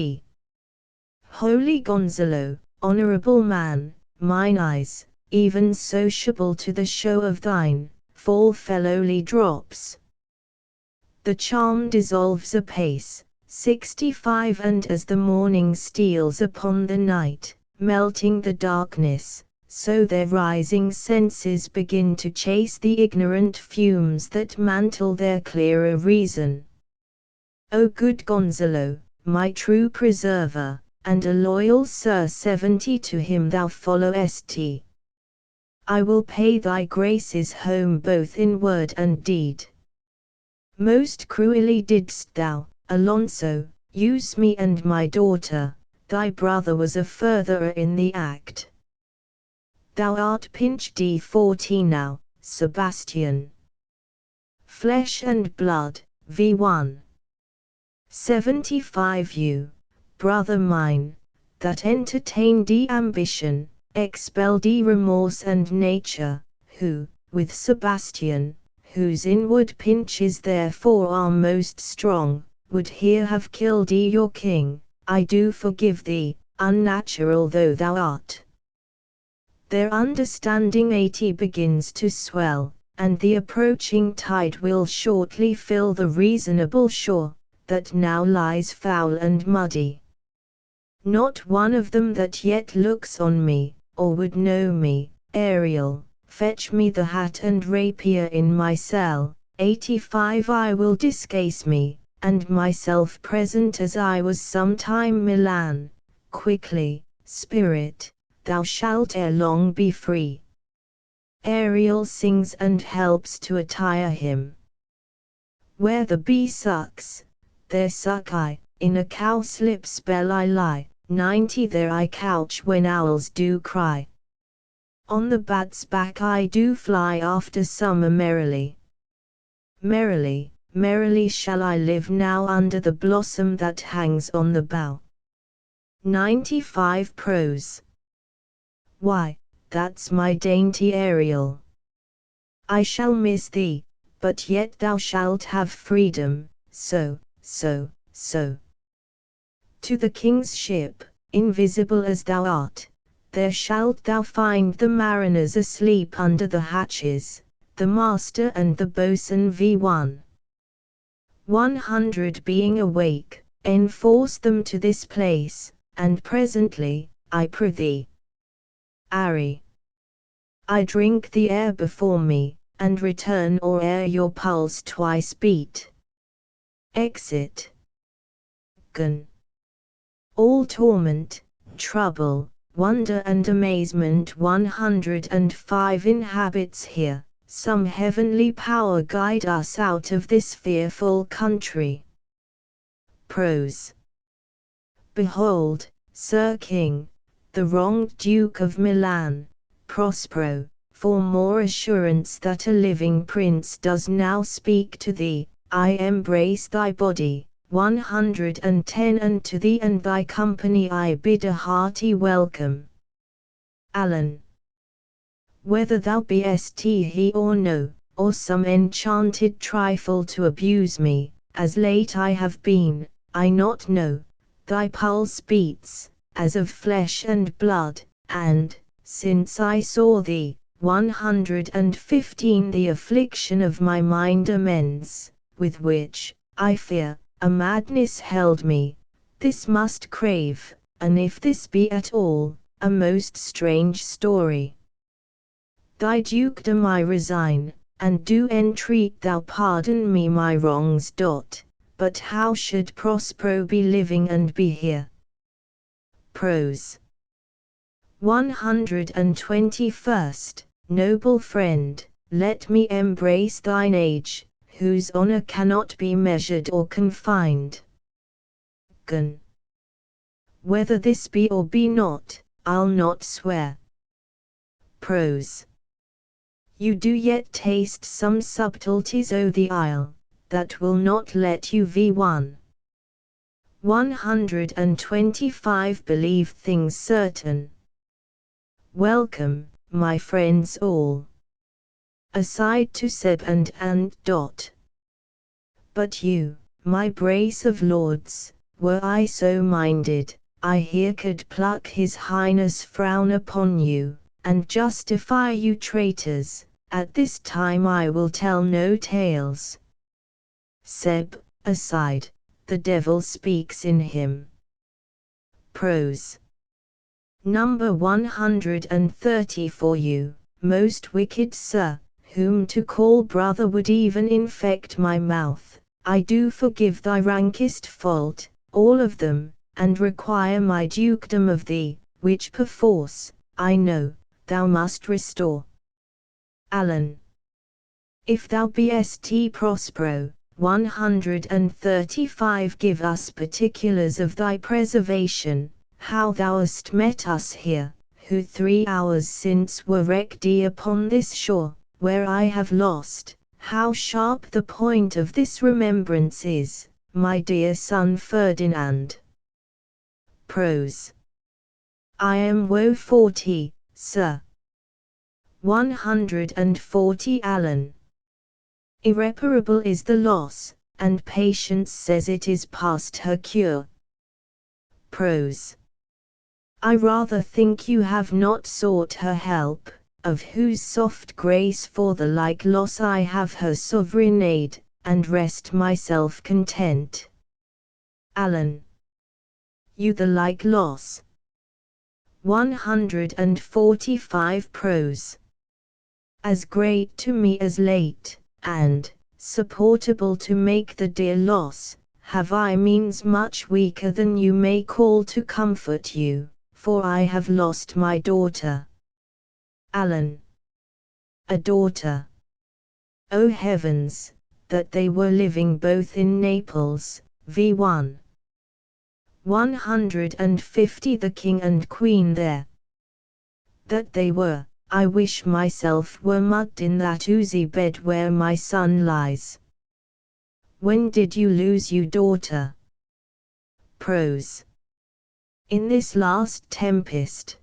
Holy Gonzalo, honorable man, mine eyes, even sociable to the show of thine, fall fellowly drops. The charm dissolves apace, 65 and as the morning steals upon the night, melting the darkness, so their rising senses begin to chase the ignorant fumes that mantle their clearer reason. O good Gonzalo, my true preserver, and a loyal Sir 70 to him thou followest. I will pay thy graces home both in word and deed. Most cruelly didst thou, Alonso, use me and my daughter, thy brother was a furtherer in the act. Thou art pinched 40 now, Sebastian. Flesh and blood, v1. 75 you, brother mine, that entertain ambition, expel remorse and nature, who, with Sebastian, whose inward pinches therefore are most strong, would here have killed your king. I do forgive thee, unnatural though thou art. Their understanding 80 begins to swell, and the approaching tide will shortly fill the reasonable shore, that now lies foul and muddy. Not one of them that yet looks on me, or would know me. Ariel, fetch me the hat and rapier in my cell. 85 I will discase me, and myself present as I was sometime Milan. Quickly, spirit, thou shalt ere long be free. Ariel sings and helps to attire him. Where the bee sucks, there suck I, in a cowslip spell I lie. 90 there I couch when owls do cry. On the bat's back I do fly after summer merrily. Merrily, merrily shall I live now under the blossom that hangs on the bough. 95 prose. Why, that's my dainty Ariel. I shall miss thee, but yet thou shalt have freedom, so. To the king's ship, invisible as thou art, there shalt thou find the mariners asleep under the hatches, the master and the boatswain v1. 100 being awake, enforce them to this place, and presently, I prithee. Ari. I drink the air before me, and return or ere your pulse twice beat. Exit. Gun. All torment, trouble, wonder and amazement 105 inhabits here. Some heavenly power guide us out of this fearful country. Prose. Behold, Sir King, the wronged Duke of Milan, Prospero, for more assurance that a living prince does now speak to thee, I embrace thy body. 110 and to thee and thy company I bid a hearty welcome. Alan. Whether thou be'st he or no, or some enchanted trifle to abuse me, as late I have been, I not know, thy pulse beats, as of flesh and blood, and, since I saw thee, 115 the affliction of my mind amends, with which, I fear, a madness held me. This must crave, and if this be at all, a most strange story. Thy dukedom I resign, and do entreat thou pardon me my wrongs. But how should Prospero be living and be here? Prose. 121st. Noble friend, let me embrace thine age, whose honor cannot be measured or confined. Gun. Whether this be or be not, I'll not swear. Prose. You do yet taste some subtleties o' the isle, that will not let you v1. 125 Believe things certain. Welcome, my friends all. Aside to Seb and Dot. But you, my brace of lords, were I so minded, I here could pluck his highness frown upon you, and justify you traitors. At this time I will tell no tales. Seb, aside, the devil speaks in him. Prose. Number 130 For you, most wicked sir, whom to call brother would even infect my mouth, I do forgive thy rankest fault, all of them, and require my dukedom of thee, which perforce, I know, thou must restore. Alan. If thou be'st Prospero, 135 Give us particulars of thy preservation, how thou hast met us here, who 3 hours since were wrecked upon this shore, where I have lost, how sharp the point of this remembrance is, my dear son Ferdinand. Prose. I am woe 40, sir. 140 Alan. Irreparable is the loss, and Patience says it is past her cure. Prose. I rather think you have not sought her help, of whose soft grace for the like loss I have her sovereign aid, and rest myself content. Alan. You the like loss. 145 Prose. As great to me as late, and, supportable to make the dear loss, have I means much weaker than you may call to comfort you, for I have lost my daughter. Alan. A daughter. O heavens, that they were living both in Naples, v1. 150 The king and queen there. That they were. I wish myself were mugged in that oozy bed where my son lies. When did you lose you daughter? Prose. In this last tempest.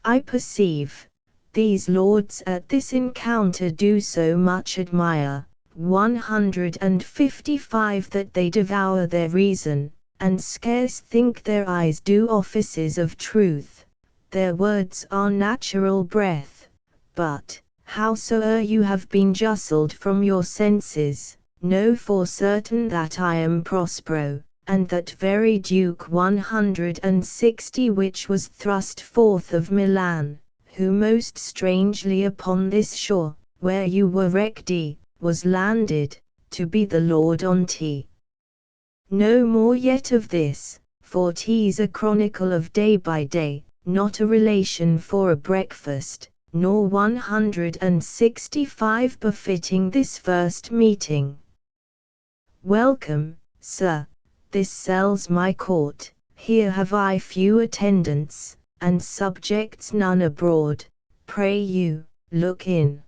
I perceive, these lords at this encounter do so much admire, 155 That they devour their reason, and scarce think their eyes do offices of truth. Their words are natural breath, but, howsoe'er you have been justled from your senses, know for certain that I am Prospero, and that very Duke 160 which was thrust forth of Milan, who most strangely upon this shore, where you were wrecked, was landed, to be the Lord on T. No more yet of this, for 'tis a chronicle of day by day, not a relation for a breakfast, nor 165 befitting this first meeting. Welcome, sir, this cell's my court, here have I few attendants, and subjects none abroad, pray you, look in.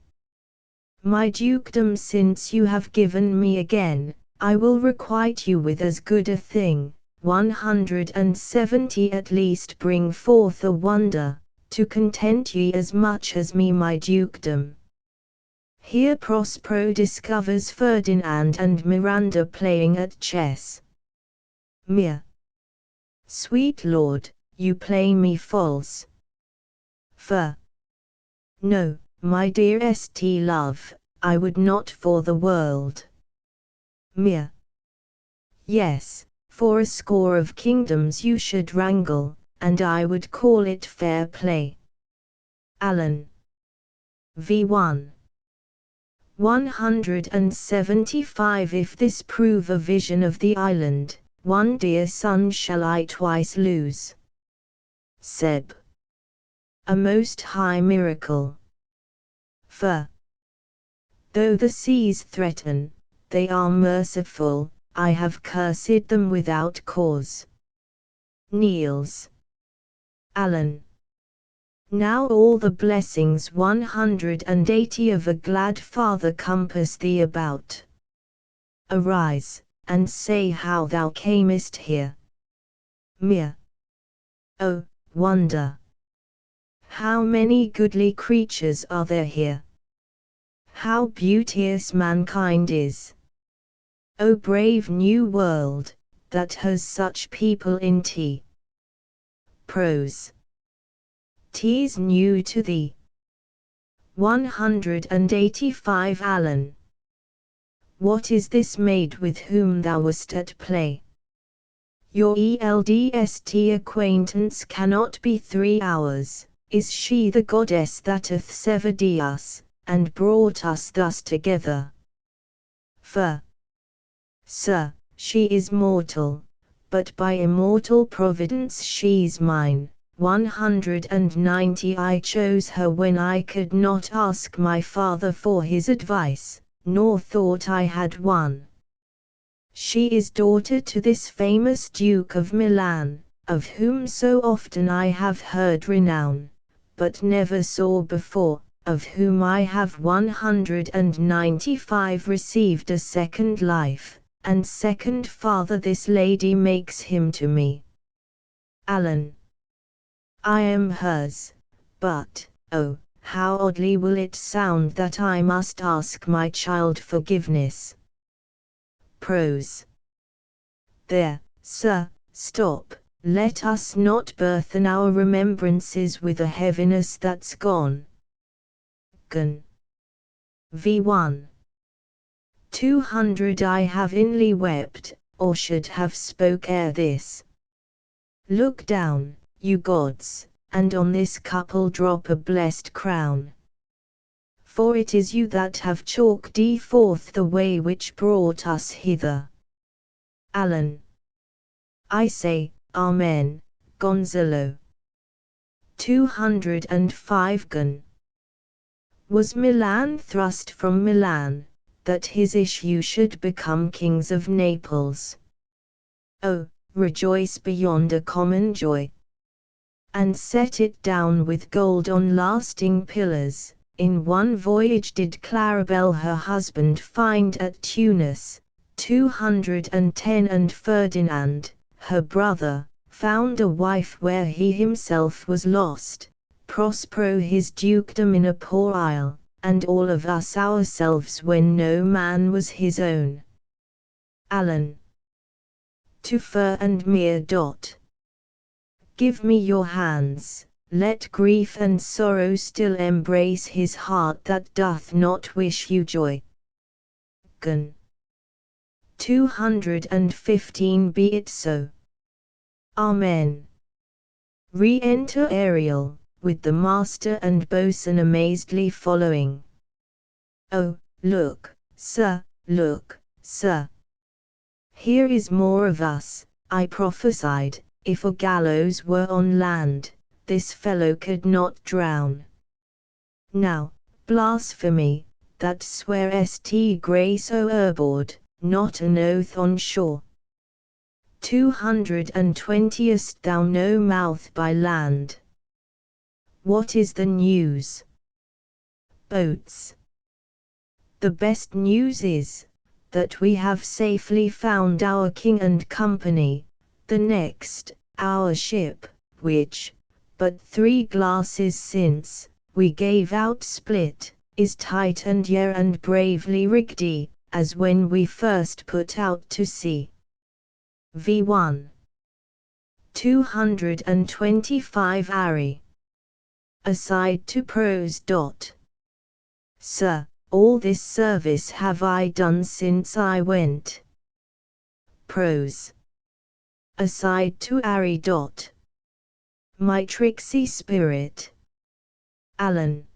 My dukedom since you have given me again, I will requite you with as good a thing. 170 At least bring forth a wonder, to content ye as much as me my dukedom. Here Prospero discovers Ferdinand and Miranda playing at chess. Mir. Sweet lord, you play me false. Fer. No, my dearest love, I would not for the world. Mir. Yes. For a score of kingdoms you should wrangle, and I would call it fair play. Alan. v1. 175 If this prove a vision of the island, one dear son shall I twice lose. Seb. a most high miracle. For though the seas threaten, they are merciful, I have cursed them without cause. Niels. Allen. Now all the blessings 180 of a glad Father compass thee about. Arise, and say how thou camest here. Mere. Oh, wonder! How many goodly creatures are there here! How beauteous mankind is! O brave new world, that has such people in t. Prose. 'Tis new to thee. 185 Allen. What is this maid with whom thou wast at play? Your eldst acquaintance cannot be 3 hours, is she the goddess that hath severed us, and brought us thus together? For, sir, she is mortal, but by immortal providence she's mine. 190 I chose her when I could not ask my father for his advice, nor thought I had one. She is daughter to this famous Duke of Milan, of whom so often I have heard renown, but never saw before, of whom I have 195 received a second life, and second father this lady makes him to me. Allen. I am hers, but, oh, how oddly will it sound that I must ask my child forgiveness. Prose. There, sir, stop, let us not burthen our remembrances with a heaviness that's gone. Gone. V1. 200 I have inly wept, or should have spoke ere this. Look down, you gods, and on this couple drop a blessed crown. For it is you that have chalked forth the way which brought us hither. Allen. I say, Amen, Gonzalo. 205 Gone. Was Milan thrust from Milan, that his issue should become kings of Naples? Oh, rejoice beyond a common joy, and set it down with gold on lasting pillars. In one voyage did Claribel her husband find at Tunis, 210 and Ferdinand, her brother, found a wife where he himself was lost, Prospero his dukedom in a poor isle, and all of us ourselves when no man was his own. Allen. To Fur and Mere. Give me your hands, let grief and sorrow still embrace his heart that doth not wish you joy. Gone. 215 Be it so. Amen. Re-enter Ariel, with the master and boatswain amazedly following. Oh, look, sir, look, sir. Here is more of us, I prophesied. If a gallows were on land, this fellow could not drown. Now, blasphemy, that swearest grace o'erboard, not an oath on shore. 220st Thou no mouth by land. What is the news? Boats. The best news is, that we have safely found our king and company. The next, our ship, which, but 3 glasses since, we gave out split, is tight and yare and bravely rigged, as when we first put out to sea. V1. 225 Ari. Aside to prose. Sir, all this service have I done since I went. Prose. Aside to Ari. My tricksy spirit. Allen.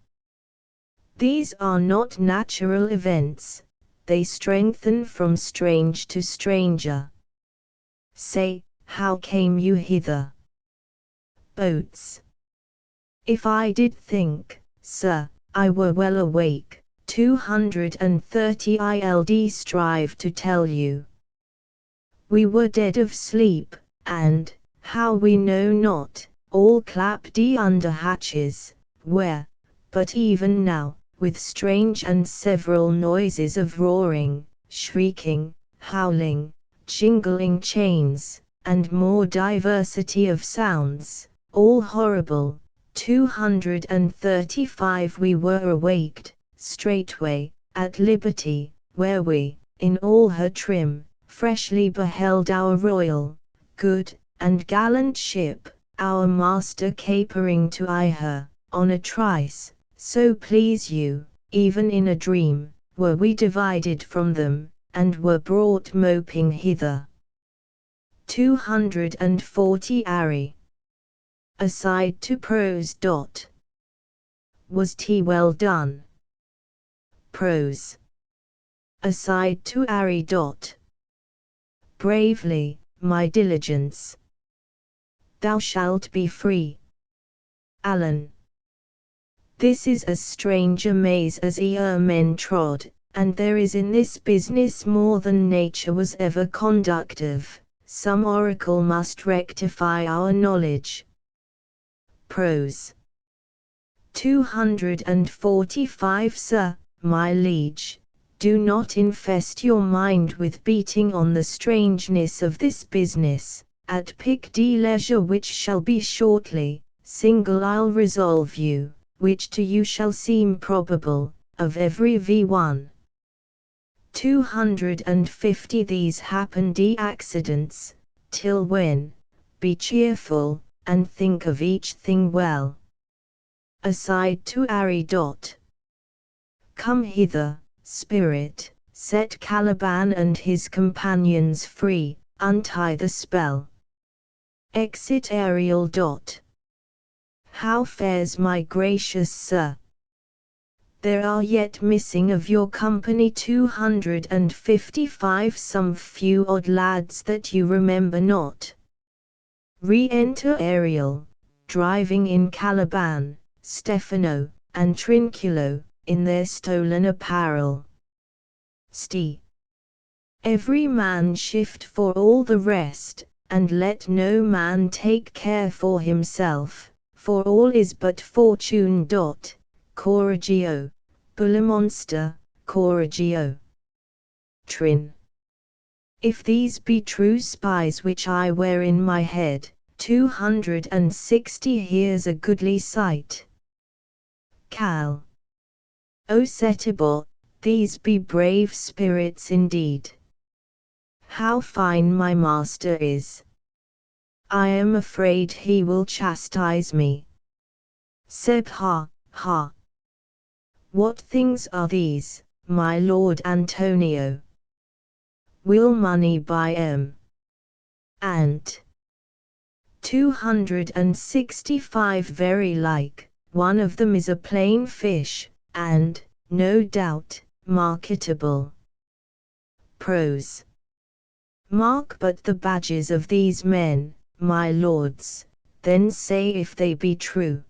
These are not natural events, they strengthen from strange to stranger. Say, how came you hither? Boats. If I did think, sir, I were well awake, 230 Ild strive to tell you. We were dead of sleep, and, how we know not, all clapped under hatches, where, but even now, with strange and several noises of roaring, shrieking, howling, jingling chains, and more diversity of sounds, all horrible, 235 we were awaked, straightway, at liberty, where we, in all her trim, freshly beheld our royal, good, and gallant ship, our master capering to eye her, on a trice, so please you, even in a dream, were we divided from them, and were brought moping hither. 240 Ari. Aside to prose. Was tea well done? Prose. Aside to Ari. Bravely, my diligence. Thou shalt be free. Alan. This is as strange a maze as e'er men trod, and there is in this business more than nature was ever conductive. Some oracle must rectify our knowledge. Prose. 245 Sir, my liege, do not infest your mind with beating on the strangeness of this business. At pic de leisure, which shall be shortly, single I'll resolve you, which to you shall seem probable, of every v1. 250 These happen accidents, till when, be cheerful, and think of each thing well. Aside to Ari. Come hither, spirit, set Caliban and his companions free, untie the spell. Exit Ariel. How fares my gracious sir? There are yet missing of your company 255 some few odd lads that you remember not. Re-enter Ariel, driving in Caliban, Stefano, and Trinculo, in their stolen apparel. Every man shift for all the rest, and let no man take care for himself, for all is but fortune. Correggio, Bullamonster, correggio. Trin. If these be true spies which I wear in my head, 260 here's a goodly sight. Cal. O Setibor, these be brave spirits indeed. How fine my master is! I am afraid he will chastise me. Seb. Ha, ha. What things are these, my lord Antonio? Will money buy 'em? And 265 very like, one of them is a plain fish, and, no doubt, marketable. Prose. Mark but the badges of these men, my lords, then say if they be true.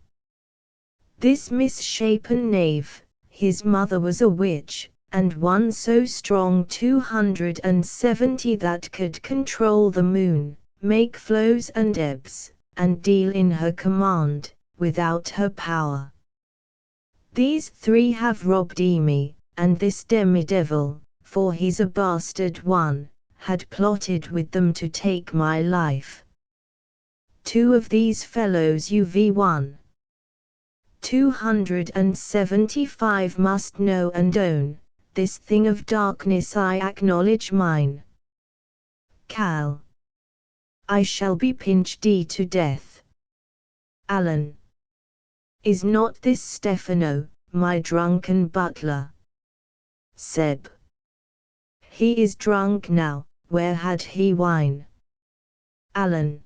This misshapen knave, his mother was a witch, and one so strong 270 that could control the moon, make flows and ebbs, and deal in her command, without her power. These three have robbed me, and this demi-devil, for he's a bastard one, had plotted with them to take my life. Two of these fellows uv1. 275 must know and own, this thing of darkness I acknowledge mine. Cal. I shall be pinched to death. Alan. Is not this Stefano, my drunken butler? Seb. He is drunk now, where had he wine? Alan.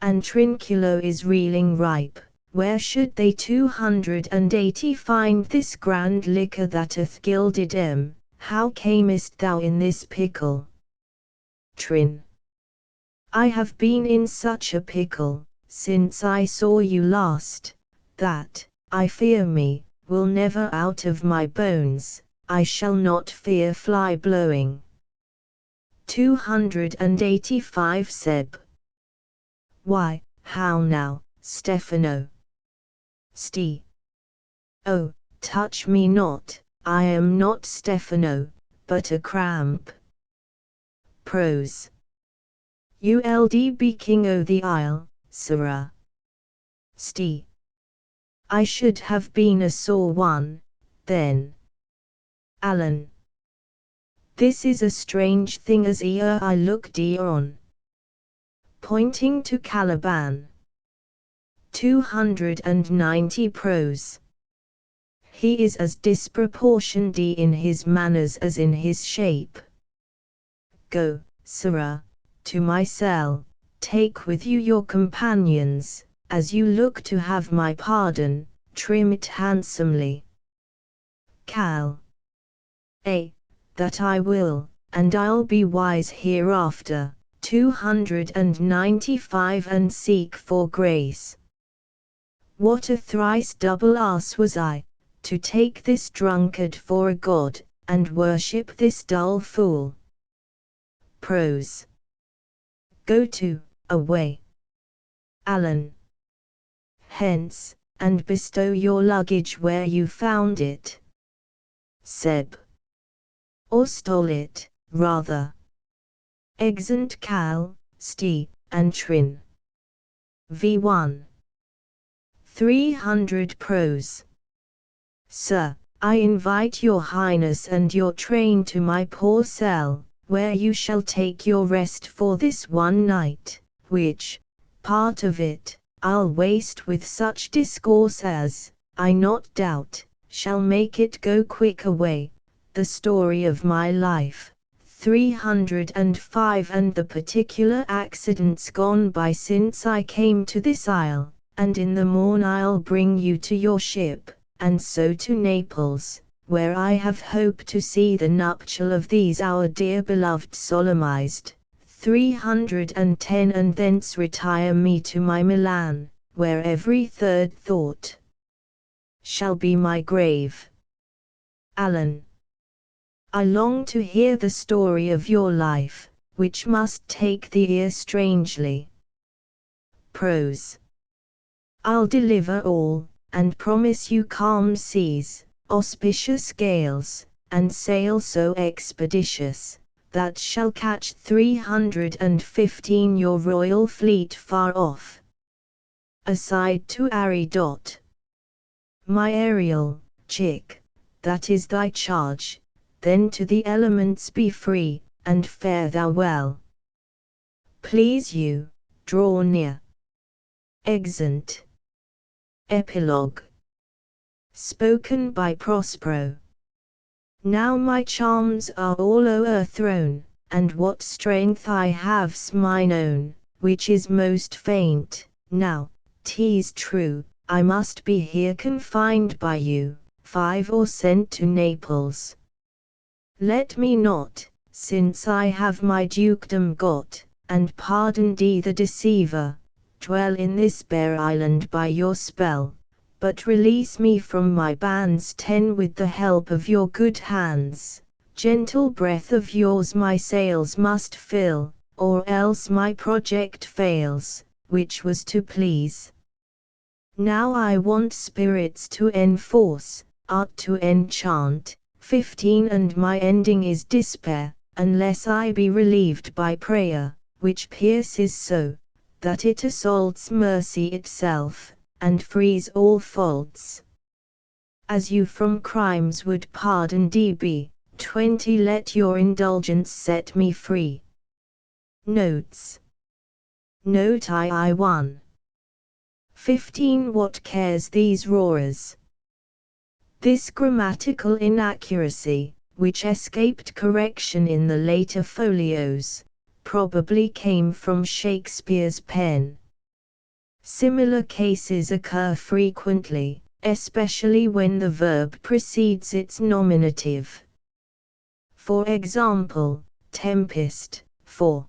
And Trinculo is reeling ripe, where should they 280 find this grand liquor that hath gilded 'em? How camest thou in this pickle? Trin. I have been in such a pickle, since I saw you last, that, I fear me, will never out of my bones, I shall not fear fly blowing. 285 Seb. Why, how now, Stefano? Sti. Oh, touch me not, I am not Stefano, but a cramp. Prose. Uld king o' the isle, Sirrah. Sti. I should have been a sore one, then. Alan. This is a strange thing as ere I looked on. Pointing to Caliban. 290 Prose. He is as disproportioned in his manners as in his shape. Go, Sirrah, to my cell, take with you your companions, as you look to have my pardon, trim it handsomely. Cal. That I will, and I'll be wise hereafter. 295 And seek for grace. What a thrice double ass was I, to take this drunkard for a god, and worship this dull fool. Prose. Go to, away. Alan. Hence, and bestow your luggage where you found it. Seb. Or stole it, rather. Exeunt Cal, Sti, and Trin. V1. 300 Prose. Sir, I invite your highness and your train to my poor cell, where you shall take your rest for this one night, which, part of it, I'll waste with such discourse as, I not doubt, shall make it go quick away, the story of my life. 305 And the particular accidents gone by since I came to this isle, and in the morn I'll bring you to your ship, and so to Naples, where I have hope to see the nuptial of these our dear beloved solemnized. 310 And thence retire me to my Milan, where every third thought shall be my grave. Alan. I long to hear the story of your life, which must take the ear strangely. Prose. I'll deliver all, and promise you calm seas, auspicious gales, and sail so expeditious, that shall catch 315 your royal fleet far off. Aside to Aridot. My Ariel, chick, that is thy charge. Then to the elements be free, and fare thou well. Please you, draw near. Exeunt. Epilogue. Spoken by Prospero. Now my charms are all o'erthrown, and what strength I have's mine own, which is most faint. Now, 'tis true, I must be here confined by you, 5 or sent to Naples. Let me not, since I have my dukedom got, and pardoned the deceiver, dwell in this bare island by your spell, but release me from my bands 10 with the help of your good hands. Gentle breath of yours my sails must fill, or else my project fails, which was to please. Now I want spirits to enforce, art to enchant. 15 And my ending is despair, unless I be relieved by prayer, which pierces so, that it assaults mercy itself, and frees all faults. As you from crimes would pardon be, 20 Let your indulgence set me free. Notes. Note II. 15 What cares these roarers? This grammatical inaccuracy, which escaped correction in the later folios, probably came from Shakespeare's pen. Similar cases occur frequently, especially when the verb precedes its nominative. For example, Tempest, 4.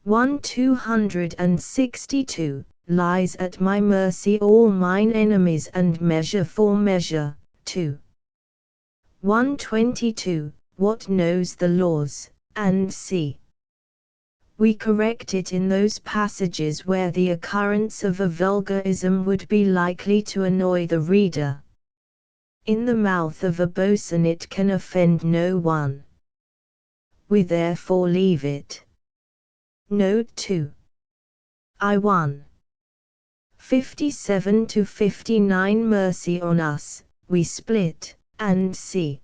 1 262, lies at my mercy all mine enemies, and measure for measure. 2. 122. What knows the laws, and see. We correct it in those passages where the occurrence of a vulgarism would be likely to annoy the reader. In the mouth of a boatswain it can offend no one. We therefore leave it. Note 2. I1. 57-59 Mercy on us, we split, and see.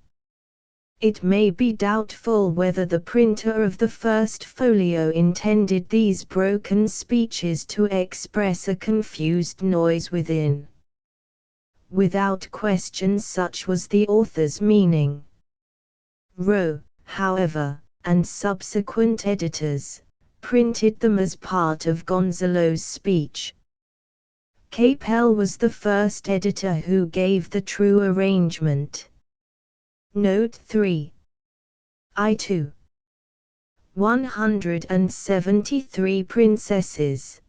It may be doubtful whether the printer of the first folio intended these broken speeches to express a confused noise within. Without question such was the author's meaning. Rowe, however, and subsequent editors, printed them as part of Gonzalo's speech. Capel was the first editor who gave the true arrangement. Note 3. I2. 173 Princesses.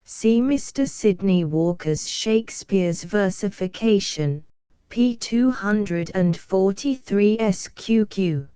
See Mr. Sidney Walker's Shakespeare's versification, p. 243 SQQ.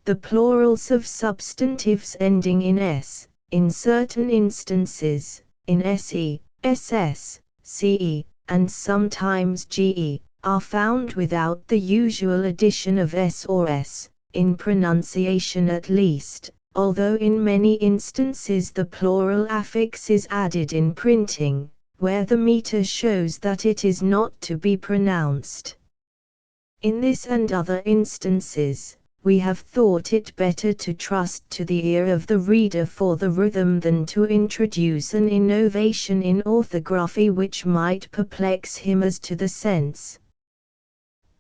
The plurals of substantives ending in s, in certain instances, in se, ss, ce, and sometimes ge, are found without the usual addition of s or s, in pronunciation at least, although in many instances the plural affix is added in printing, where the meter shows that it is not to be pronounced. In this and other instances, we have thought it better to trust to the ear of the reader for the rhythm than to introduce an innovation in orthography which might perplex him as to the sense.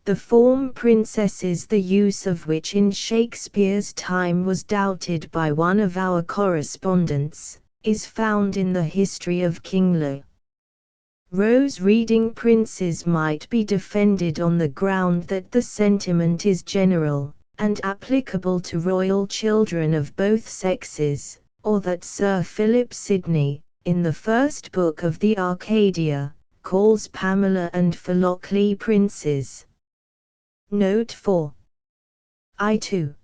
The form princesses, the use of which in Shakespeare's time was doubted by one of our correspondents, is found in the History of King Lear. Rowe's reading princes might be defended on the ground that the sentiment is general, and applicable to royal children of both sexes, or that Sir Philip Sidney, in the first book of the Arcadia, calls Pamela and Philoclea princes. Note 4. I2.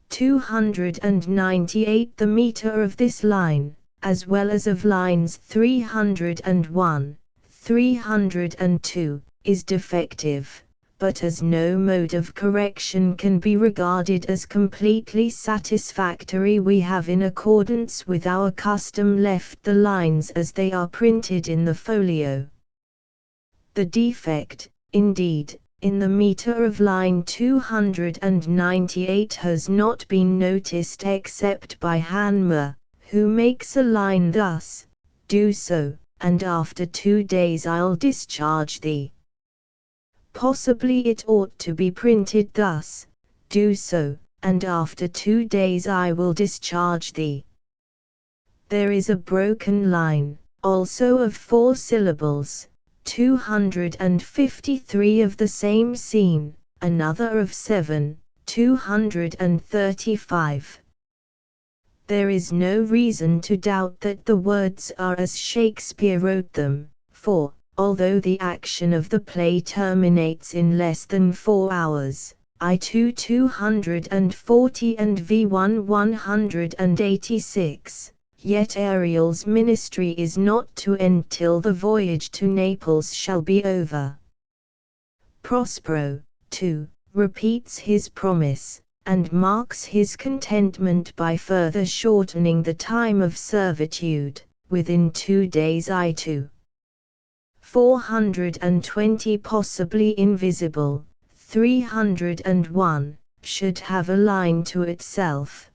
298 The meter of this line, as well as of lines 301, 302, is defective, but as no mode of correction can be regarded as completely satisfactory, we have in accordance with our custom left the lines as they are printed in the folio. The defect, indeed, in the meter of line 298 has not been noticed except by Hanmer, who makes a line thus: do so, and after 2 days I'll discharge thee. Possibly it ought to be printed thus: do so, and after 2 days I will discharge thee. There is a broken line, also of 4 syllables, 253 of the same scene, another of 7, 235. There is no reason to doubt that the words are as Shakespeare wrote them, for, although the action of the play terminates in less than 4 hours, I2 240 and V1 186, yet Ariel's ministry is not to end till the voyage to Naples shall be over. Prospero, too, repeats his promise, and marks his contentment by further shortening the time of servitude, within 2 days. I2. 420 possibly invisible, 301, should have a line to itself.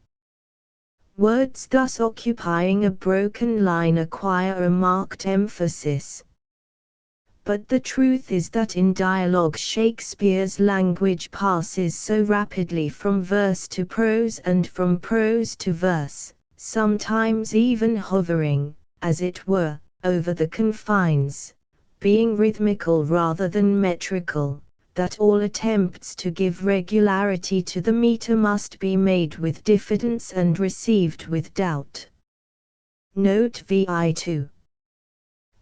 Words thus occupying a broken line acquire a marked emphasis. But the truth is that in dialogue Shakespeare's language passes so rapidly from verse to prose and from prose to verse, sometimes even hovering, as it were, over the confines, being rhythmical rather than metrical, that all attempts to give regularity to the meter must be made with diffidence and received with doubt. Note VI2.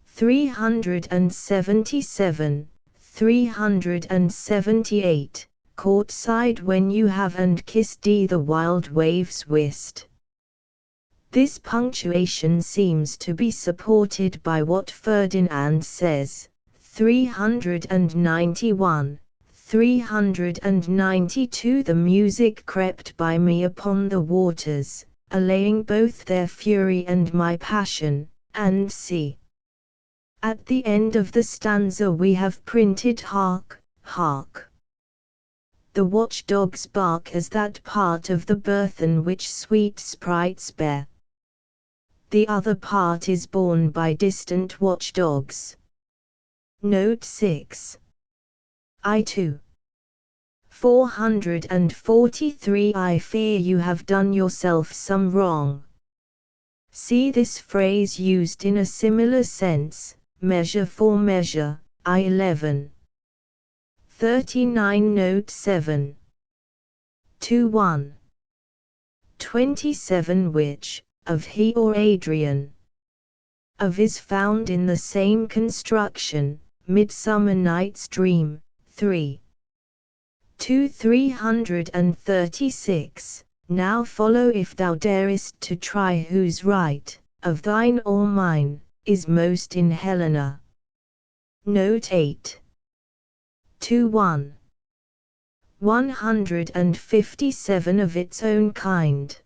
377, 378, courtside when you have and kissed the wild waves whist. This punctuation seems to be supported by what Ferdinand says, 391, 392. The music crept by me upon the waters, allaying both their fury and my passion, and see. At the end of the stanza we have printed hark, hark. The watchdogs bark as that part of the burthen which sweet sprites bear. The other part is borne by distant watchdogs. Note 6. I2. 443. I fear you have done yourself some wrong. See this phrase used in a similar sense, measure for measure, I11. 39. Note 7. 2-1. 27. Which, of he or Adrian? Of is found in the same construction, Midsummer Night's Dream, 3. 2. 336. Now follow if thou darest to try whose right, of thine or mine, is most in Helena. Note 8. 2-1. 157. Of its own kind.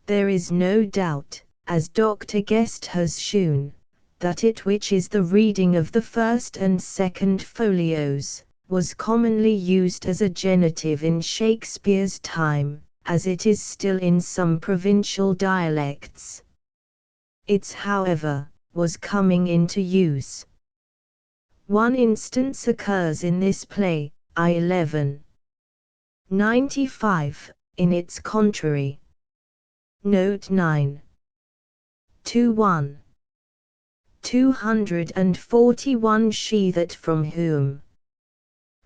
There is no doubt, as Dr. Guest has shewn, that it which is the reading of the first and second folios, was commonly used as a genitive in Shakespeare's time, as it is still in some provincial dialects. Its, however, was coming into use. One instance occurs in this play, I11. 95, in its contrary. Note 9. 2-1. 241. She that from whom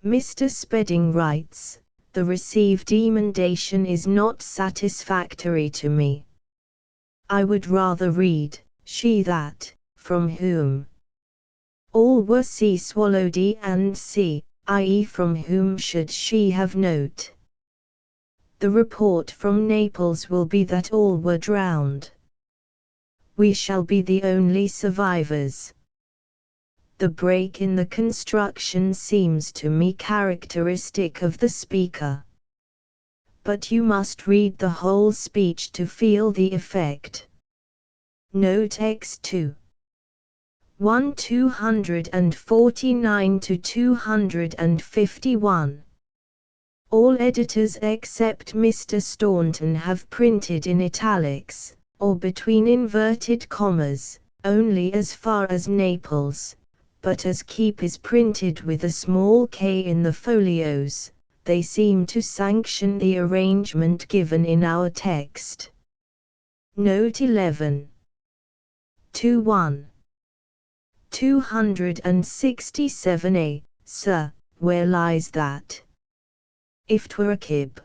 Mr. Spedding writes, the received emendation is not satisfactory to me. I would rather read, she that, from whom all were sea swallowed and sea, i.e. from whom should she have note. The report from Naples will be that all were drowned. We shall be the only survivors. The break in the construction seems to me characteristic of the speaker. But you must read the whole speech to feel the effect. Note X2. 249 to 251. All editors except Mr. Staunton have printed in italics, or between inverted commas, only as far as Naples, but as keep is printed with a small k in the folios, they seem to sanction the arrangement given in our text. Note 11. 2-1. 267a, Sir, where lies that? If 'twere a kib.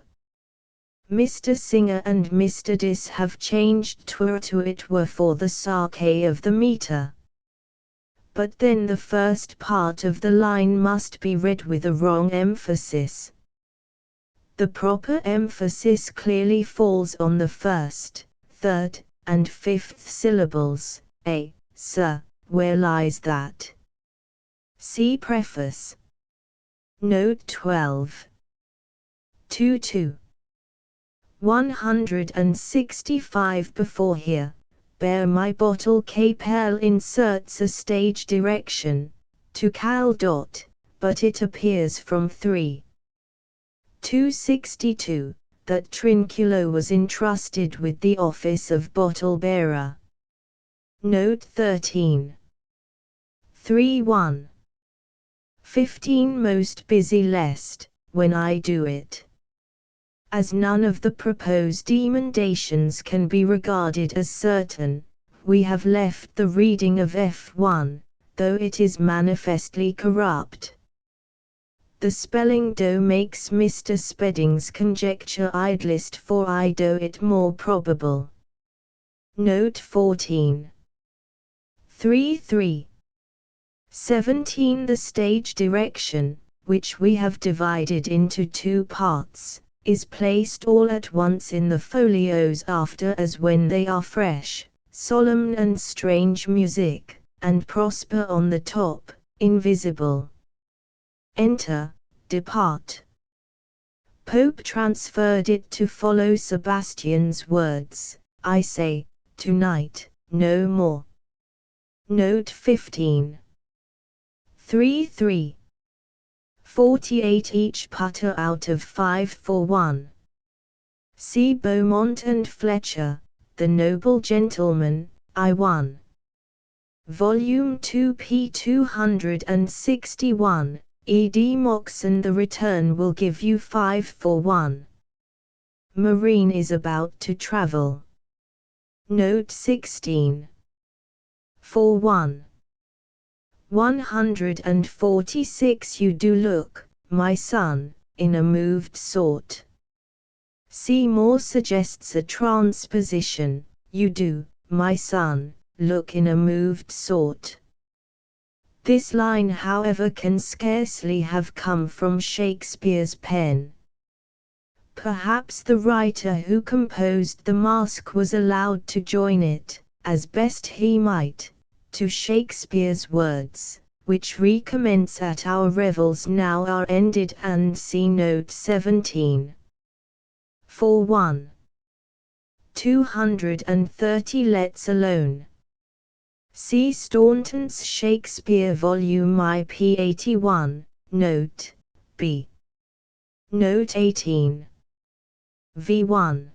Mr. Singer and Mr. Dis have changed 'twere to it were for the sark of the meter. But then the first part of the line must be read with a wrong emphasis. The proper emphasis clearly falls on the first, third, and fifth syllables, a, sir, where lies that? See preface. Note 12. 2-2. 165. Before here, bear my bottle capel inserts a stage direction, to cal. But it appears from 3. 262, that Trinculo was entrusted with the office of bottle bearer. Note 13. 3-1. 15. Most busy lest, when I do it. As none of the proposed emendations can be regarded as certain, we have left the reading of F1, though it is manifestly corrupt. The spelling do makes Mr. Spedding's conjecture idlest, for I do it more probable. Note 14. 3.3. 17. The stage direction, which we have divided into two parts, is placed all at once in the folios after as when they are fresh, solemn and strange music, and prosper on the top, invisible. Enter, depart. Pope transferred it to follow Sebastian's words, I say, tonight, no more. Note 15. 3.3. 48. Each putter out of 5 for 1. See Beaumont and Fletcher, The Noble Gentleman, I1. Volume 2 p. 261, ed. Moxon. The return will give you 5 for 1. Marine is about to travel. Note 16. For 1. 146. You do look, my son, in a moved sort. Seymour suggests a transposition, you do, my son, look in a moved sort. This line, however, can scarcely have come from Shakespeare's pen. Perhaps the writer who composed the masque was allowed to join it, as best he might, to Shakespeare's words, which recommence at our revels now are ended, and see note 17. For 1. 230. Let's alone. See Staunton's Shakespeare Volume IP 81, Note B. Note 18. V1.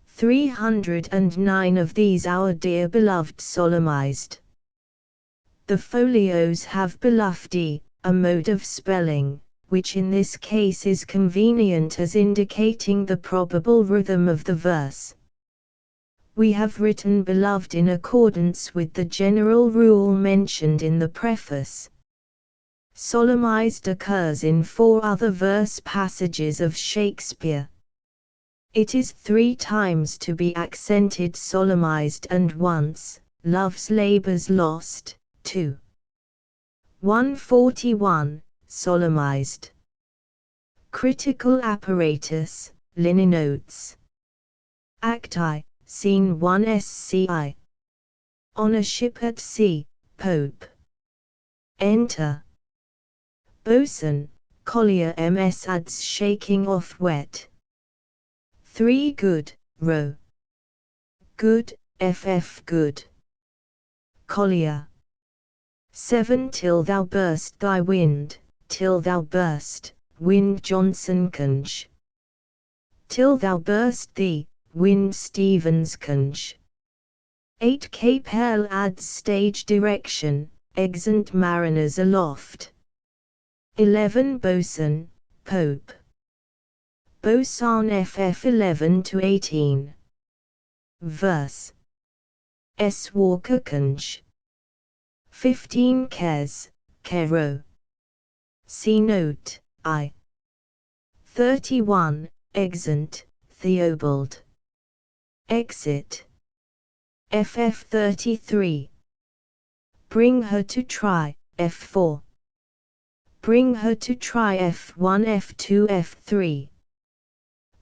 309 of these our dear beloved solemnized. The folios have beloved, a mode of spelling, which in this case is convenient as indicating the probable rhythm of the verse. We have written beloved in accordance with the general rule mentioned in the preface. Solemnized occurs in 4 other verse passages of Shakespeare. It is 3 times to be accented solemnized and once, love's labours lost, 2. 141, solemnized. Critical apparatus, Linney notes. Acti, Scene 1 SCI. On a ship at sea, Pope. Enter. Boatswain, collier MS adds shaking off wet. 3 good, row. Good, FF good. Collier. 7 till thou burst thy wind, till thou burst, wind Johnson Conch. Till thou burst thee, wind Stevens Conch. 8 Cape L adds stage direction, exeunt mariners aloft. 11 Boatswain, Pope. Boatswain FF 11 to 18. Verse. S Walker Conch. 15 Kes, Kero. See note, I. 31, Exeunt, Theobald. Exit. FF 33. Bring her to try, F4. Bring her to try F1 F2 F3.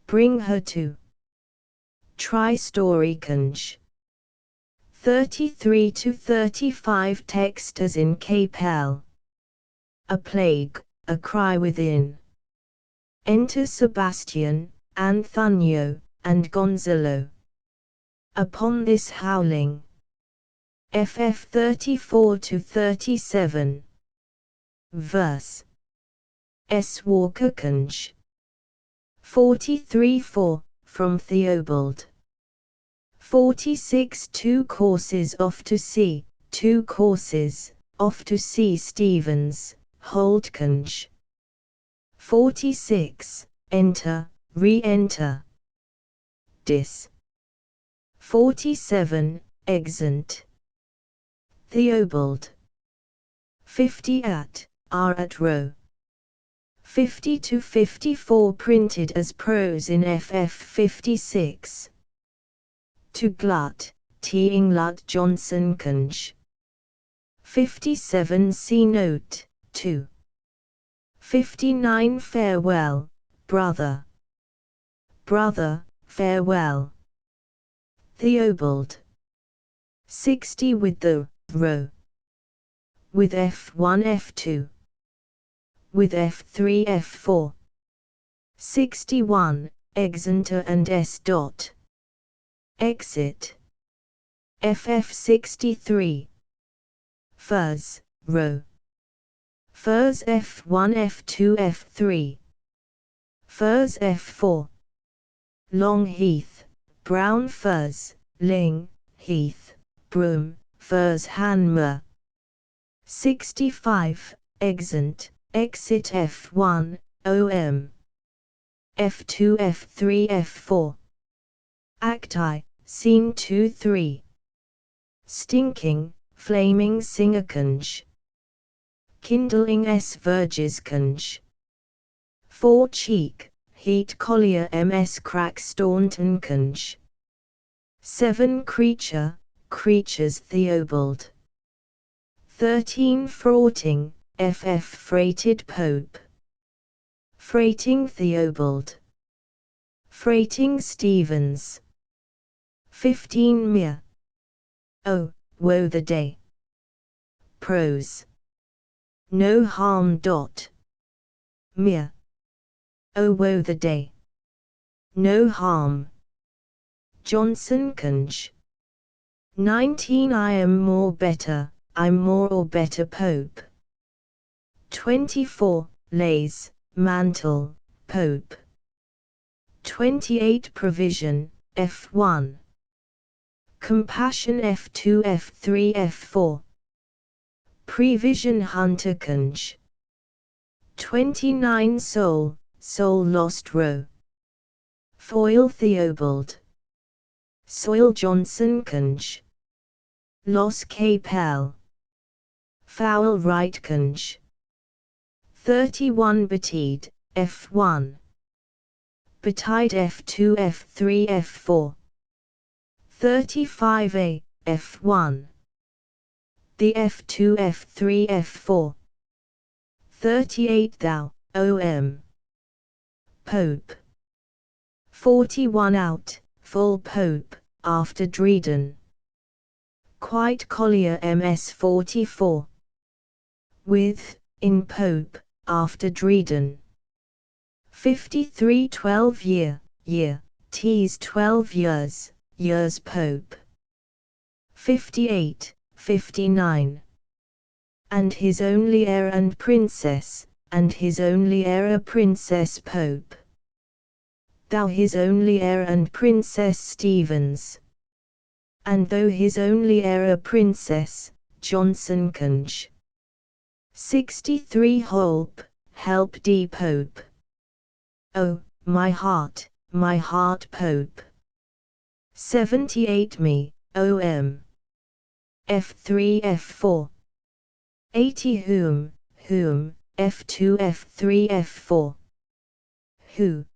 Bring her to try story Conch. 33 to 35 Text as in Cape L. A plague, a cry within. Enter Sebastian, Antonio, and Gonzalo. Upon this howling. FF 34 to 37. Verse. S Walker Conch. 43-4, from Theobald. 46 2 courses off to sea, 2 courses, off to sea Stevens, Hold Conch. 46, enter, re-enter. Dis. 47, exeunt. Theobald. 50 are at row. 50 to 54 printed as prose in FF 56. to glut, teeing Lut Johnson Conj. 57 C note, 2. 59 Farewell, brother. Brother, farewell. Theobald. 60 with the row. With F1 F2. With F3 F4. 61, Exenter and S. Dot. Exit. FF 63. Furs, row. Furs F1 F2 F3. Furs F4. Long heath, brown furs, ling, heath, broom, furs Hanmer. 65, Exent, exit F1, OM. F2 F3 F4. Acti, scene 2-3. Stinking, flaming singerconj. Kindling S. Vergisconj. 4 Cheek, heat collier MS crack stauntonconj. 7 Creature, creatures Theobald. 13 Fraughting, FF freighted Pope. Freighting Theobald. Freighting Stevens. 15 Mere. Oh, woe the day. Prose. No harm. Dot. Mere. Oh, woe the day. No harm. Johnson Conj. 19 I am more better, I'm more or better Pope. 24 Lays, mantle, Pope. 28 Provision, F1. Compassion F2 F3 F4. Prevision Hunter Conj. 29 Soul, soul lost row. Foil Theobald. Soil Johnson Conj. Los Capel. Foul right Conj. 31 Betide, F1. Betide F2 F3 F4. 35 A, F1. The F2 F3 F4. 38 Thou, OM. Pope. 41 Out, full Pope, after Dredon. Quite Collier MS 44. With, in Pope, after Dredon. 53 12 year, T's 12 years, years Pope. 58, 59. And his only heir and princess, and his only heir a princess Pope. Thou his only heir and princess Stevens. And though his only heir a princess, Johnson Conj. 63 Holp, help D Pope. Oh, my heart Pope. 78 Me, OM. F3 F4. 80 Whom, F2 F3 F4. Who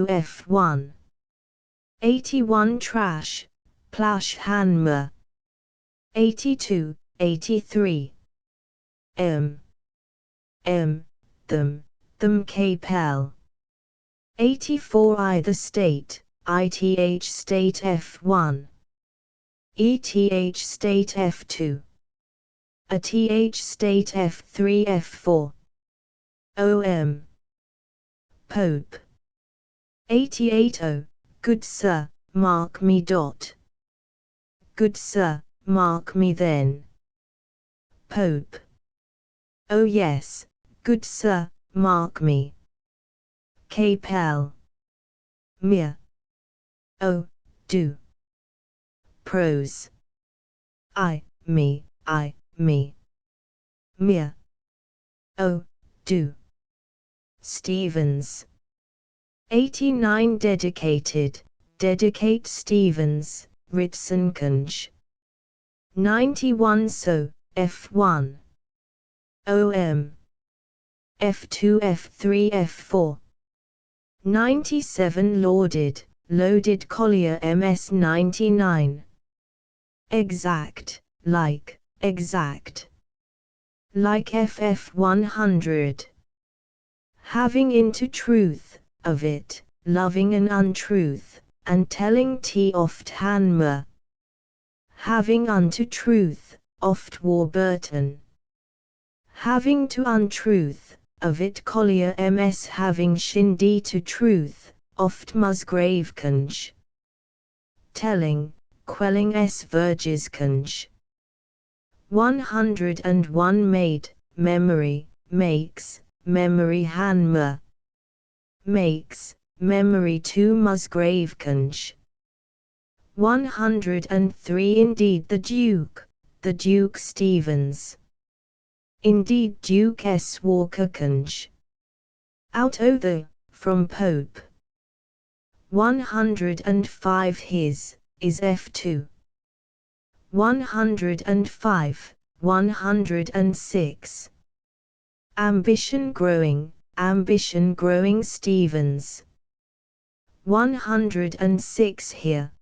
F1. 81 Trash, Plash Hanmer. 82, 83. Them, Capel. 84 I the state, ITH state F1. ETH state F2. ATH state F3 F4. OM. Pope. 88 O, good sir, mark me. Dot. Good sir, mark me then. Pope. Oh yes, good sir, mark me. Capel. Mere. Oh, do. Prose. Me. Mere. Oh, do. Stevens. 89 Dedicated, dedicate Stevens, Ritson Conj. 91 So, F1. OM. F2 F3 F4. 97 Lauded, loaded Collier MS 99. Exact, like, exact. Like FF 100. Having into truth, of it, loving an untruth, and telling T oft Hanmer. Having unto truth, oft Warburton. Having to untruth, of it Collier MS having shindy to truth, oft Musgravekange. Telling, quelling S Vergiskange. 101 made, memory, makes, memory Hanmer. Makes, memory to Musgravekange. 103 Indeed the Duke Stevens. Indeed Duke S Walkerkange. Out o' the, from Pope. 105 His, is F2. 105, 106. Ambition growing Stevens. 106 Here,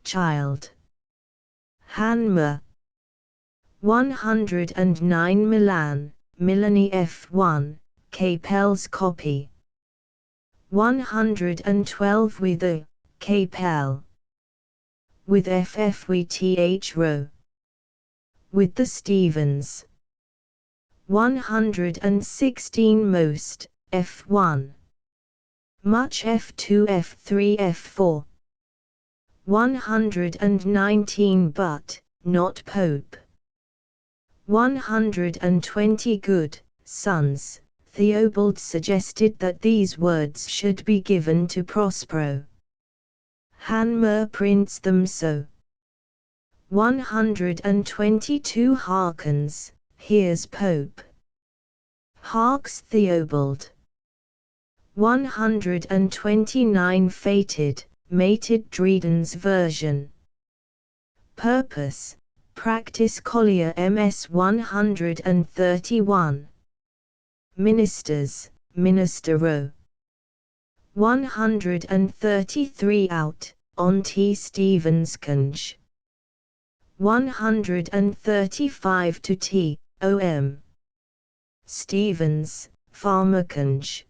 child. Hanmer. 109 Milan, Milani F1, Capel's copy. 112 With the, Capel. With FFWTH row. With the Stevens. 116 Most, F1. Much F2 F3 F4. 119 But, not Pope. 120 Good, sons. Theobald suggested that these words should be given to Prospero. Hanmer prints them so. 122 Hearkens, here's Pope. Harks Theobald. 129 Fated, mated Dryden's version. Purpose, practice Collier MS 131. Ministers, Ministero. 133 Out, on T. Stevenskange. 135 To T. O.M. Stevens, Farmerkange.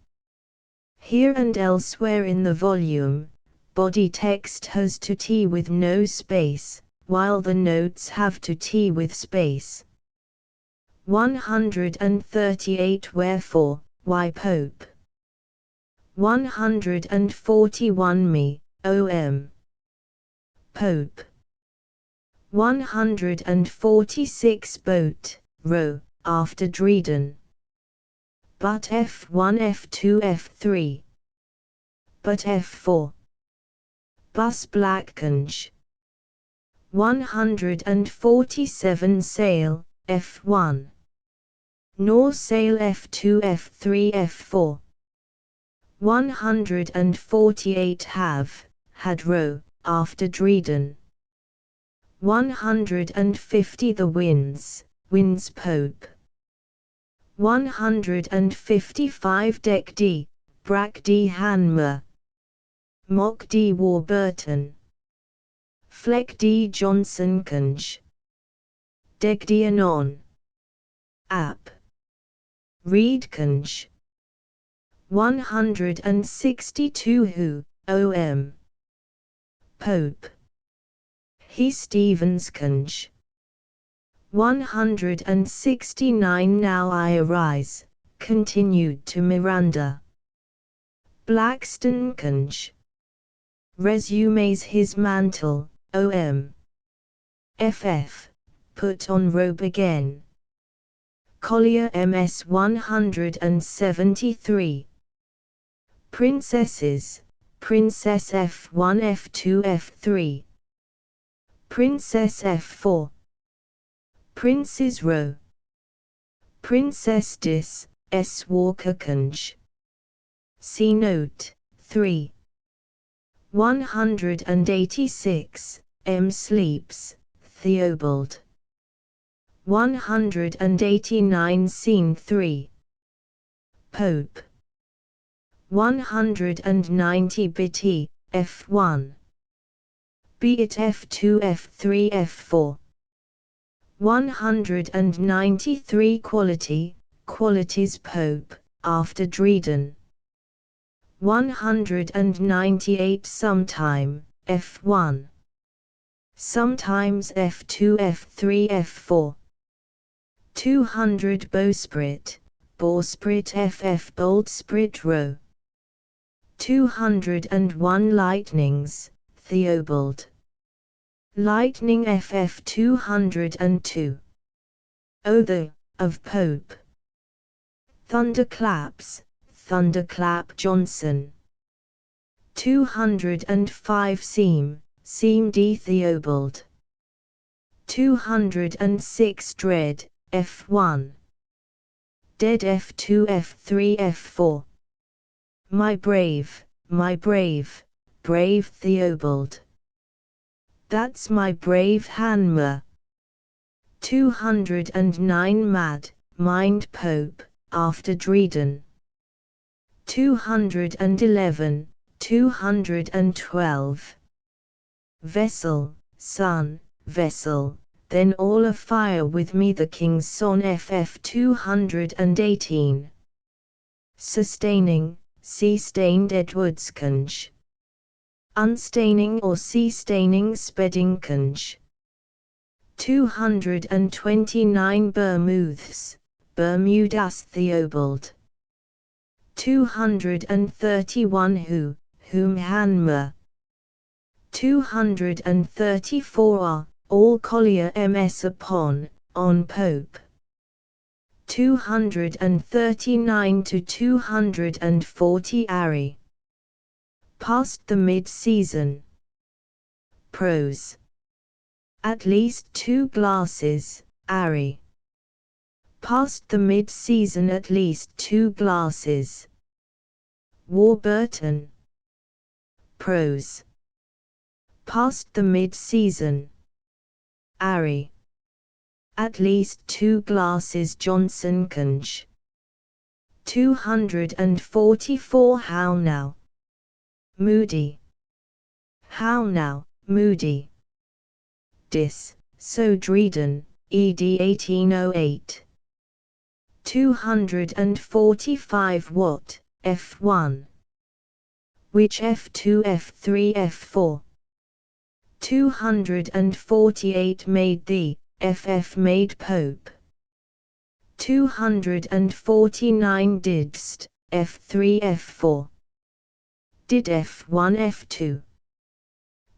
Here and elsewhere in the volume, body text has to T with no space, while the notes have to T with space. 138 Wherefore, why Pope? 141 Me, O.M. Pope. 146 Boat, row, after Dryden. But F1 F2 F3. But F4. Bus Blackkange. 147 Sail, F1. Nor Sail F2 F3 F4. 148 Have, had row, after Dryden. 150 The Winds, Winds Pope. 155 Deck D, Brack D Hanmer. Mock D Warburton. Fleck D Johnsonkange. Deg D Anon. App. Reedkange. 162 Who, O.M. Pope. He Stevenskange. 169 Now I Arise, continued to Miranda. Blackstonekange. Resumes his mantle, O.M. FF, put on robe again. Collier MS 173. Princesses, Princess F1 F2 F3. Princess F4. Prince's row. Princess Dis, S. Walkerkange. See note, 3. 186, M. Sleeps, Theobald. 189 Scene 3. Pope. 190 Bitty, F1. Be it F2 F3 F4. 193 Qualities Pope, after Dryden. 198 Sometime, F1. Sometimes F2 F3 F4. 200 Bowsprit FF Boldsprit Row. 201 Lightnings, Theobald. Lightning FF 202. O the, of Pope. Thunderclaps Johnson. 205 Seam D Theobald. 206 Dread, F1. Dead F2 F3 F4. My brave, brave Theobald. That's my brave Hanmer. 209 Mad, Mind Pope, after Dryden. 211, 212. Vessel, Sun, Vessel, then all afire with me the King's Son FF 218. Sustaining, sea-stained Edwardsconge. Unstaining or sea-staining Speddingconge. 229 Bermudas Theobald. 231 Whom Hanmer. 234 All Collier MS on Pope. 239 to 240 Ari. Past the mid-season. Prose. At least 2 glasses, Ari. Past the mid-season at least 2 glasses. Warburton. Prose. Past the mid-season. Ari. At least 2 glasses Johnsonconge. 244 How now? Moody. How now, Moody? Dis, so Dryden, ed 1808. 245 Watt, F1. Which F2 F3 F4. 248 Made thee, FF made Pope. 249 Didst, F3 F4. Did F1 F2.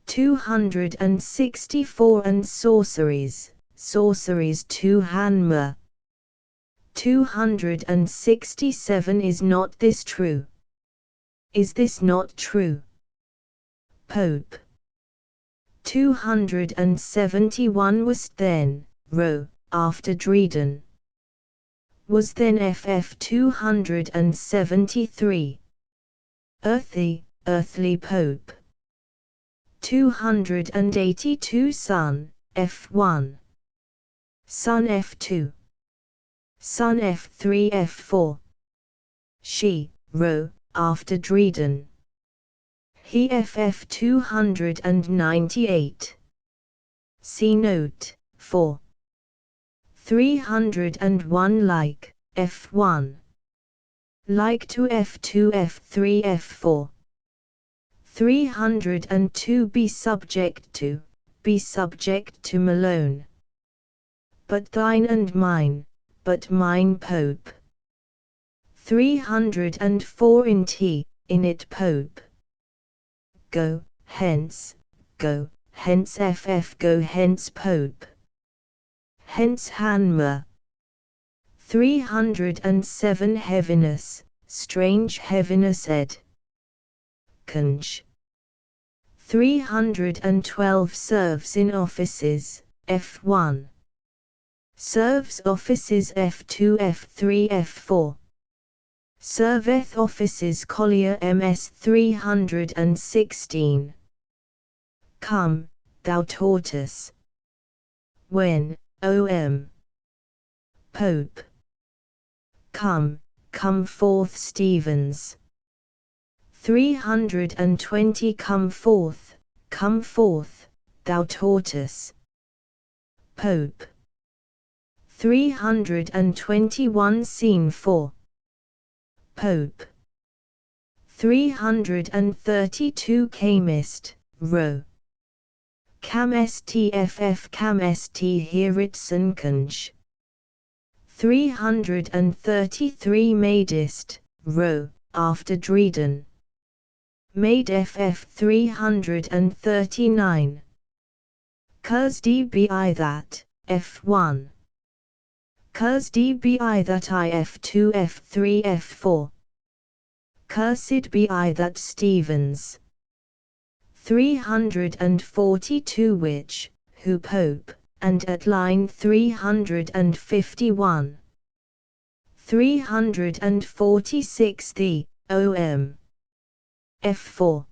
264 And sorceries 2 Hanmer. 267 Is not this true? Is this not true? Pope. 271 Was then, Row, after Dryden. Was then FF 273. Earthly Pope. 282 Sun, F1. Sun F2. Sun F3 F4. She, Row, after Dryden. He FF 298. See note, 4. 301 Like, F1. Like to F2 F3 F4. 302 Be subject to Malone. But thine and mine, but mine Pope. 304 In it Pope. Go hence FF go hence Pope. Hence Hanmer. 307 Heaviness, strange heaviness ed. Conge. 312 Serves in offices, F1. Serves offices F2 F3 F4. Serveth offices Collier MS 316. Come, thou tortoise. When, O.M. Pope. Come forth Stevens. 320 Come forth, thou tortoise. Pope. 321 Scene 4. Pope. 332 Camist, Row. Camstff Camst Hiritsankunj. 333 Maidist, Row, after Dreden. Maid ff 339. Curs dbi that, f1. Curs dbi that if2 f3 f4. Cursed be that Stevens. 342 Which, who Pope, and at line 351. 346 The, OM. F4.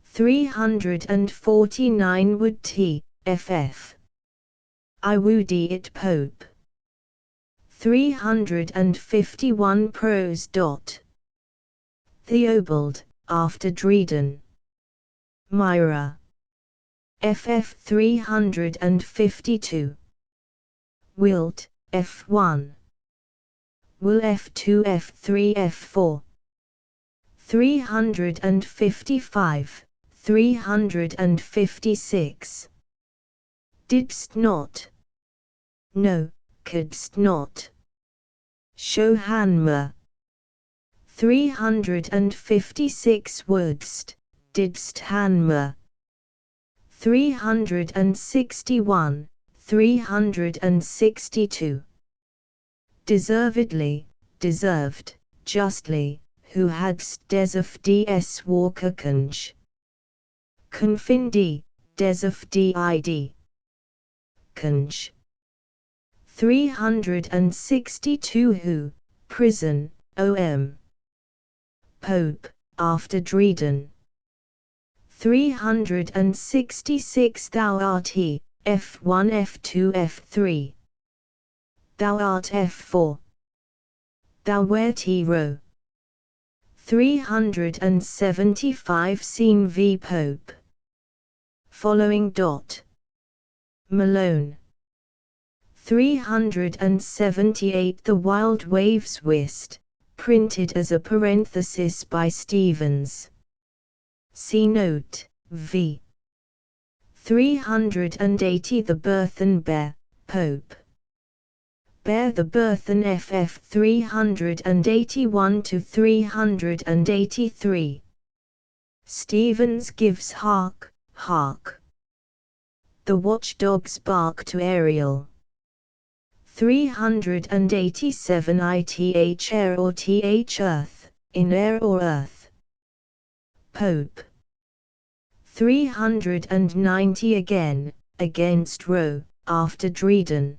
349 Would T, FF. I would it Pope. 351 Prose. Theobald, after Dreden. Myra. FF 352. Wilt, F1. Will F2 F3 F4. 355, 356. Didst not? No, couldst not. Show Hanmer. 356 Wouldst, didst Hanmer. 361, 362. Deservedly, deserved, justly, who hadst desuf ds walkerkunj. Confindi, desuf did. Kunj. 362 Who, prison, om. Pope, after Dreden. 366 Thou art he, f1 f2 f3. Thou art f4. Thou wert hero. 375 Scene v Pope. Following. Malone. 378 The Wild Waves Whist, printed as a parenthesis by Stevens. See note, v. 380 The Burthen Bear, Pope. Bear the Burthen ff 381 to 383. Stevens gives hark, hark. The watchdogs bark to Ariel. 387 ith air or th earth, in air or earth. Pope. 390 Again, against Row, after Dreden.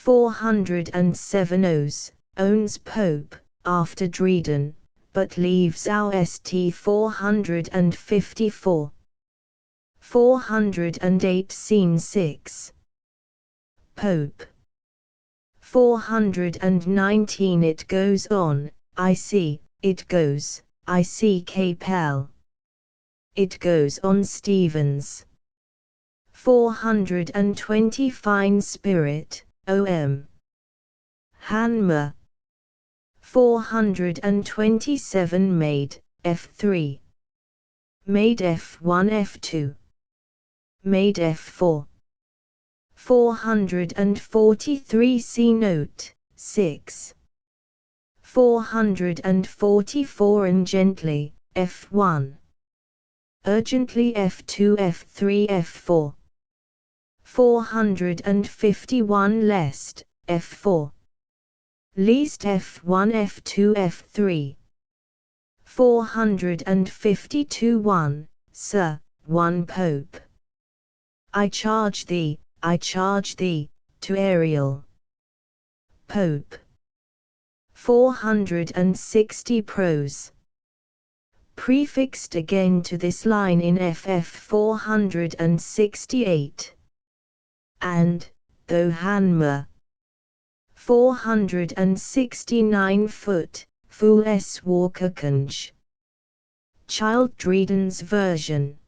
407 owns Pope, after Dreden, but leaves our st 454. 408 Scene 6. Pope. 419 It goes on, I see, it goes, I see Capel. It goes on Stevens. 420 Fine Spirit, om. Hanmer. 427 Maid, f3. Maid f1 f2. Maid f4. 443 See note, 6. 444 And gently, f1. Urgently f2 f3 f4. 451 Lest, f4. Least f1 f2 f3. 452 1, Sir, 1 Pope. I charge thee, to Ariel. Pope. 460 Prose. Prefixed again to this line in ff 468. And, though Hanmer. 469 Foot, Fool s Walkerkunj. Children's version.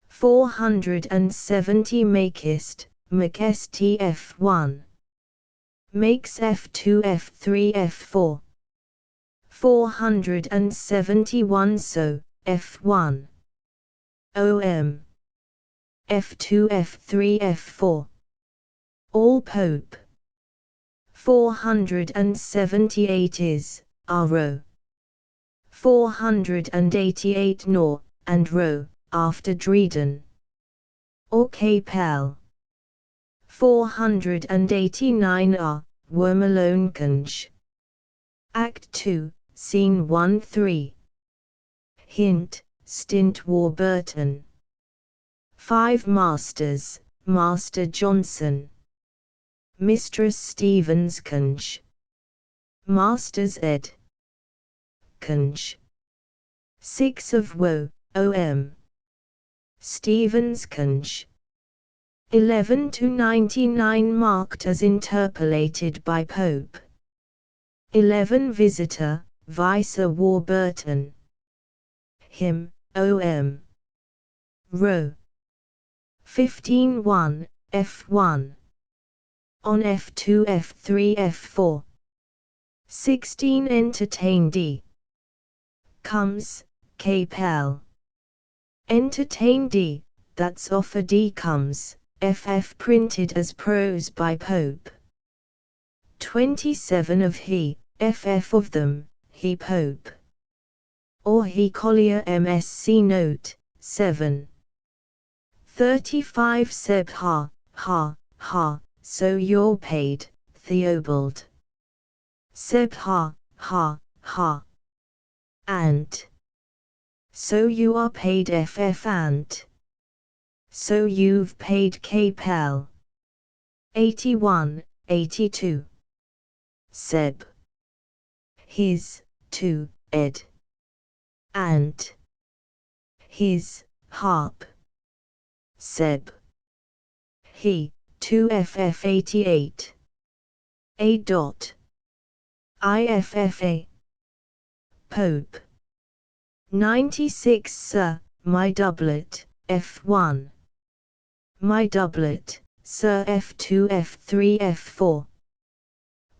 470 makest, makest F1. Makes F2 F3 F4. 471 so, F1. OM. F2 F3 F4. All Pope. 478 is, RO. 488 nor, and Ro, after Dredon. Or Capel. 489 are, were Maloneconch. Act 2, Scene 1-3. Hint, Stint Warburton. 5 Masters, Master Johnson. Mistress Stevens Conch. Masters Ed. Conch. 6 of Woe, OM. Stevens Conch. 11 to 99 marked as interpolated by Pope. 11 Visitor, Vice Warburton. Him, OM. Row. 15-1, F1. On F2 F3 F4. 16 Entertain D. Comes, Capel. Entertain D, that's offer D comes, FF printed as prose by Pope. 27 of he, FF of them, he Pope. Or he Collier MSC note, 7. 35 Seb ha, so you're paid, Theobald. Seb ha, and. So you are paid FF and. So you've paid Capel. 81, 82. Seb. His, to, Ed. And. His, harp. Seb. He, to FF 88. A dot. IFFA. Pope. 96 Sir, my doublet, F1. My doublet, Sir F2 F3 F4.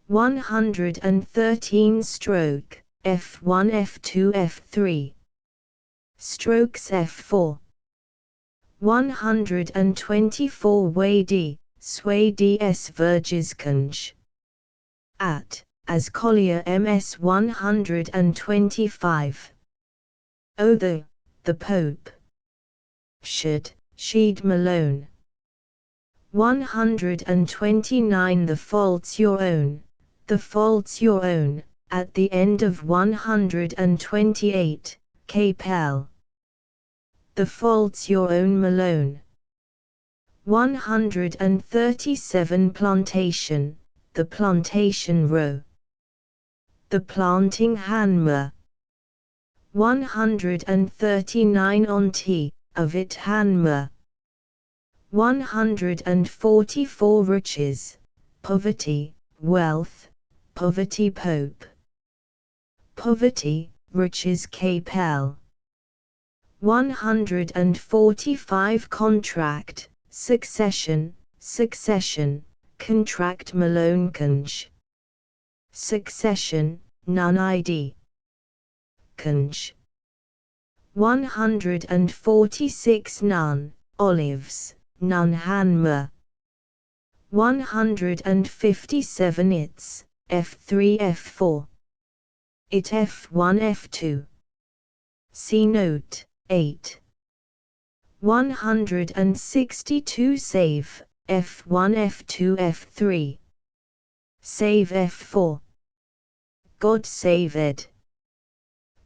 113 stroke, F1 F2 F3. Strokes F4. 124 way D, sway DS Verges Conch. At, as Collier MS 125. Oh the Pope. She'd Malone. 129 The fault's your own, the fault's your own, at the end of 128, Capel. The fault's your own Malone. 137 Plantation, the plantation row. The planting Hanmer. 139 On T, of it Hanmer. 144 Riches, poverty, wealth, poverty Pope. Poverty, riches Capel. 145 Contract, succession, contract Maloneconch. Succession, none ID. Conch. 146 None, olives, none Hanmer. 157 It's, F3 F4. It F1 F2. See note, 8. 162 Save, F1 F2 F3. Save F4. God save Ed.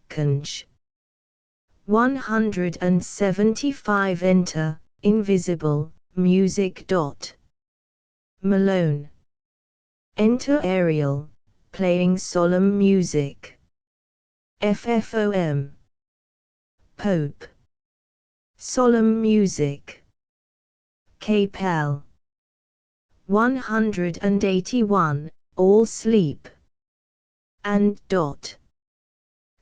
Conch. 175 Enter, invisible, music. Malone. Enter Ariel, playing solemn music. FFOM. Pope. Solemn music. Capel. 181, all sleep. And.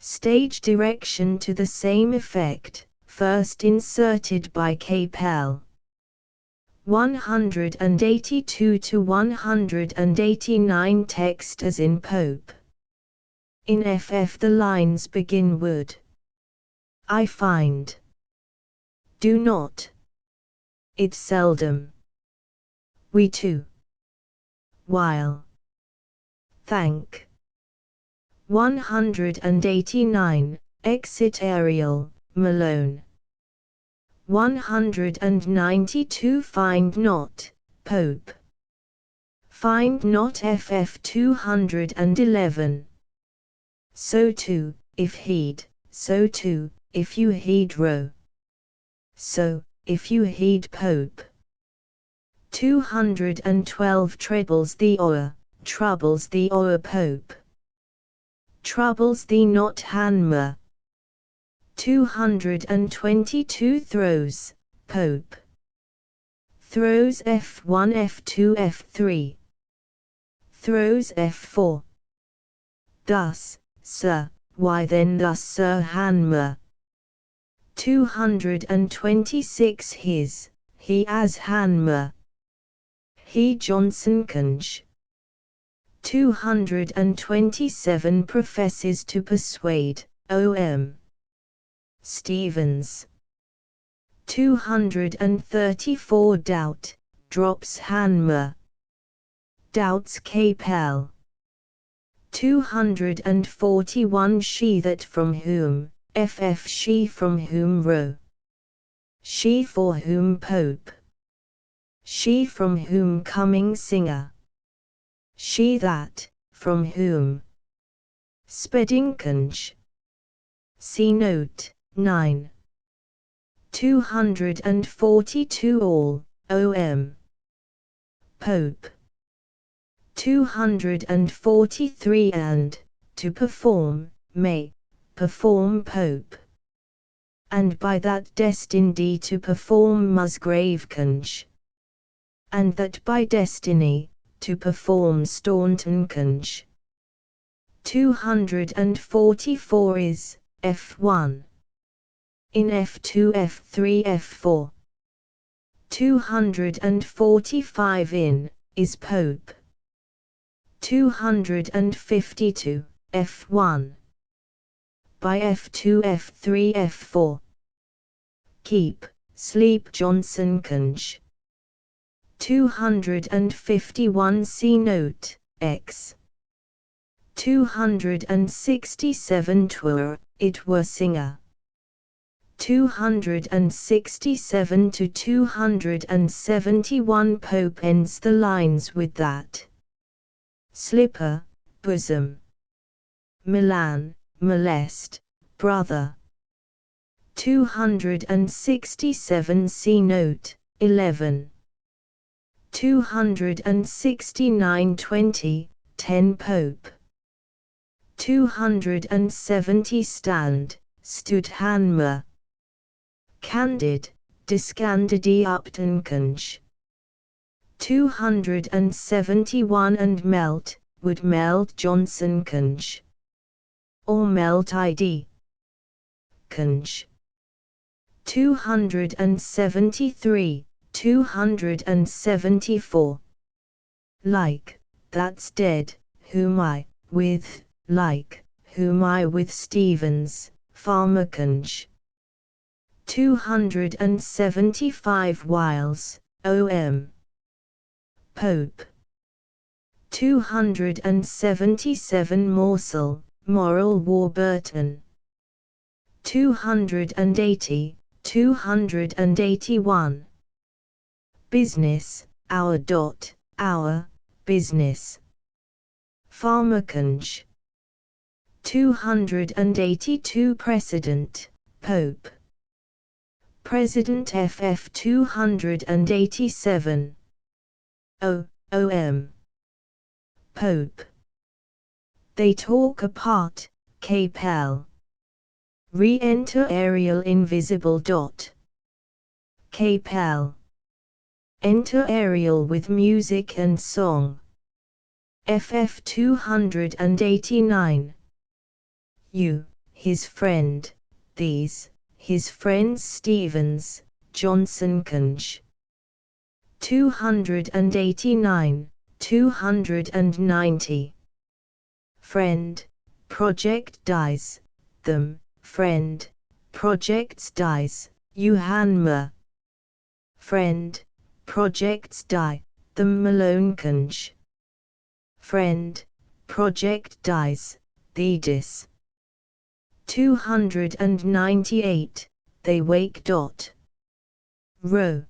Stage direction to the same effect, first inserted by Capel. 182 to 189 text as in Pope. In FF the lines begin would. I find. Do not. It seldom. We too. While. Thank. 189, exit Ariel, Malone. 192 find not, Pope. Find not FF 211. So too, if heed, so too, if you heed Ro. So, if you heed Pope. 212 trebles thee o'er, troubles thee o'er Pope. Troubles thee not Hanmer. 222 throws, Pope. Throws F1 F2 F3. Throws F4. Thus, Sir, why then thus Sir Hanmer? 226 his, he as Hanmer. He Johnson Conge. 227 professes to persuade, O.M. Stevens. 234 doubt, drops Hanmer. Doubts Capel. 241 she that from whom, FF she from whom Ro. She for whom Pope. She from whom coming singer. She that, from whom. Spedinconge. See note, 9. 242 all, O.M. Pope. 243 and, to perform, may, perform Pope. And by that destined to perform Musgraveconge. And that by destiny, to perform Stauntonconge. 244 is, F1. In F2 F3 F4. 245 in, is Pope. 252, F1. By F2 F3 F4. Keep, sleep Johnsonconge. 251 see note, X. 267 twere, it were singer. 267 to 271 Pope ends the lines with that. Slipper, bosom. Milan, molest, brother. 267 see note, 11. 269 20, 10 Pope. 270 stand, stood Hanmer. Candid, discandidi Uptonconge. 271 and melt, would melt Johnsonconge. Or melt id. Conge. 273, 274. Like, that's dead, whom I, with, like, whom I with Stevens, Pharmaconge. 275 whiles, O.M. Pope. 277 morsel, moral Warburton. 280, 281. Business, our, business. Pharmaconge. 282 Precedent, Pope. President FF 287. O.M. Pope. They talk apart, Capel. Re-enter Ariel invisible dot. Capel. Enter Ariel with music and song. FF 289. You, his friend, these, his friends Stevens, Johnson Conch. 289, 290. Friend, project dies, them, friend, projects dies, Johanma. Friend, projects die, them Maloneconch. Friend, project dies, thedis. 298, they wake dot. Row.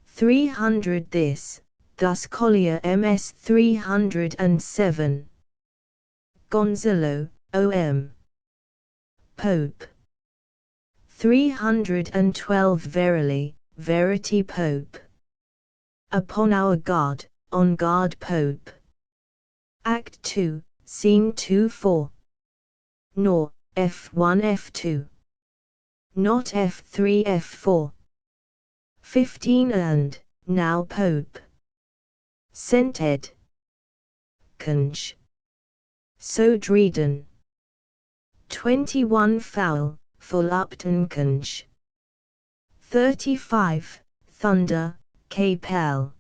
300 this, thus Collier MS 307. Gonzalo, O.M. Pope. 312 Verily, Verity Pope. Upon our God, on guard Pope. Act 2, Scene 2-4. Nor, F1 F2. Not F3 F4. 15 and, now Pope. Scented. Conch. So Dreden. 21 Foul, full Upton Conch. 35, Thunder, Capel.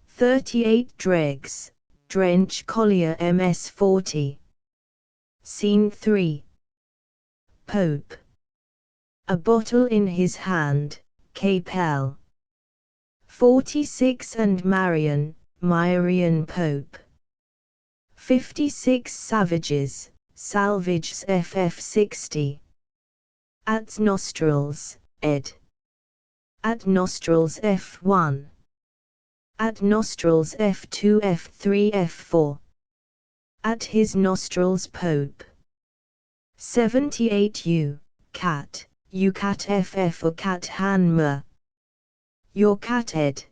38 Dregs, Drench Collier MS 40. Scene 3. Pope. A bottle in his hand, Capel. 46 and Marion, Myrian Pope. 56 Savages, Salvages FF 60. At Nostrils, ed. At Nostrils F1. At Nostrils F2 F3 F4. At his nostrils Pope. 78 cat, cat FF or cat Hanma. Your cat ed.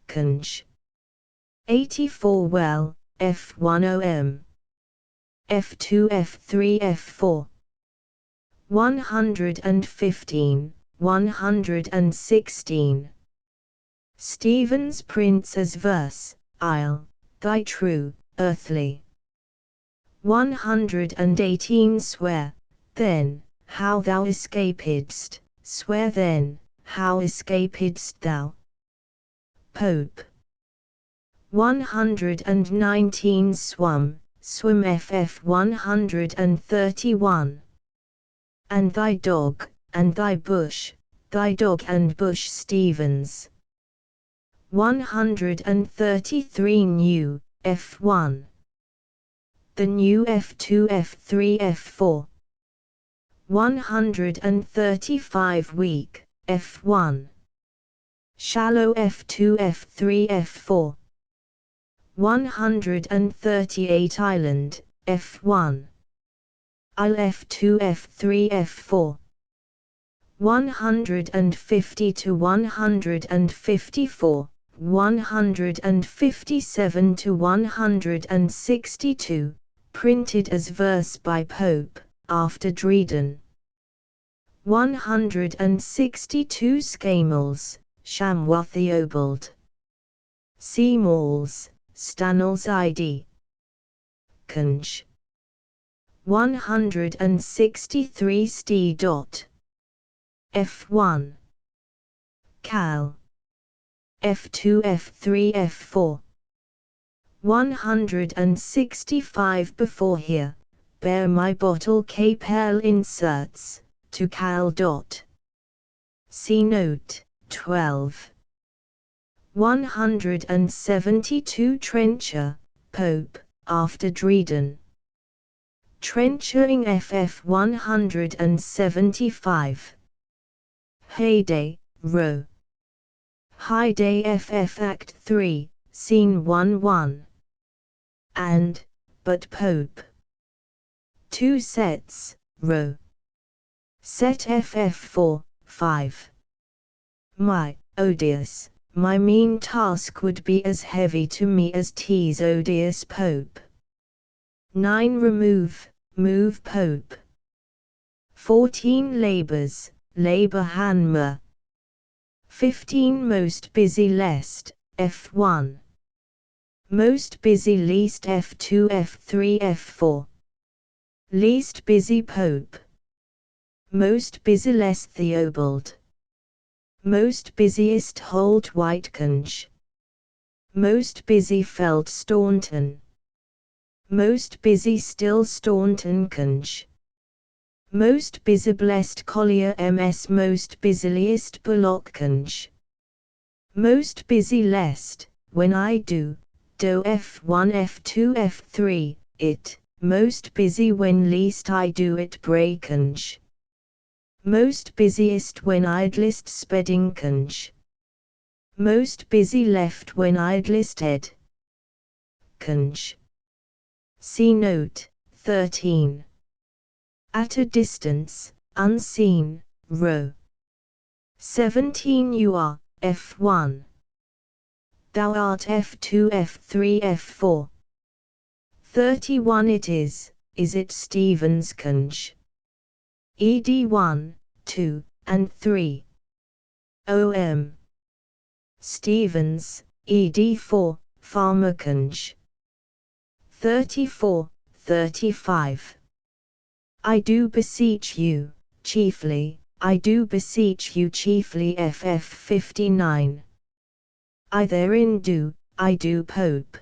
Conch. 84 well, F1 OM. F2 F3 F4. 115, 116. Stevens prints as verse, I'll, thy true, earthly. 118 Swear, then, how thou escapedst, swear then, how escapedst thou. Pope. 119 Swum, swim FF 131. And thy dog, and thy bush, thy dog and bush Stevens. 133 New, F1. The new F2 F3 F4. 135 Weak, F1. Shallow F2 F3 F4. 138 Island, F1. Isle F2 F3 F4. 150 to 154, 157 to 162, printed as verse by Pope, after Dreden. 162 Scamels, Shamwa Theobald. Seymours, Stanel's ID. Conch. 163 St. F1. Cal. F2 F3 F4. 165 Before here, bear my bottle Capel inserts, to Cal. See note, 12. 172 Trencher, Pope, after Dreden. Trenchering FF 175. Heyday, Row. Heyday FF Act 3, Scene 1-1. And, but Pope. 2 sets, Row. Set FF 4, 5. My, odious, my mean task would be as heavy to me as T's odious Pope. 9 Remove, move Pope. 14 Labours, labour Hanma. 15 Most busy lest, F1. Most busy least F2 F3 F4. Least busy Pope. Most busyless Theobald. Most busiest Holt Whiteconge. Most busy Felt Staunton. Most busy still Staunton Conge. Most busy-blessed Collier ms. Most busiest Bullockconge. Most busy lest, when I do f1 f2 f3, it, most busy when least I do it Brayconge. Most busiest when idlest Speddingconge. Most busy left when idlest ed. Conge. See note 13. At a distance, unseen, row. 17 You are, f1. Thou art f2 f3 f4. 31 It is it Stevens Conge? ed 1, 2, and 3. om. Stevens, ed 4, Farmer Conge. 34, 35. I do beseech you, chiefly, I do beseech you chiefly ff 59. I therein do, I do Pope.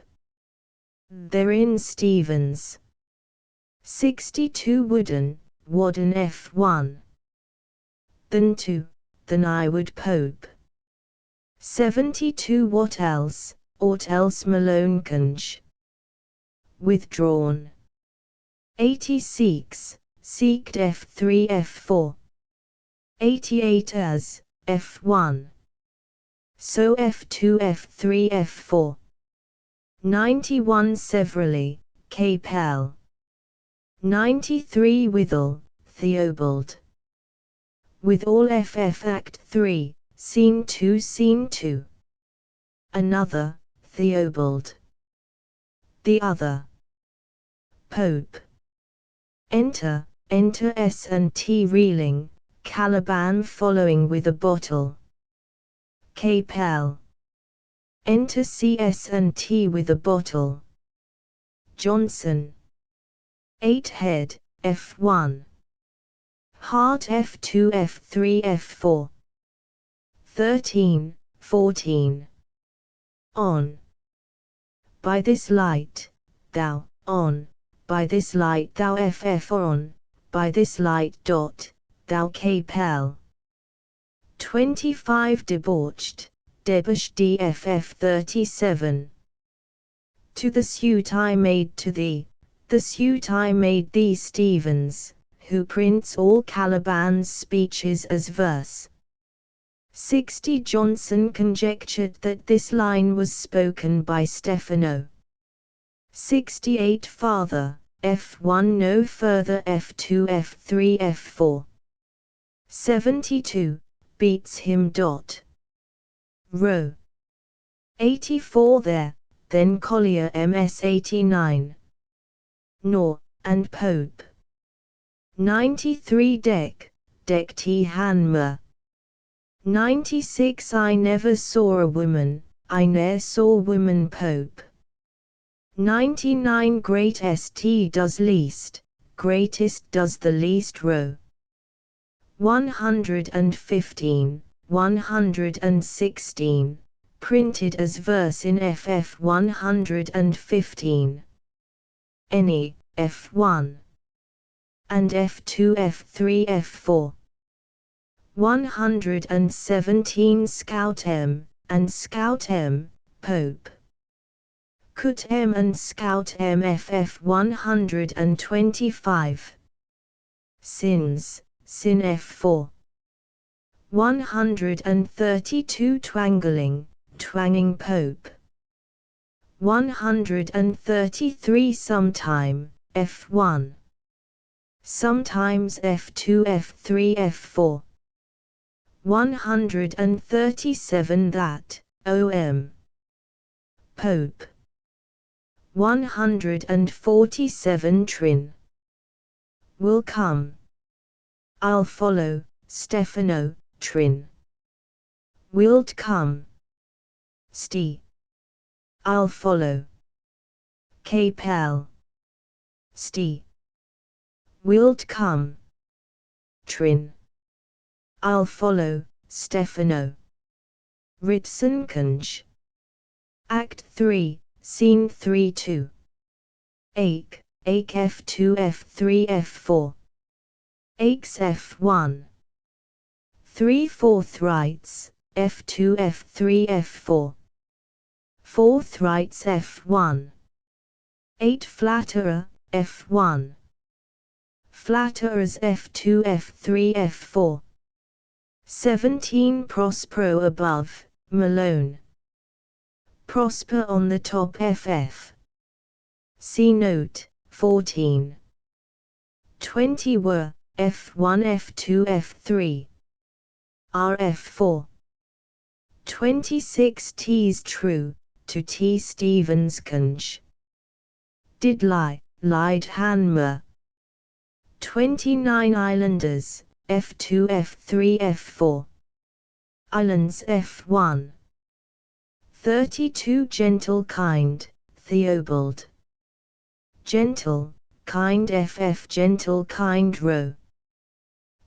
Therein Stevens. 62 Wooden f1. Then 2, then I would Pope. 72 What else, aught else Maloneconge. Withdrawn. 86, Seeked f3 f4. 88 As, f1. So f2 f3 f4. 91 Severally, Capel. 93 Withal, Theobald. With all ff Act 3, Scene 2 Scene 2. Another, Theobald. The other. Pope. Enter S&T reeling, Caliban following with a bottle. Capel. Enter CS&T with a bottle. Johnson. 8 Head, f1. Heart f2 f3 f4. 13, 14. On. By this light, thou, on, by this light thou ff on, by this light thou Capel. 25 Debauched, debauched dff 37. To the suit I made to thee, the suit I made thee Stevens, who prints all Caliban's speeches as verse. 60 Johnson conjectured that this line was spoken by Stephano. 68 Farther, f1 no further f2 f3 f4. 72, beats him. Row. 84 There, then Collier ms 89. Nor, and Pope. 93 Deck T Hanmer. 96 I never saw a woman, I ne'er saw woman Pope. 99 Great St does least, greatest does the least row. 115, 116, printed as verse in ff 115. Any, f1. And f2 f3 f4. 117 Scout M, and Scout M, Pope. Cut M and Scout M ff 125. Sins, Sin f4. 132 Twangling, Twanging Pope. 133 Sometime, f1. Sometimes f2 f3 f4. 137 That, om. Pope. 147 Trin. Will come. I'll follow, Stephano, Trin. Wilt come. Sti. I'll follow. Capel. Sti. Wilt come? Trin. I'll follow, Stefano. Ritsenkunj. Act 3, Scene 3-2. Ake F2 F3 F4. Akes F1. 3/4 rights, F2 F3 F4. 4th rights F1. 8 flatterer, F1. Flatterers F2 F3 F4. 17 Prospero above, Malone. Prosper on the top FF. See note, 14. 20 were, F1 F2 F3. RF4. 26 T's true, to T Stevens Kunj. Did lie, lied Hanmer. 29 Islanders, F2 F3 F4. Islands F1. 32 Gentle kind, Theobald. Gentle, kind FF gentle kind row.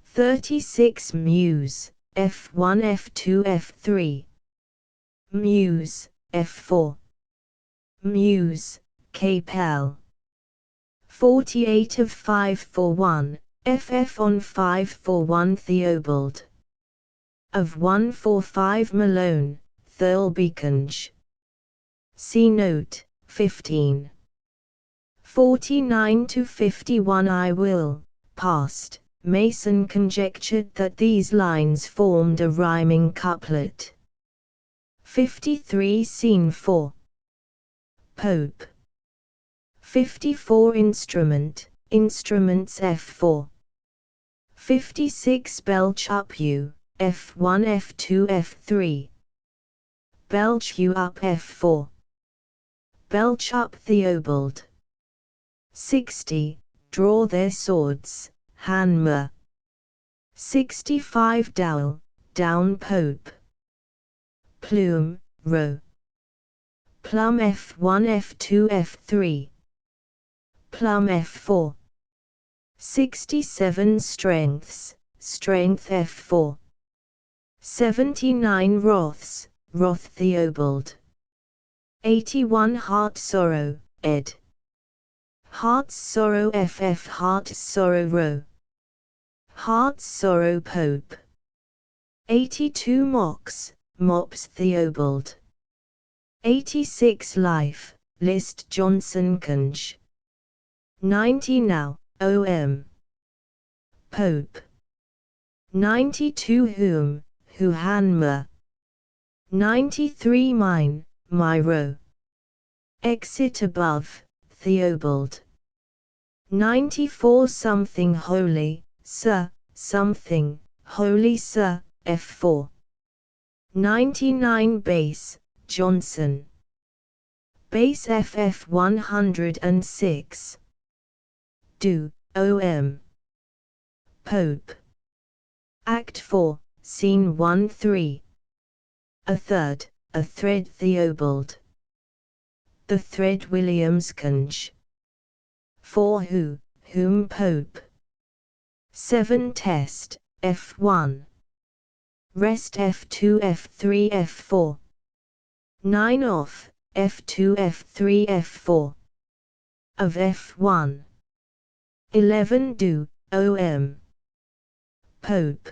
36 Muse, F1 F2 F3. Muse, F4. Muse, Capel. 48 of 5/1, FF on 5/1 Theobald. Of 1/5 Malone, Thurlbeconj. See note, 15. 49 to 51 I will, past. Mason conjectured that these lines formed a rhyming couplet. 53 Scene 4. Pope. 54 Instrument, instruments F4. 56 Belch up you, F1 F2 F3. Belch you up F4. Belch up Theobald. 60 Draw their swords, Hanmer. 65 Dowell, down Pope. Plume, row. Plum F1 F2 F3. Plum F4. 67 Strengths, strength F4. 79 Wraths, wrath Theobald. 81 Heart sorrow, ed. Heart's sorrow FF heart's sorrow row. Heart's sorrow Pope. 82 Mops, mops Theobald. 86 Life, list Johnson Kunj. 90 Now, OM. Pope. 92 Whom, who Hanmer. 93 Mine, my row. Exit above, Theobald. 94 Something holy, sir, something, holy sir, F4. 99 Bass, Johnson. Bass FF 106. Do, OM. Pope. Act 4, Scene 1-3. A third, a thread Theobald. The thread Williams Kunj. 4 Who, whom Pope. 7 Test, F1. Rest F2 F3 F4. 9 Off, F2 F3 F4. Of F1. 11 Do, OM. Pope.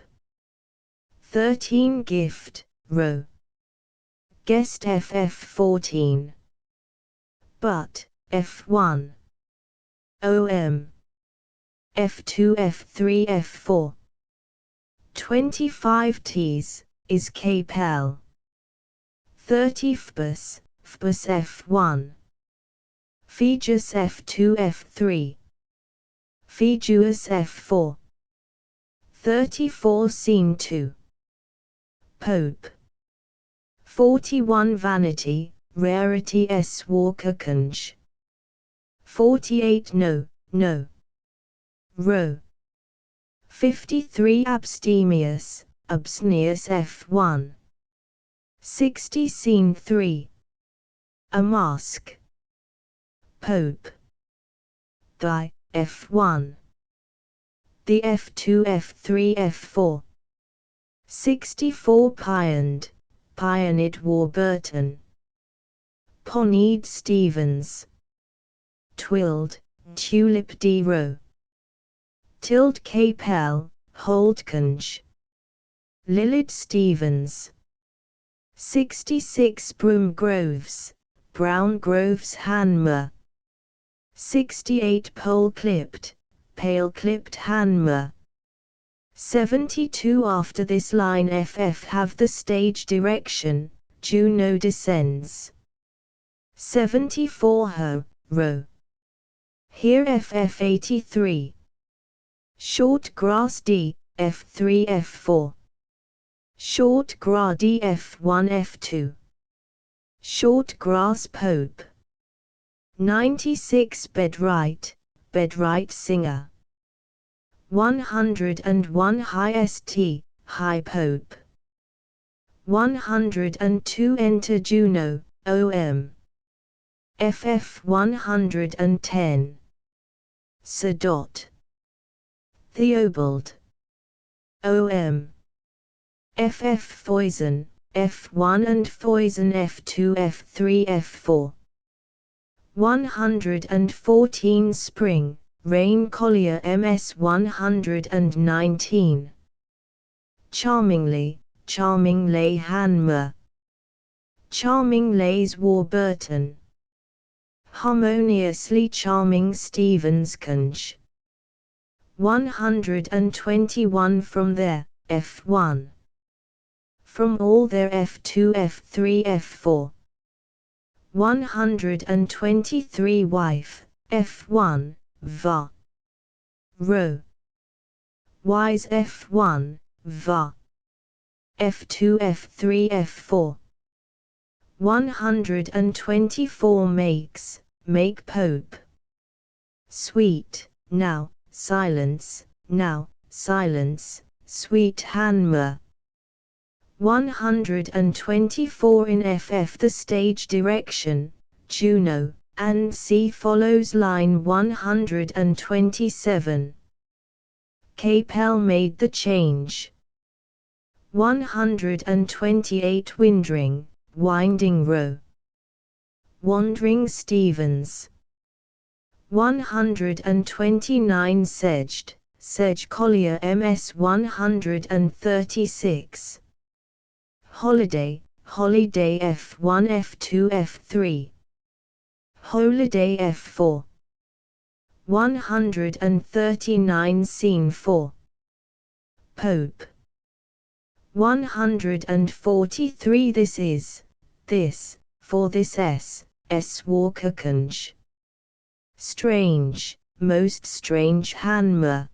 13 Gift, row. Guest FF 14. But, F1. OM. F2 F3 F4. 25 Ts, is Capel. 30 Fbus, Fbus F1. Fegus F2 F3. Feguous F4. 34 Scene 2. Pope. 41 Vanity, Rarity S Walker Kunj. 48 No, no. Row. 53 Abstemious, Abstemious F1. 60 Scene 3. A Mask. Pope. Thy, F1. the F2 F3 F4. 64 Pioned Warburton. Ponede Stevens. Twilled, Tulip D. Rowe. Tilde Capel, Holdconge. Lillard Stevens. 66 Broom Groves, Brown Groves Hanmer. 68 Pole Clipped, Pale Clipped Hanmer. 72 After this line FF have the stage direction, Juno descends. 74 Ho, Row. Here FF 83. Short Grass D, F3 F4. Short Gra D F1 F2. Short Grass Pope. 96 Bedright Singer. 101 High St, High Pope. 102 Enter Juno, OM. FF 110. Sir Dot. Theobald. OM. FF Foison, F1 and Foison F2 F3 F4. 114 Spring, Rain Collier MS 119. Charmingly, Charmingly Hanmer. Charming Lays Warburton. Harmoniously Charming Stevensconge. 121 From there, F1. From all their F2 F3 F4. 123 Wife, F1, Va. Row. Wise F1, Va. F2 F3 F4. 124 Makes, Make Pope. Sweet, now, silence, sweet Hanmer. 124 in FF the stage direction, Juno, and C follows line 127. Capel made the change. 128 Winding Row. Wandering Stevens. 129 Sedge Collier MS 136. Holiday F1 F2 F3. Holiday F4. 139 Scene 4. Pope. 143 This, for this S Walkerconge. Strange, most strange Hanmer.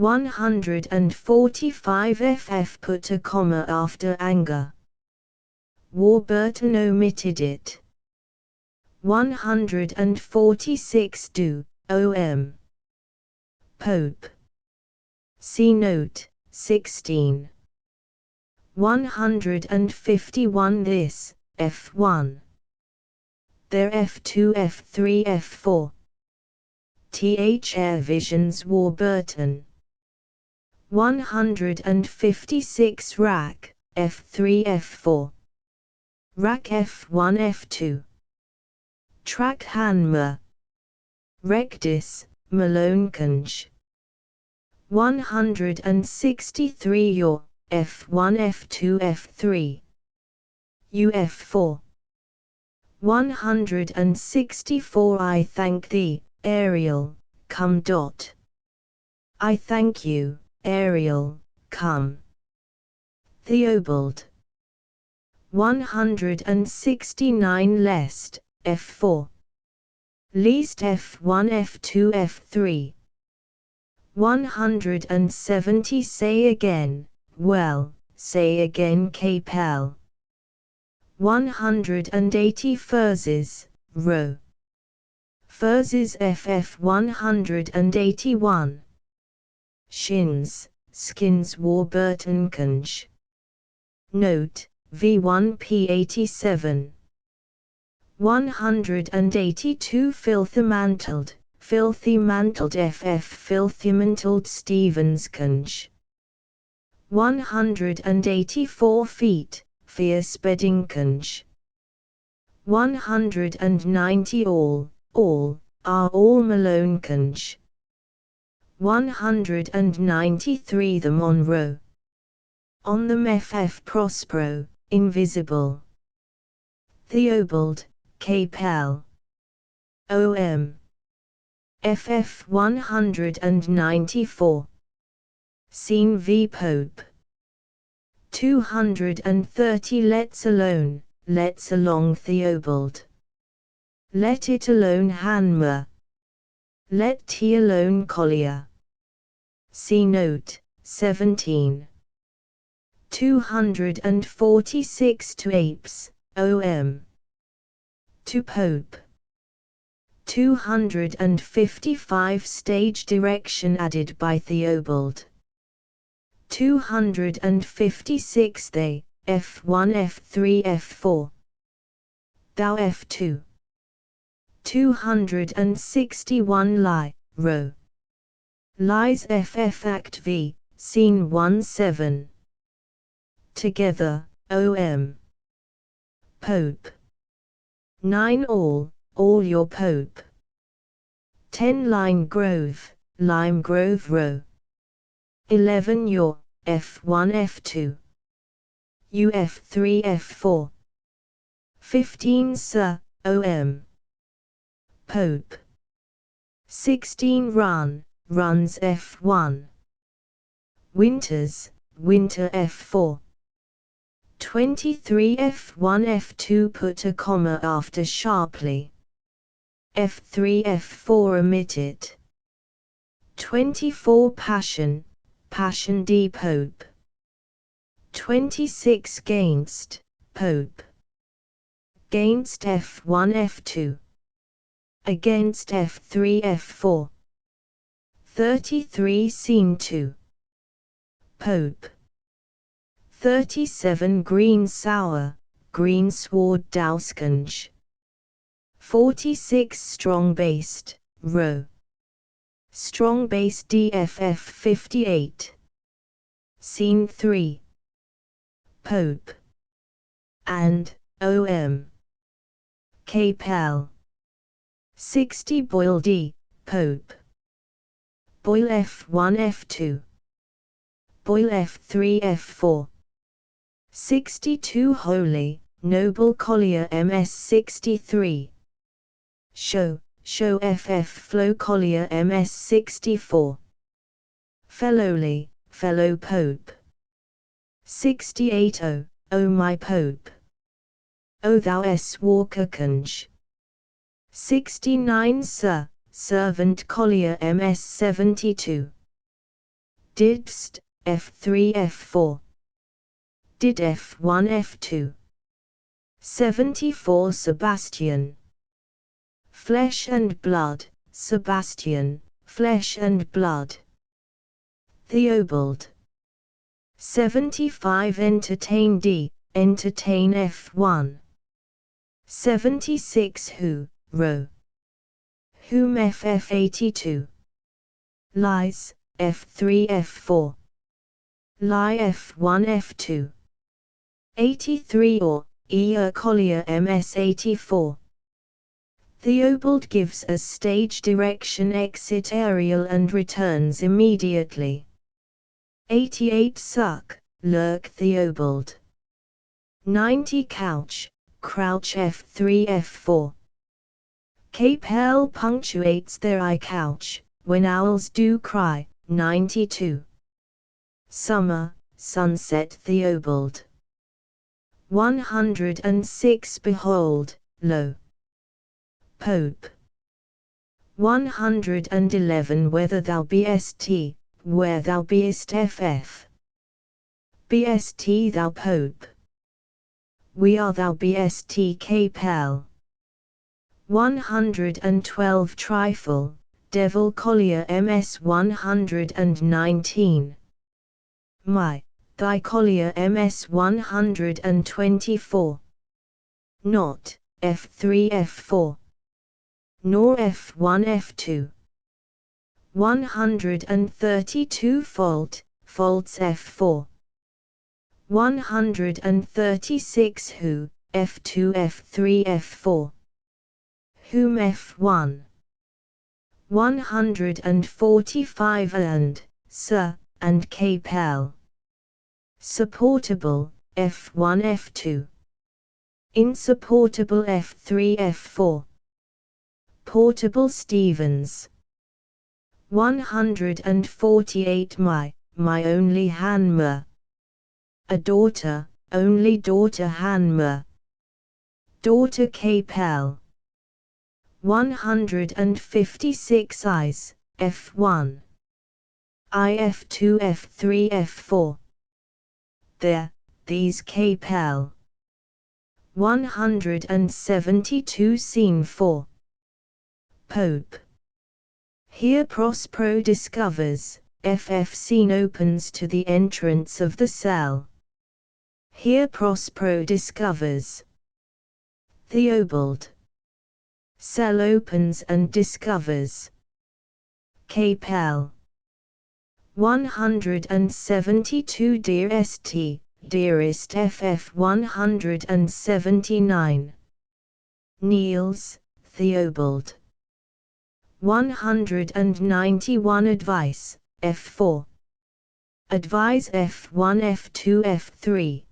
145 FF put a comma after anger. Warburton omitted it. 146 Do, OM. Pope. See note, 16. 151 This, F1. Their F2 F3 F4. Air Visions Warburton. 156 Rack, F3 F4. Rack F1 F2. Track Hanmer. Rectus, Maloneconge. 163 Your, F1 F2 F3. UF4. 164 I thank thee, Ariel, come. I thank you, Ariel, come. Theobald. 169 Lest, F4. Least F1 F2 F3. 170 Say again, well, say again Capel. 180 Furzes, Row. Furzes FF 181. Skins Warburtonconge. Note, V1P87. 182 Filthy Mantled, filthy mantled filthy mantled Stevensconch. 184 feet, fierce beddingconch. 190 all are all Maloneconch. 193 the Monroe. On them Prospero, invisible. Theobald, Capel. OM. FF 194. Scene v Pope. 230 Let's alone, let's along Theobald. Let it alone Hanmer. Let T alone Collier. See note, 17. 246 to Apes, OM. To Pope. 255 Stage direction added by Theobald. 256 They, F1 F3 F4. Thou F2. 261 Lie, Row. Lies FF Act V, Scene 1-7. Together, OM. Pope. 9 all your Pope. 10 Lime Grove Row. 11 your, F1 F2. UF3 F4. 15 Sir, OM. Pope. 16 runs F1. Winter F4. 23 F1 F2 put a comma after sharply. F3 F4 omitted. 24 Passion D Pope. 26 Gainst, Pope. Gainst F1 F2. Against F3 F4. 33 Scene 2. Pope. 37 Green Sour, Greensward Dowsconch. 46 Strong-based, Row. Strong-based DFF 58. Scene 3. Pope. And, OM. Capel. 60 Boyle D, Pope. Boyle F1 F2. Boyle F3 F4. 62 Holy, Noble Collier MS 63. Show FF Flow Collier MS 64. Fellowly, Fellow Pope. 68 O my Pope. O thou S Walker Conch. 69 Sir, Servant Collier MS 72. Didst, F3 F4. Did F1 F2. 74 Sebastian. Flesh and Blood, Sebastian, Flesh and Blood. Theobald. 75 Entertain D, Entertain F1. 76 Who, Row. Whom FF 82. Lies, F3 F4. Lie F1 F2. 83 or, Collier MS 84. Theobald gives a stage direction exit aerial and returns immediately. 88 Suck, Lurk Theobald. 90 Crouch F3 F4. Capel punctuates their I couch, when owls do cry, 92. Summer, Sunset Theobald. 106 Behold, Lo. Pope. 111 Whether thou beest, where thou beest FF. Beest thou Pope. We are thou beest Capel. 112 Trifle, Devil Collier MS 119. My, thy Collier MS 124. Not, F3 F4. nor f1 f2. 132 fault, faults f4. 136 who, f2 f3 f4. Whom f1. 145 and, sir, and capel. Supportable, f1 f2. Insupportable f3 f4. Portable Stevens. 148 my only Hanmer. A daughter, only daughter Hanmer. Daughter capel. 156 eyes, f1. I f2 f3 f4. There, these capel. 172 scene 4. Pope. Here Prospero discovers, ff scene opens to the entrance of the cell. Here Prospero discovers. Theobald. Cell opens and discovers. Capel. 172 dearest ff 179. Niels, Theobald. 191 advice, f4. Advise f1 f2 f3.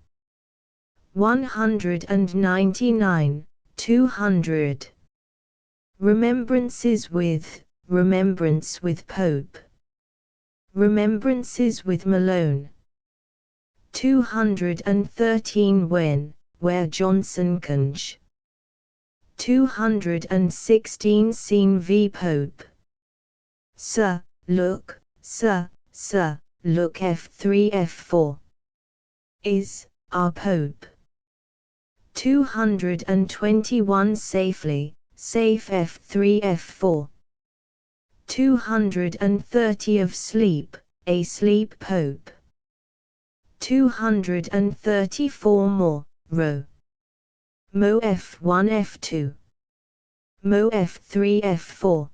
199, 200. Remembrance with Pope. Remembrances with Malone. 213 where Johnson Conch. 216 scene v Pope. Sir, look, look f3 f4. Is, our Pope. 221 safely, safe f3 f4. 230 of sleep, a sleep Pope. 234 more, row. Mo f1 f2. Mo f3 f4.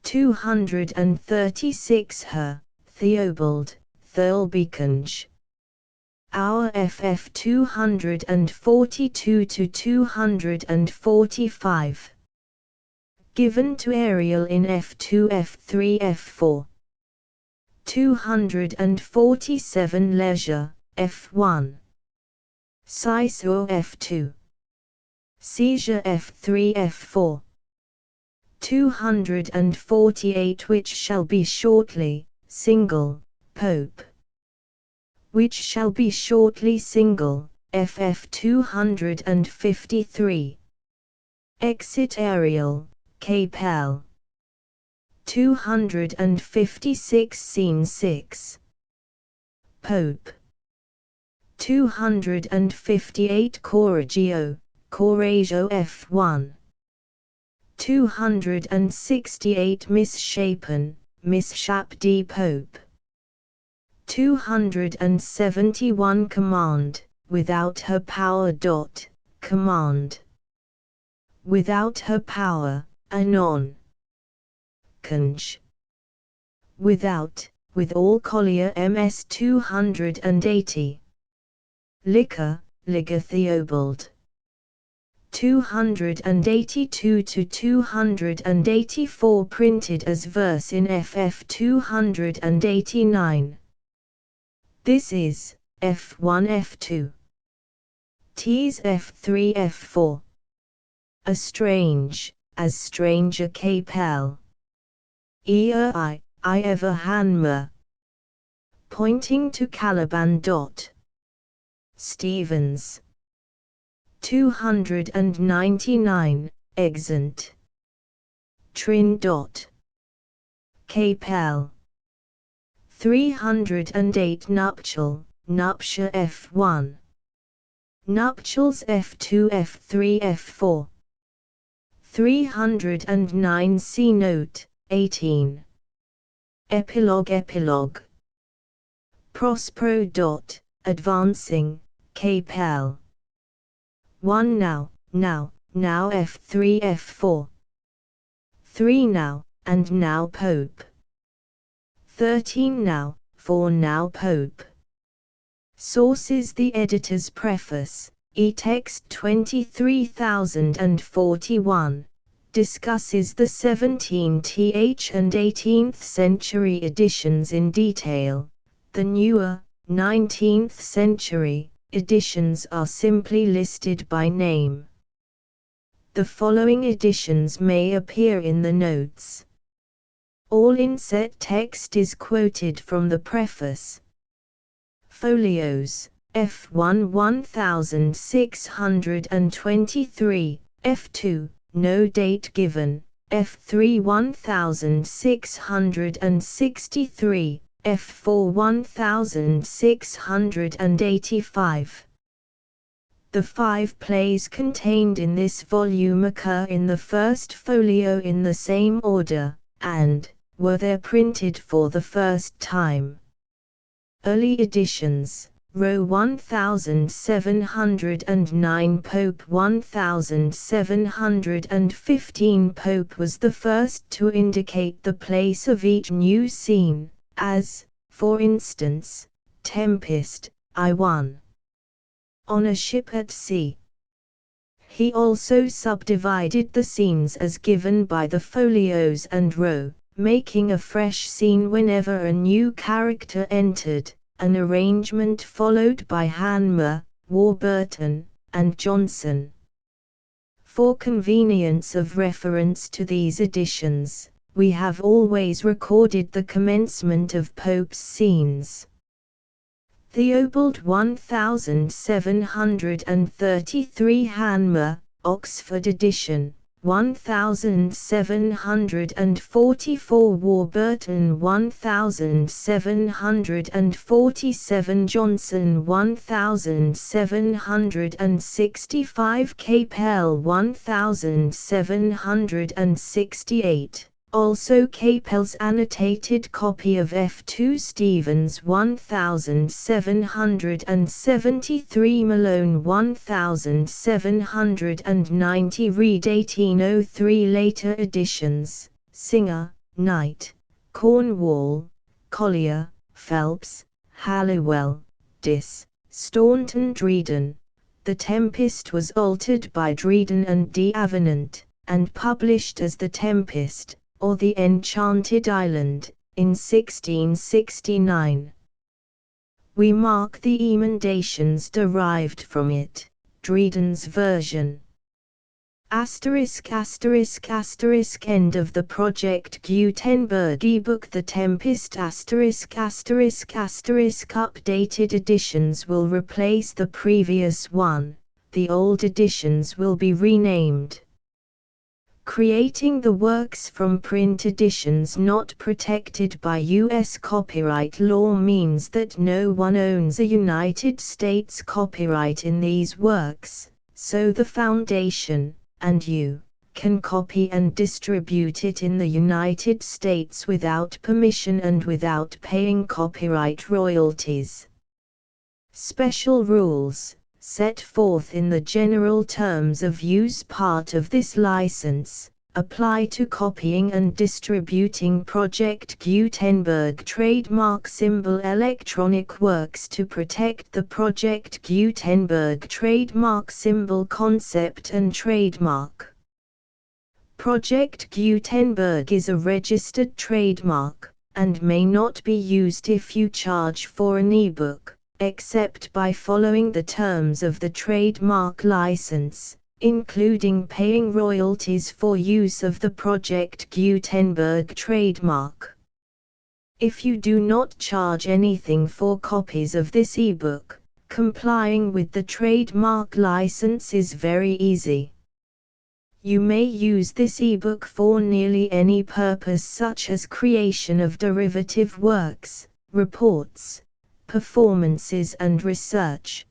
236 her, Theobald, Thirlbeconge. Our ff 242 to 245. Given to Ariel in f2 f3 f4. 247 leisure, f1. Ciso f2. Seizure f3 f4. 248 which shall be shortly, single, Pope. Which shall be shortly single, ff 253. Exit Ariel, capel. 256 scene 6. Pope. 258 Correggio f1. 268 misshapen d Pope. 271 command, without her power. Command. Without her power, anon. Conge. Without, with all Collier ms 280. Liquor, Theobald. 282 to 284 printed as verse in ff 289. This is, f1 f2. T's f3 f4. A strange, as strange a capel. I ever Hanmer. Pointing to Caliban. Stevens. 299, exeunt. Trin. Capel. 308 nuptial, nuptia f1. Nuptials f2 f3 f4. 309 C note, 18. Epilogue. Prospero. Advancing, capel. 1 now f3 f4. 3 now, and now Pope. 13 now, for now Pope. Sources: the editor's preface, e-text 23041, discusses the 17th and 18th century editions in detail. The newer, 19th century, editions are simply listed by name. The following editions may appear in the notes. All inset text is quoted from the preface. Folios: F1 1623, F2, no date given, F3 1663, F4 1685. The 5 plays contained in this volume occur in the first folio in the same order, and were there printed for the first time. Early editions: row 1709 Pope 1715 Pope was the first to indicate the place of each new scene, as, for instance, Tempest, I1. On a ship at sea. He also subdivided the scenes as given by the folios and row, making a fresh scene whenever a new character entered, an arrangement followed by Hanmer, Warburton, and Johnson. For convenience of reference to these editions, we have always recorded the commencement of Pope's scenes. Theobald 1733 Hanmer, Oxford edition, 1744 Warburton 1747 Johnson 1765 Capel 1768. Also Capel's annotated copy of F2 Stevens 1773 Malone 1790 Reed 1803 Later editions: Singer, Knight, Cornwall, Collier, Phelps, Halliwell, Dis, Staunton Dryden. The Tempest was altered by Dryden and D'Avenant, and published as The Tempest, or The Enchanted Island, in 1669. We mark the emendations derived from it, Dryden's version. Asterisk asterisk asterisk End of the Project Gutenberg ebook The Tempest asterisk asterisk asterisk Updated editions will replace the previous one, the old editions will be renamed. Creating the works from print editions not protected by U.S. copyright law means that no one owns a United States copyright in these works, so the Foundation, and you, can copy and distribute it in the United States without permission and without paying copyright royalties. Special rules, set forth in the general terms of use part of this license, apply to copying and distributing Project Gutenberg trademark symbol electronic works to protect the Project Gutenberg trademark symbol concept and trademark. Project Gutenberg is a registered trademark, and may not be used if you charge for an ebook, except by following the terms of the trademark license, including paying royalties for use of the Project Gutenberg trademark. If you do not charge anything for copies of this ebook, complying with the trademark license is very easy. You may use this ebook for nearly any purpose such as creation of derivative works, reports, performances and research.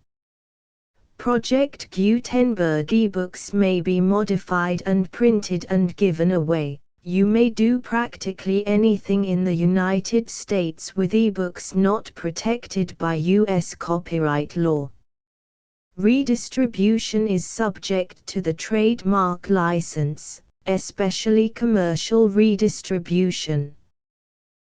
Project Gutenberg ebooks may be modified and printed and given away. You may do practically anything in the United States with ebooks not protected by U.S. copyright law. Redistribution is subject to the trademark license, especially commercial redistribution.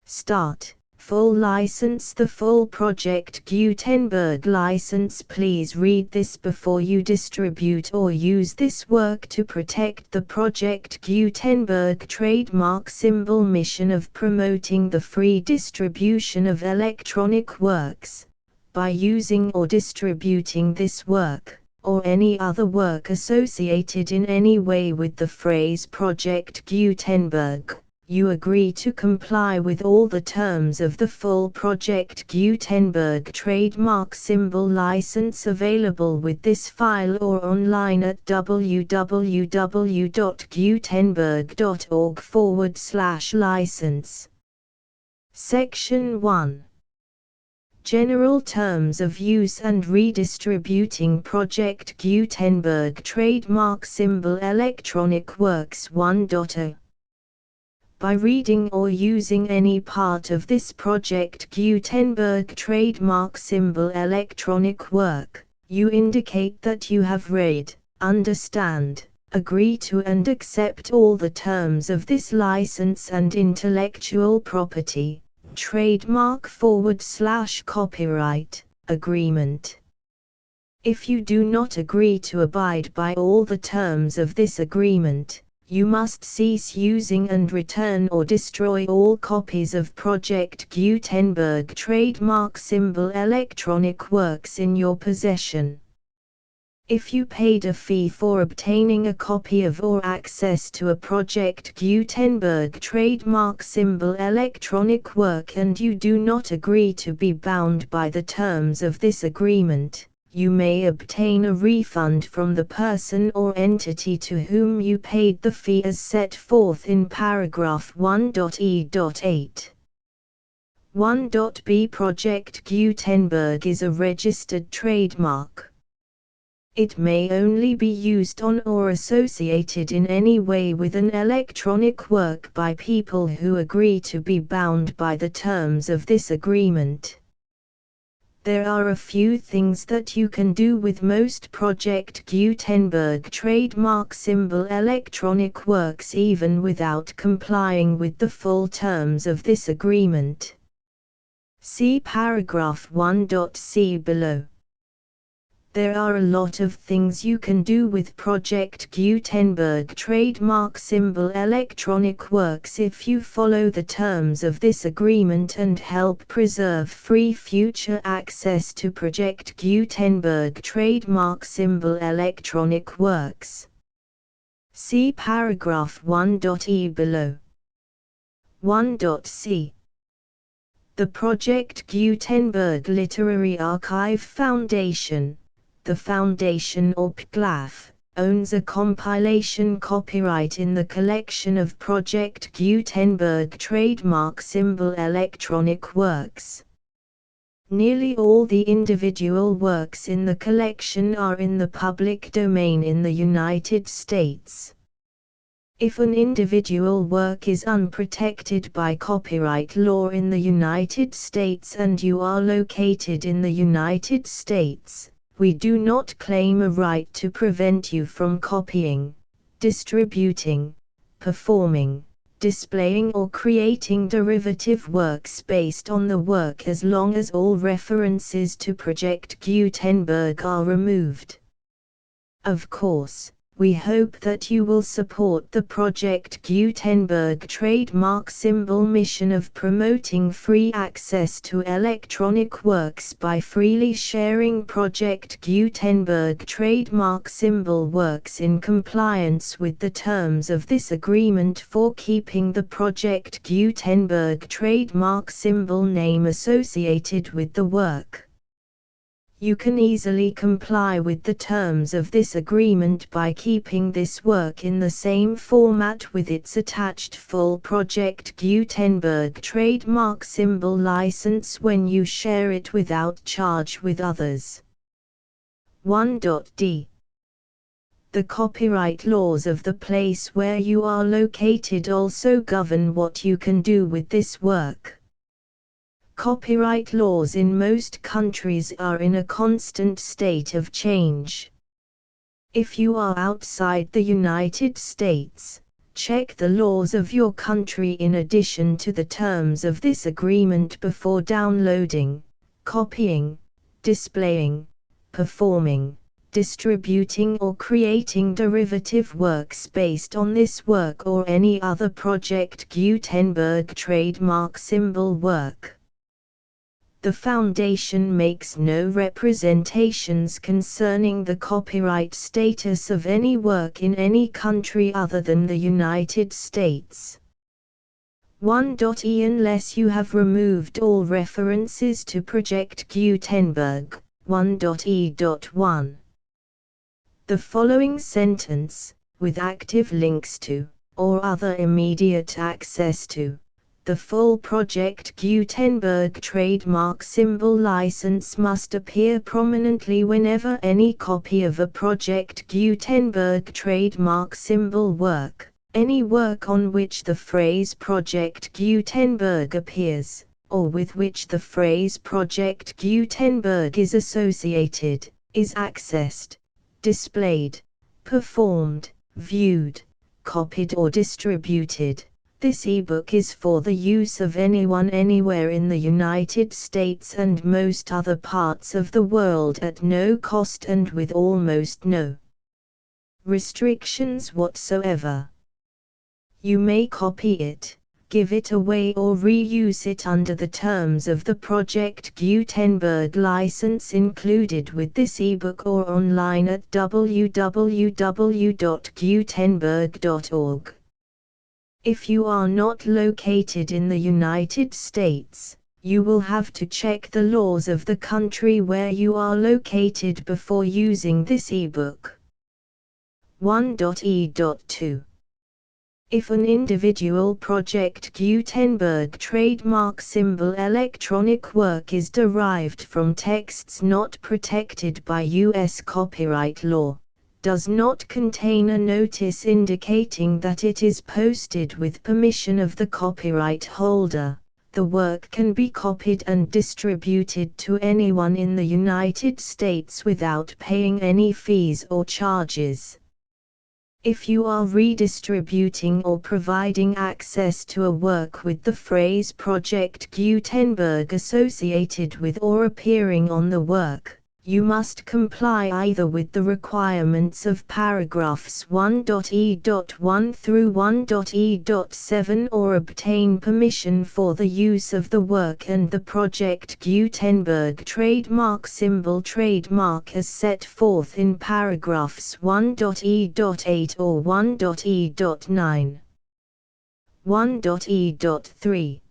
Start. Full license. The full Project Gutenberg license. Please read this before you distribute or use this work to protect the Project Gutenberg trademark symbol mission of promoting the free distribution of electronic works. By using or distributing this work, or any other work associated in any way with the phrase Project Gutenberg, you agree to comply with all the terms of the full Project Gutenberg trademark symbol license available with this file or online at www.gutenberg.org/license. Section 1. General Terms of Use and Redistributing Project Gutenberg Trademark Symbol Electronic Works 1.0. By reading or using any part of this Project Gutenberg trademark symbol electronic work, you indicate that you have read, understand, agree to and accept all the terms of this license and intellectual property, trademark/copyright, agreement. If you do not agree to abide by all the terms of this agreement, you must cease using and return or destroy all copies of Project Gutenberg trademark symbol electronic works in your possession. If you paid a fee for obtaining a copy of or access to a Project Gutenberg trademark symbol electronic work and you do not agree to be bound by the terms of this agreement, you may obtain a refund from the person or entity to whom you paid the fee as set forth in paragraph 1.e.8. 1.b Project Gutenberg is a registered trademark. It may only be used on or associated in any way with an electronic work by people who agree to be bound by the terms of this agreement. There are a few things that you can do with most Project Gutenberg trademark symbol electronic works even without complying with the full terms of this agreement. See paragraph 1.c below. There are a lot of things you can do with Project Gutenberg trademark symbol electronic works if you follow the terms of this agreement and help preserve free future access to Project Gutenberg trademark symbol electronic works. See paragraph 1.e below. 1.c. The Project Gutenberg Literary Archive Foundation, the Foundation or PGLAF, owns a compilation copyright in the collection of Project Gutenberg trademark symbol electronic works. Nearly all the individual works in the collection are in the public domain in the United States. If an individual work is unprotected by copyright law in the United States and you are located in the United States, we do not claim a right to prevent you from copying, distributing, performing, displaying or creating derivative works based on the work as long as all references to Project Gutenberg are removed. Of course, we hope that you will support the Project Gutenberg trademark symbol mission of promoting free access to electronic works by freely sharing Project Gutenberg trademark symbol works in compliance with the terms of this agreement for keeping the Project Gutenberg trademark symbol name associated with the work. You can easily comply with the terms of this agreement by keeping this work in the same format with its attached full Project Gutenberg trademark symbol license when you share it without charge with others. 1.d. The copyright laws of the place where you are located also govern what you can do with this work. Copyright laws in most countries are in a constant state of change. If you are outside the United States, Check the laws of your country in addition to the terms of this agreement before downloading, copying, displaying, performing, distributing or creating derivative works based on this work or any other Project Gutenberg trademark symbol work. The Foundation makes no representations concerning the copyright status of any work in any country other than the United States. 1.e Unless you have removed all references to Project Gutenberg, 1.e.1. The following sentence, with active links to, or other immediate access to, the full Project Gutenberg trademark symbol license must appear prominently whenever any copy of a Project Gutenberg trademark symbol work, any work on which the phrase Project Gutenberg appears, or with which the phrase Project Gutenberg is associated, is accessed, displayed, performed, viewed, copied or distributed. This ebook is for the use of anyone anywhere in the United States and most other parts of the world at no cost and with almost no restrictions whatsoever. You may copy it, give it away or reuse it under the terms of the Project Gutenberg license included with this ebook or online at www.gutenberg.org. If you are not located in the United States, you will have to check the laws of the country where you are located before using this ebook. 1.e.2. If an individual Project Gutenberg trademark symbol electronic work is derived from texts not protected by U.S. copyright law, does not contain a notice indicating that it is posted with permission of the copyright holder, the work can be copied and distributed to anyone in the United States without paying any fees or charges. If you are redistributing or providing access to a work with the phrase Project Gutenberg associated with or appearing on the work, you must comply either with the requirements of paragraphs 1.e.1 through 1.e.7 or obtain permission for the use of the work and the Project Gutenberg trademark symbol trademark as set forth in paragraphs 1.e.8 or 1.e.9. 1.e.3.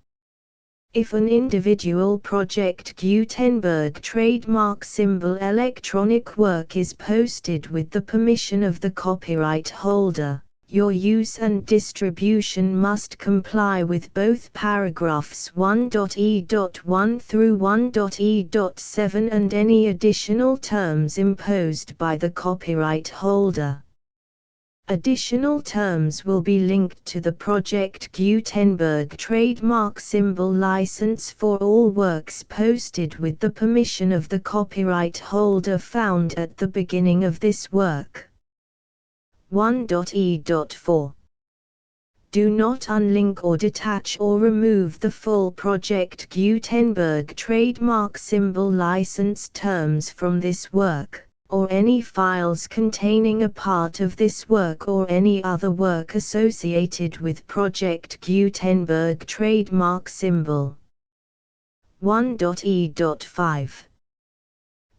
If an individual Project Gutenberg trademark symbol electronic work is posted with the permission of the copyright holder, your use and distribution must comply with both paragraphs 1.e.1 through 1.e.7 and any additional terms imposed by the copyright holder. Additional terms will be linked to the Project Gutenberg trademark symbol license for all works posted with the permission of the copyright holder found at the beginning of this work. 1.e.4. Do not unlink or detach or remove the full Project Gutenberg trademark symbol license terms from this work, or any files containing a part of this work or any other work associated with Project Gutenberg trademark symbol. 1.e.5.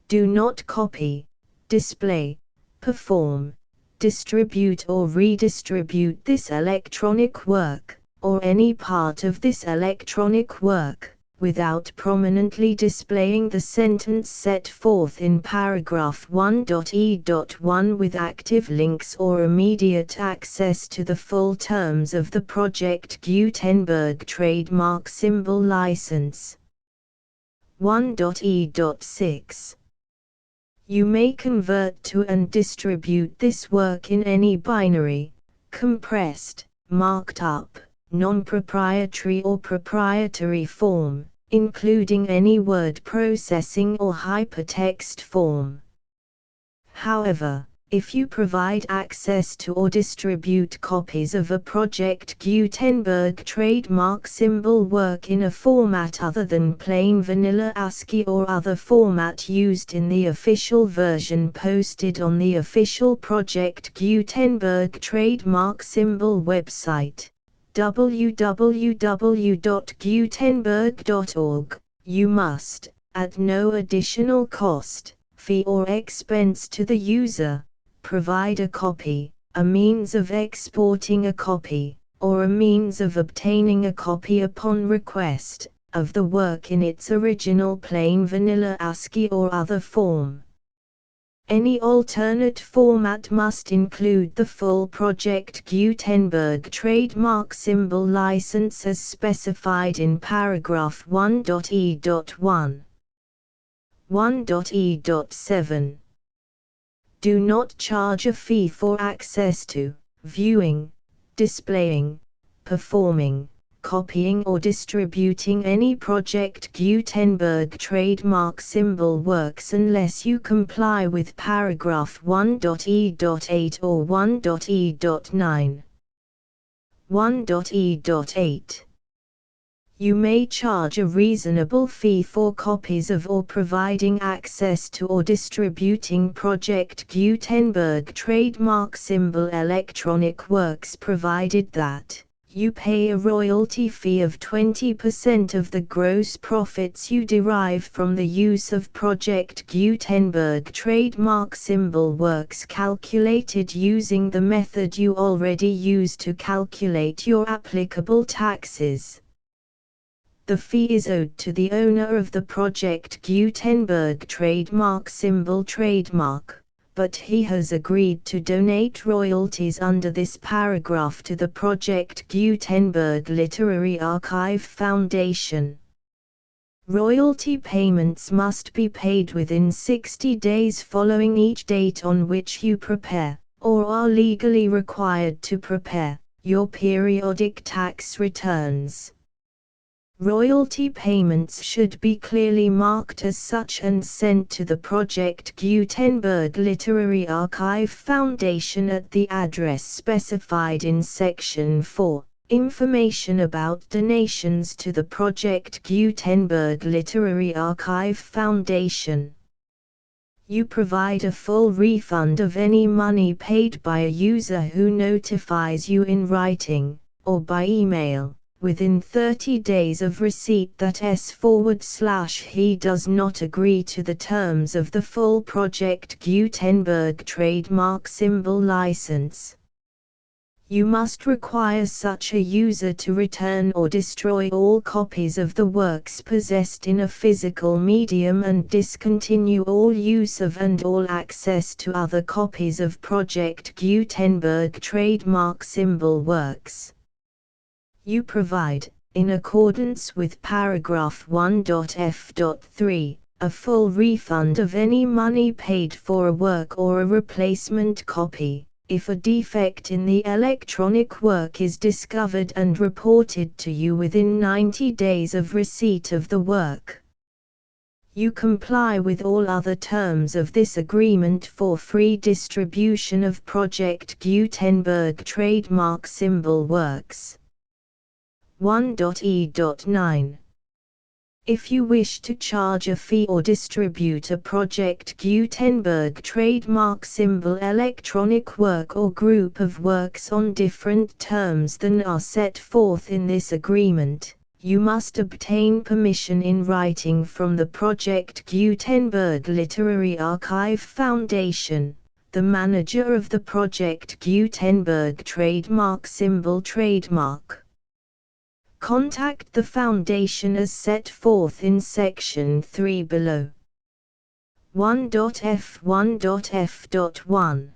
Do not copy, display, perform, distribute or redistribute this electronic work, or any part of this electronic work, without prominently displaying the sentence set forth in paragraph 1.e.1 with active links or immediate access to the full terms of the Project Gutenberg trademark symbol license. 1.e.6. You may convert to and distribute this work in any binary, compressed, marked up, non-proprietary or proprietary form, including any word processing or hypertext form. However, If you provide access to or distribute copies of a Project Gutenberg trademark symbol work in a format other than plain vanilla ASCII or other format used in the official version posted on the official Project Gutenberg trademark symbol website, www.gutenberg.org, you must, at no additional cost, fee or expense to the user, provide a copy, a means of exporting a copy, or a means of obtaining a copy upon request, of the work in its original plain vanilla ASCII or other form. Any alternate format must include the full Project Gutenberg trademark symbol license as specified in paragraph 1.e.1. 1.e.7. Do not charge a fee for access to, viewing, displaying, performing, copying or distributing any Project Gutenberg trademark symbol works unless you comply with paragraph 1.e.8 or 1.e.9. 1.e.8. You may charge a reasonable fee for copies of or providing access to or distributing Project Gutenberg trademark symbol electronic works provided that you pay a royalty fee of 20% of the gross profits you derive from the use of Project Gutenberg trademark symbol works calculated using the method you already use to calculate your applicable taxes. The fee is owed to the owner of the Project Gutenberg trademark symbol trademark, but he has agreed to donate royalties under this paragraph to the Project Gutenberg Literary Archive Foundation. Royalty payments must be paid within 60 days following each date on which you prepare, or are legally required to prepare, your periodic tax returns. Royalty payments should be clearly marked as such and sent to the Project Gutenberg Literary Archive Foundation at the address specified in Section 4, Information about donations to the Project Gutenberg Literary Archive Foundation. You provide a full refund of any money paid by a user who notifies you in writing, or by email, within 30 days of receipt that he does not agree to the terms of the full Project Gutenberg trademark symbol license. You must require such a user to return or destroy all copies of the works possessed in a physical medium and discontinue all use of and all access to other copies of Project Gutenberg trademark symbol works. You provide, in accordance with paragraph 1.f.3, a full refund of any money paid for a work or a replacement copy, if a defect in the electronic work is discovered and reported to you within 90 days of receipt of the work. You comply with all other terms of this agreement for free distribution of Project Gutenberg trademark symbol works. 1.e.9. If you wish to charge a fee or distribute a Project Gutenberg trademark symbol electronic work or group of works on different terms than are set forth in this agreement, you must obtain permission in writing from the Project Gutenberg Literary Archive Foundation, the manager of the Project Gutenberg trademark symbol trademark. Contact the Foundation as set forth in Section 3 below. 1.f1.f.1.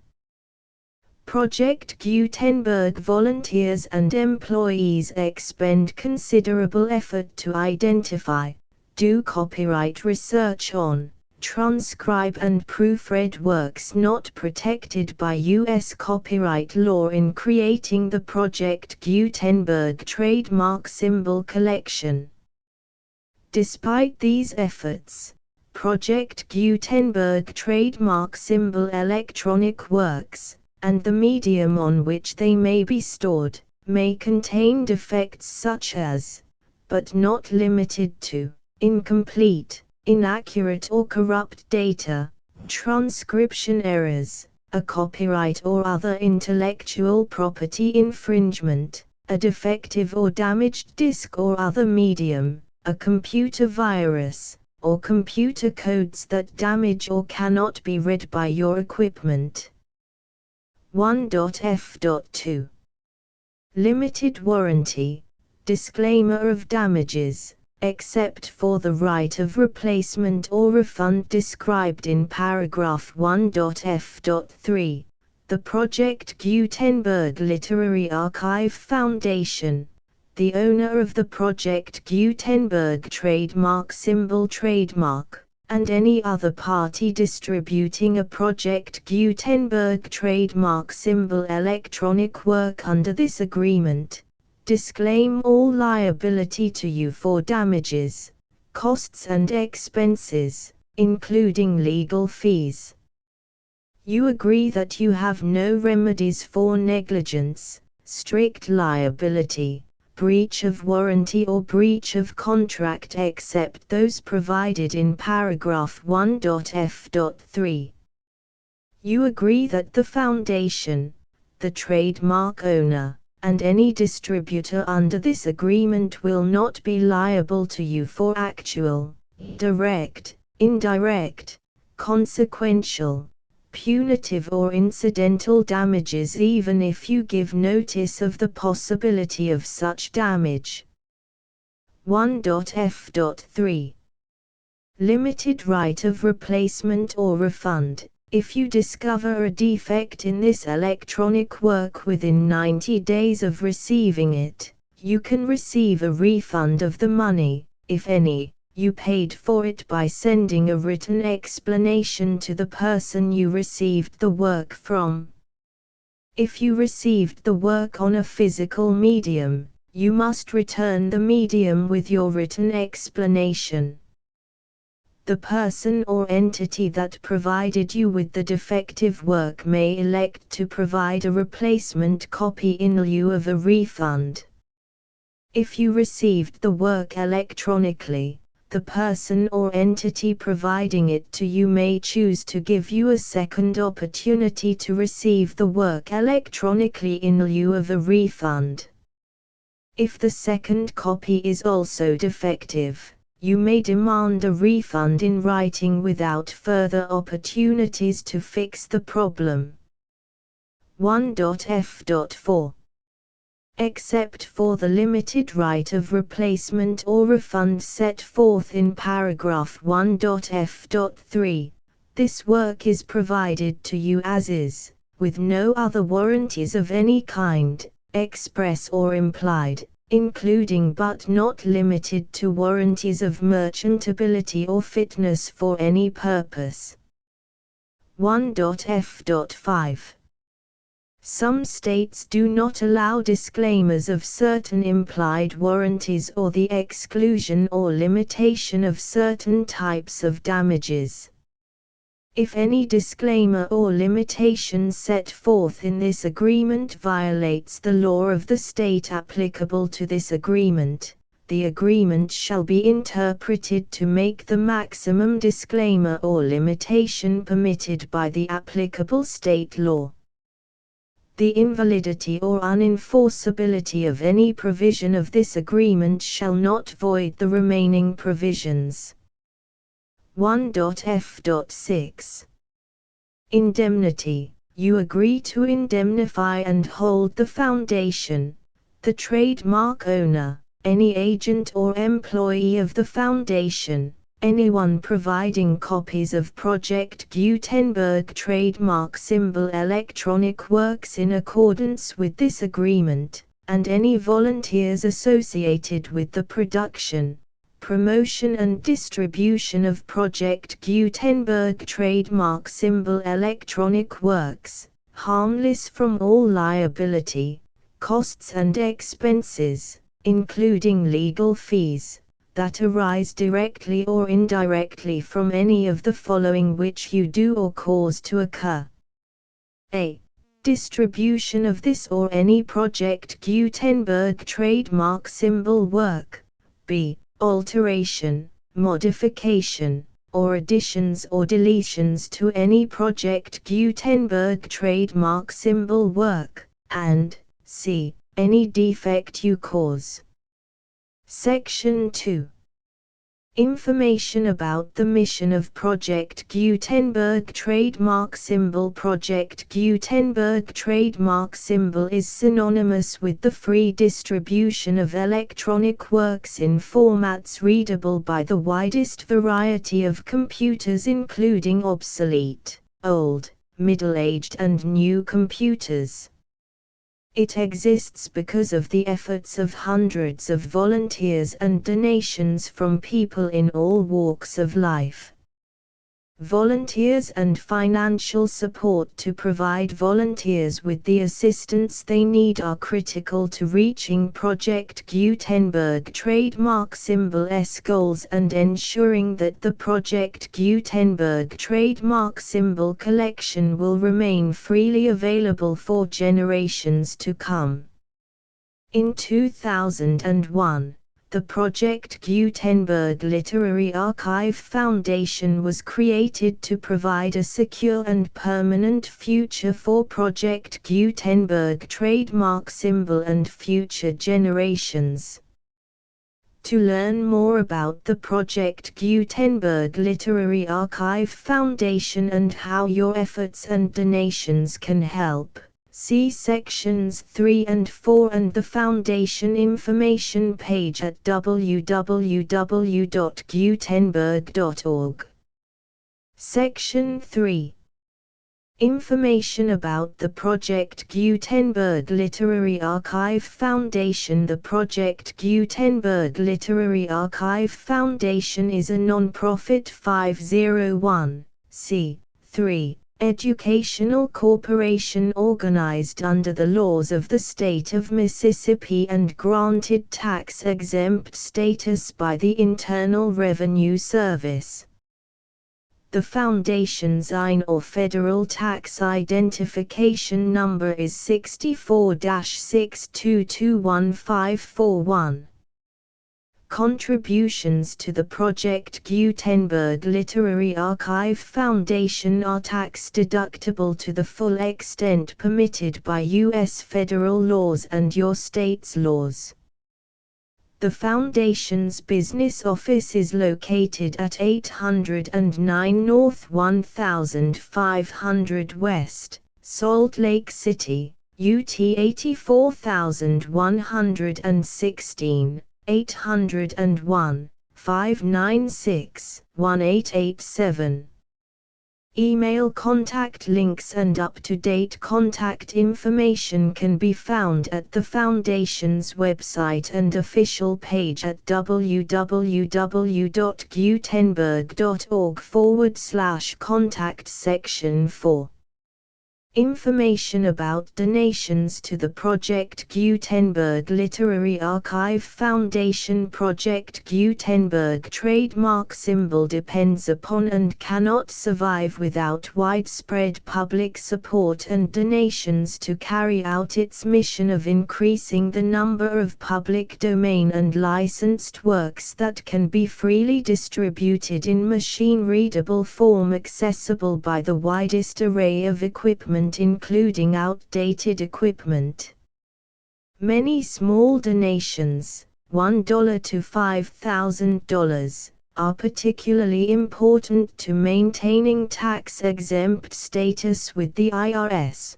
Project Gutenberg volunteers and employees expend considerable effort to identify, do copyright research on, transcribe and proofread works not protected by U.S. copyright law in creating the Project Gutenberg trademark symbol collection. Despite these efforts, Project Gutenberg trademark symbol electronic works, and the medium on which they may be stored, may contain defects such as, but not limited to, incomplete, inaccurate or corrupt data, transcription errors, a copyright or other intellectual property infringement, a defective or damaged disk or other medium, a computer virus, or computer codes that damage or cannot be read by your equipment. 1.f.2 Limited warranty. Disclaimer of damages, except for the right of replacement or refund described in paragraph 1.f.3. The Project Gutenberg Literary Archive Foundation, the owner of the Project Gutenberg trademark symbol trademark, and any other party distributing a Project Gutenberg trademark symbol electronic work under this agreement, disclaim all liability to you for damages, costs and expenses, including legal fees. You agree that you have no remedies for negligence, strict liability, breach of warranty or breach of contract except those provided in paragraph 1.f.3. You agree that the Foundation, the trademark owner, and any distributor under this agreement will not be liable to you for actual, direct, indirect, consequential, punitive or incidental damages even if you give notice of the possibility of such damage. 1.f.3 Limited right of replacement or refund. If you discover a defect in this electronic work within 90 days of receiving it, you can receive a refund of the money, if any, you paid for it by sending a written explanation to the person you received the work from. If you received the work on a physical medium, you must return the medium with your written explanation. The person or entity that provided you with the defective work may elect to provide a replacement copy in lieu of a refund. If you received the work electronically, the person or entity providing it to you may choose to give you a second opportunity to receive the work electronically in lieu of a refund. If the second copy is also defective, you may demand a refund in writing without further opportunities to fix the problem. 1.f.4 Except for the limited right of replacement or refund set forth in paragraph 1.f.3, this work is provided to you as is, with no other warranties of any kind, express or implied, including but not limited to warranties of merchantability or fitness for any purpose. 1.f.5 Some states do not allow disclaimers of certain implied warranties or the exclusion or limitation of certain types of damages. If any disclaimer or limitation set forth in this agreement violates the law of the state applicable to this agreement, the agreement shall be interpreted to make the maximum disclaimer or limitation permitted by the applicable state law. The invalidity or unenforceability of any provision of this agreement shall not void the remaining provisions. 1.f.6 Indemnity. You agree to indemnify and hold the Foundation, the trademark owner, any agent or employee of the Foundation, anyone providing copies of Project Gutenberg trademark symbol electronic works in accordance with this agreement, and any volunteers associated with the production, promotion and distribution of Project Gutenberg trademark symbol electronic works, harmless from all liability, costs and expenses, including legal fees, that arise directly or indirectly from any of the following which you do or cause to occur. A. Distribution of this or any Project Gutenberg trademark symbol work. B. Alteration, modification, or additions or deletions to any Project Gutenberg trademark symbol work, and C. Any defect you cause. Section 2. Information about the mission of Project Gutenberg trademark symbol. Project Gutenberg trademark symbol is synonymous with the free distribution of electronic works in formats readable by the widest variety of computers, including obsolete, old, middle-aged and new computers. It exists because of the efforts of hundreds of volunteers and donations from people in all walks of life. Volunteers and financial support to provide volunteers with the assistance they need are critical to reaching Project Gutenberg trademark symbol's goals and ensuring that the Project Gutenberg trademark symbol collection will remain freely available for generations to come. In 2001, the Project Gutenberg Literary Archive Foundation was created to provide a secure and permanent future for Project Gutenberg trademark symbol and future generations. To learn more about the Project Gutenberg Literary Archive Foundation and how your efforts and donations can help, see sections 3 and 4 and the Foundation information page at www.gutenberg.org. Section 3. Information about the Project Gutenberg Literary Archive Foundation. The Project Gutenberg Literary Archive Foundation is a non-profit 501(c)(3) educational corporation organized under the laws of the state of Mississippi and granted tax-exempt status by the Internal Revenue Service. The Foundation's IN or Federal Tax Identification Number is 64-6221541. Contributions to the Project Gutenberg Literary Archive Foundation are tax-deductible to the full extent permitted by U.S. federal laws and your state's laws. The Foundation's business office is located at 809 North 1500 West, Salt Lake City, UT 84116, 801-596-1887. Email contact links and up-to-date contact information can be found at the Foundation's website and official page at www.gutenberg.org/contact section 4. Information about donations to the Project Gutenberg Literary Archive Foundation. Project Gutenberg trademark symbol depends upon and cannot survive without widespread public support and donations to carry out its mission of increasing the number of public domain and licensed works that can be freely distributed in machine-readable form accessible by the widest array of equipment, including outdated equipment. Many small donations, $1 to $5,000, are particularly important to maintaining tax-exempt status with the IRS.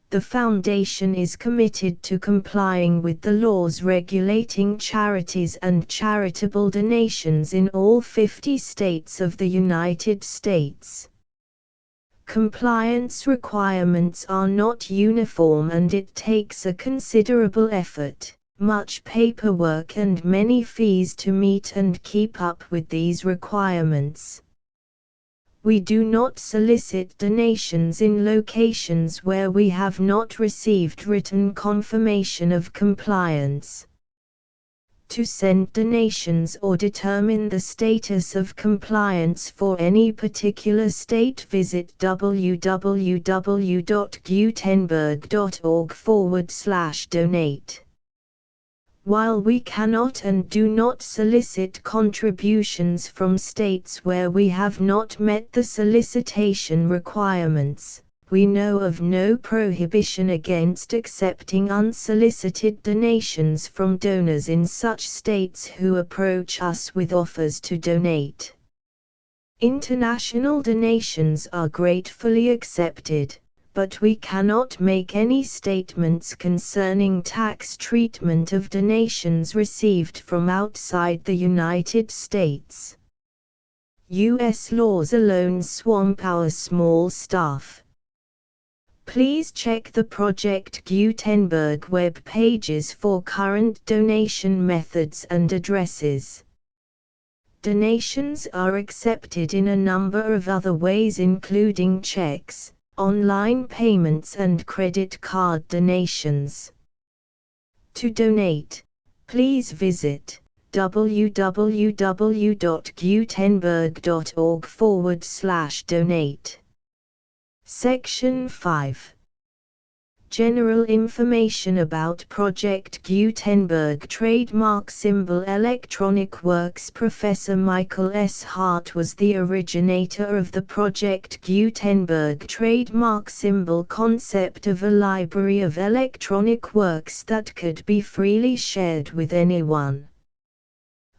The Foundation is committed to complying with the laws regulating charities and charitable donations in all 50 states of the United States. Compliance requirements are not uniform and it takes a considerable effort, much paperwork and many fees to meet and keep up with these requirements. We do not solicit donations in locations where we have not received written confirmation of compliance. To send donations or determine the status of compliance for any particular state, visit www.gutenberg.org/donate. While we cannot and do not solicit contributions from states where we have not met the solicitation requirements, we know of no prohibition against accepting unsolicited donations from donors in such states who approach us with offers to donate. International donations are gratefully accepted, but we cannot make any statements concerning tax treatment of donations received from outside the United States. U.S. laws alone swamp our small staff. Please check the Project Gutenberg web pages for current donation methods and addresses. Donations are accepted in a number of other ways, including checks, online payments and credit card donations. To donate, please visit www.gutenberg.org/donate. Section 5. General information about Project Gutenberg Trademark Symbol Electronic Works. Professor Michael S. Hart was the originator of the Project Gutenberg trademark symbol concept of a library of electronic works that could be freely shared with anyone.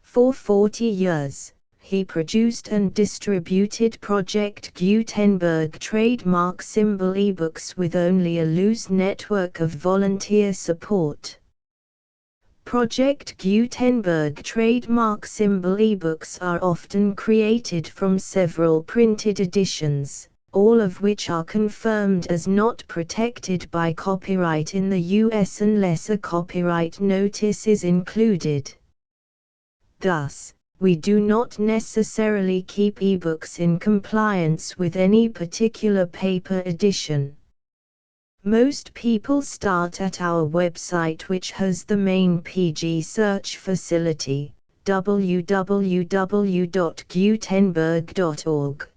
For 40 years, he produced and distributed Project Gutenberg trademark symbol ebooks with only a loose network of volunteer support. Project Gutenberg trademark symbol ebooks are often created from several printed editions, all of which are confirmed as not protected by copyright in the US unless a copyright notice is included. Thus, we do not necessarily keep ebooks in compliance with any particular paper edition. Most people start at our website, which has the main PG search facility, www.gutenberg.org.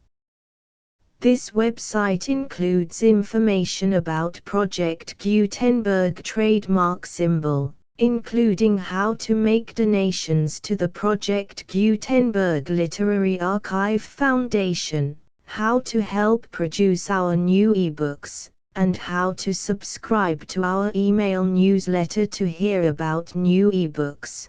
This website includes information about Project Gutenberg trademark symbol, including how to make donations to the Project Gutenberg Literary Archive Foundation, how to help produce our new ebooks, and how to subscribe to our email newsletter to hear about new ebooks.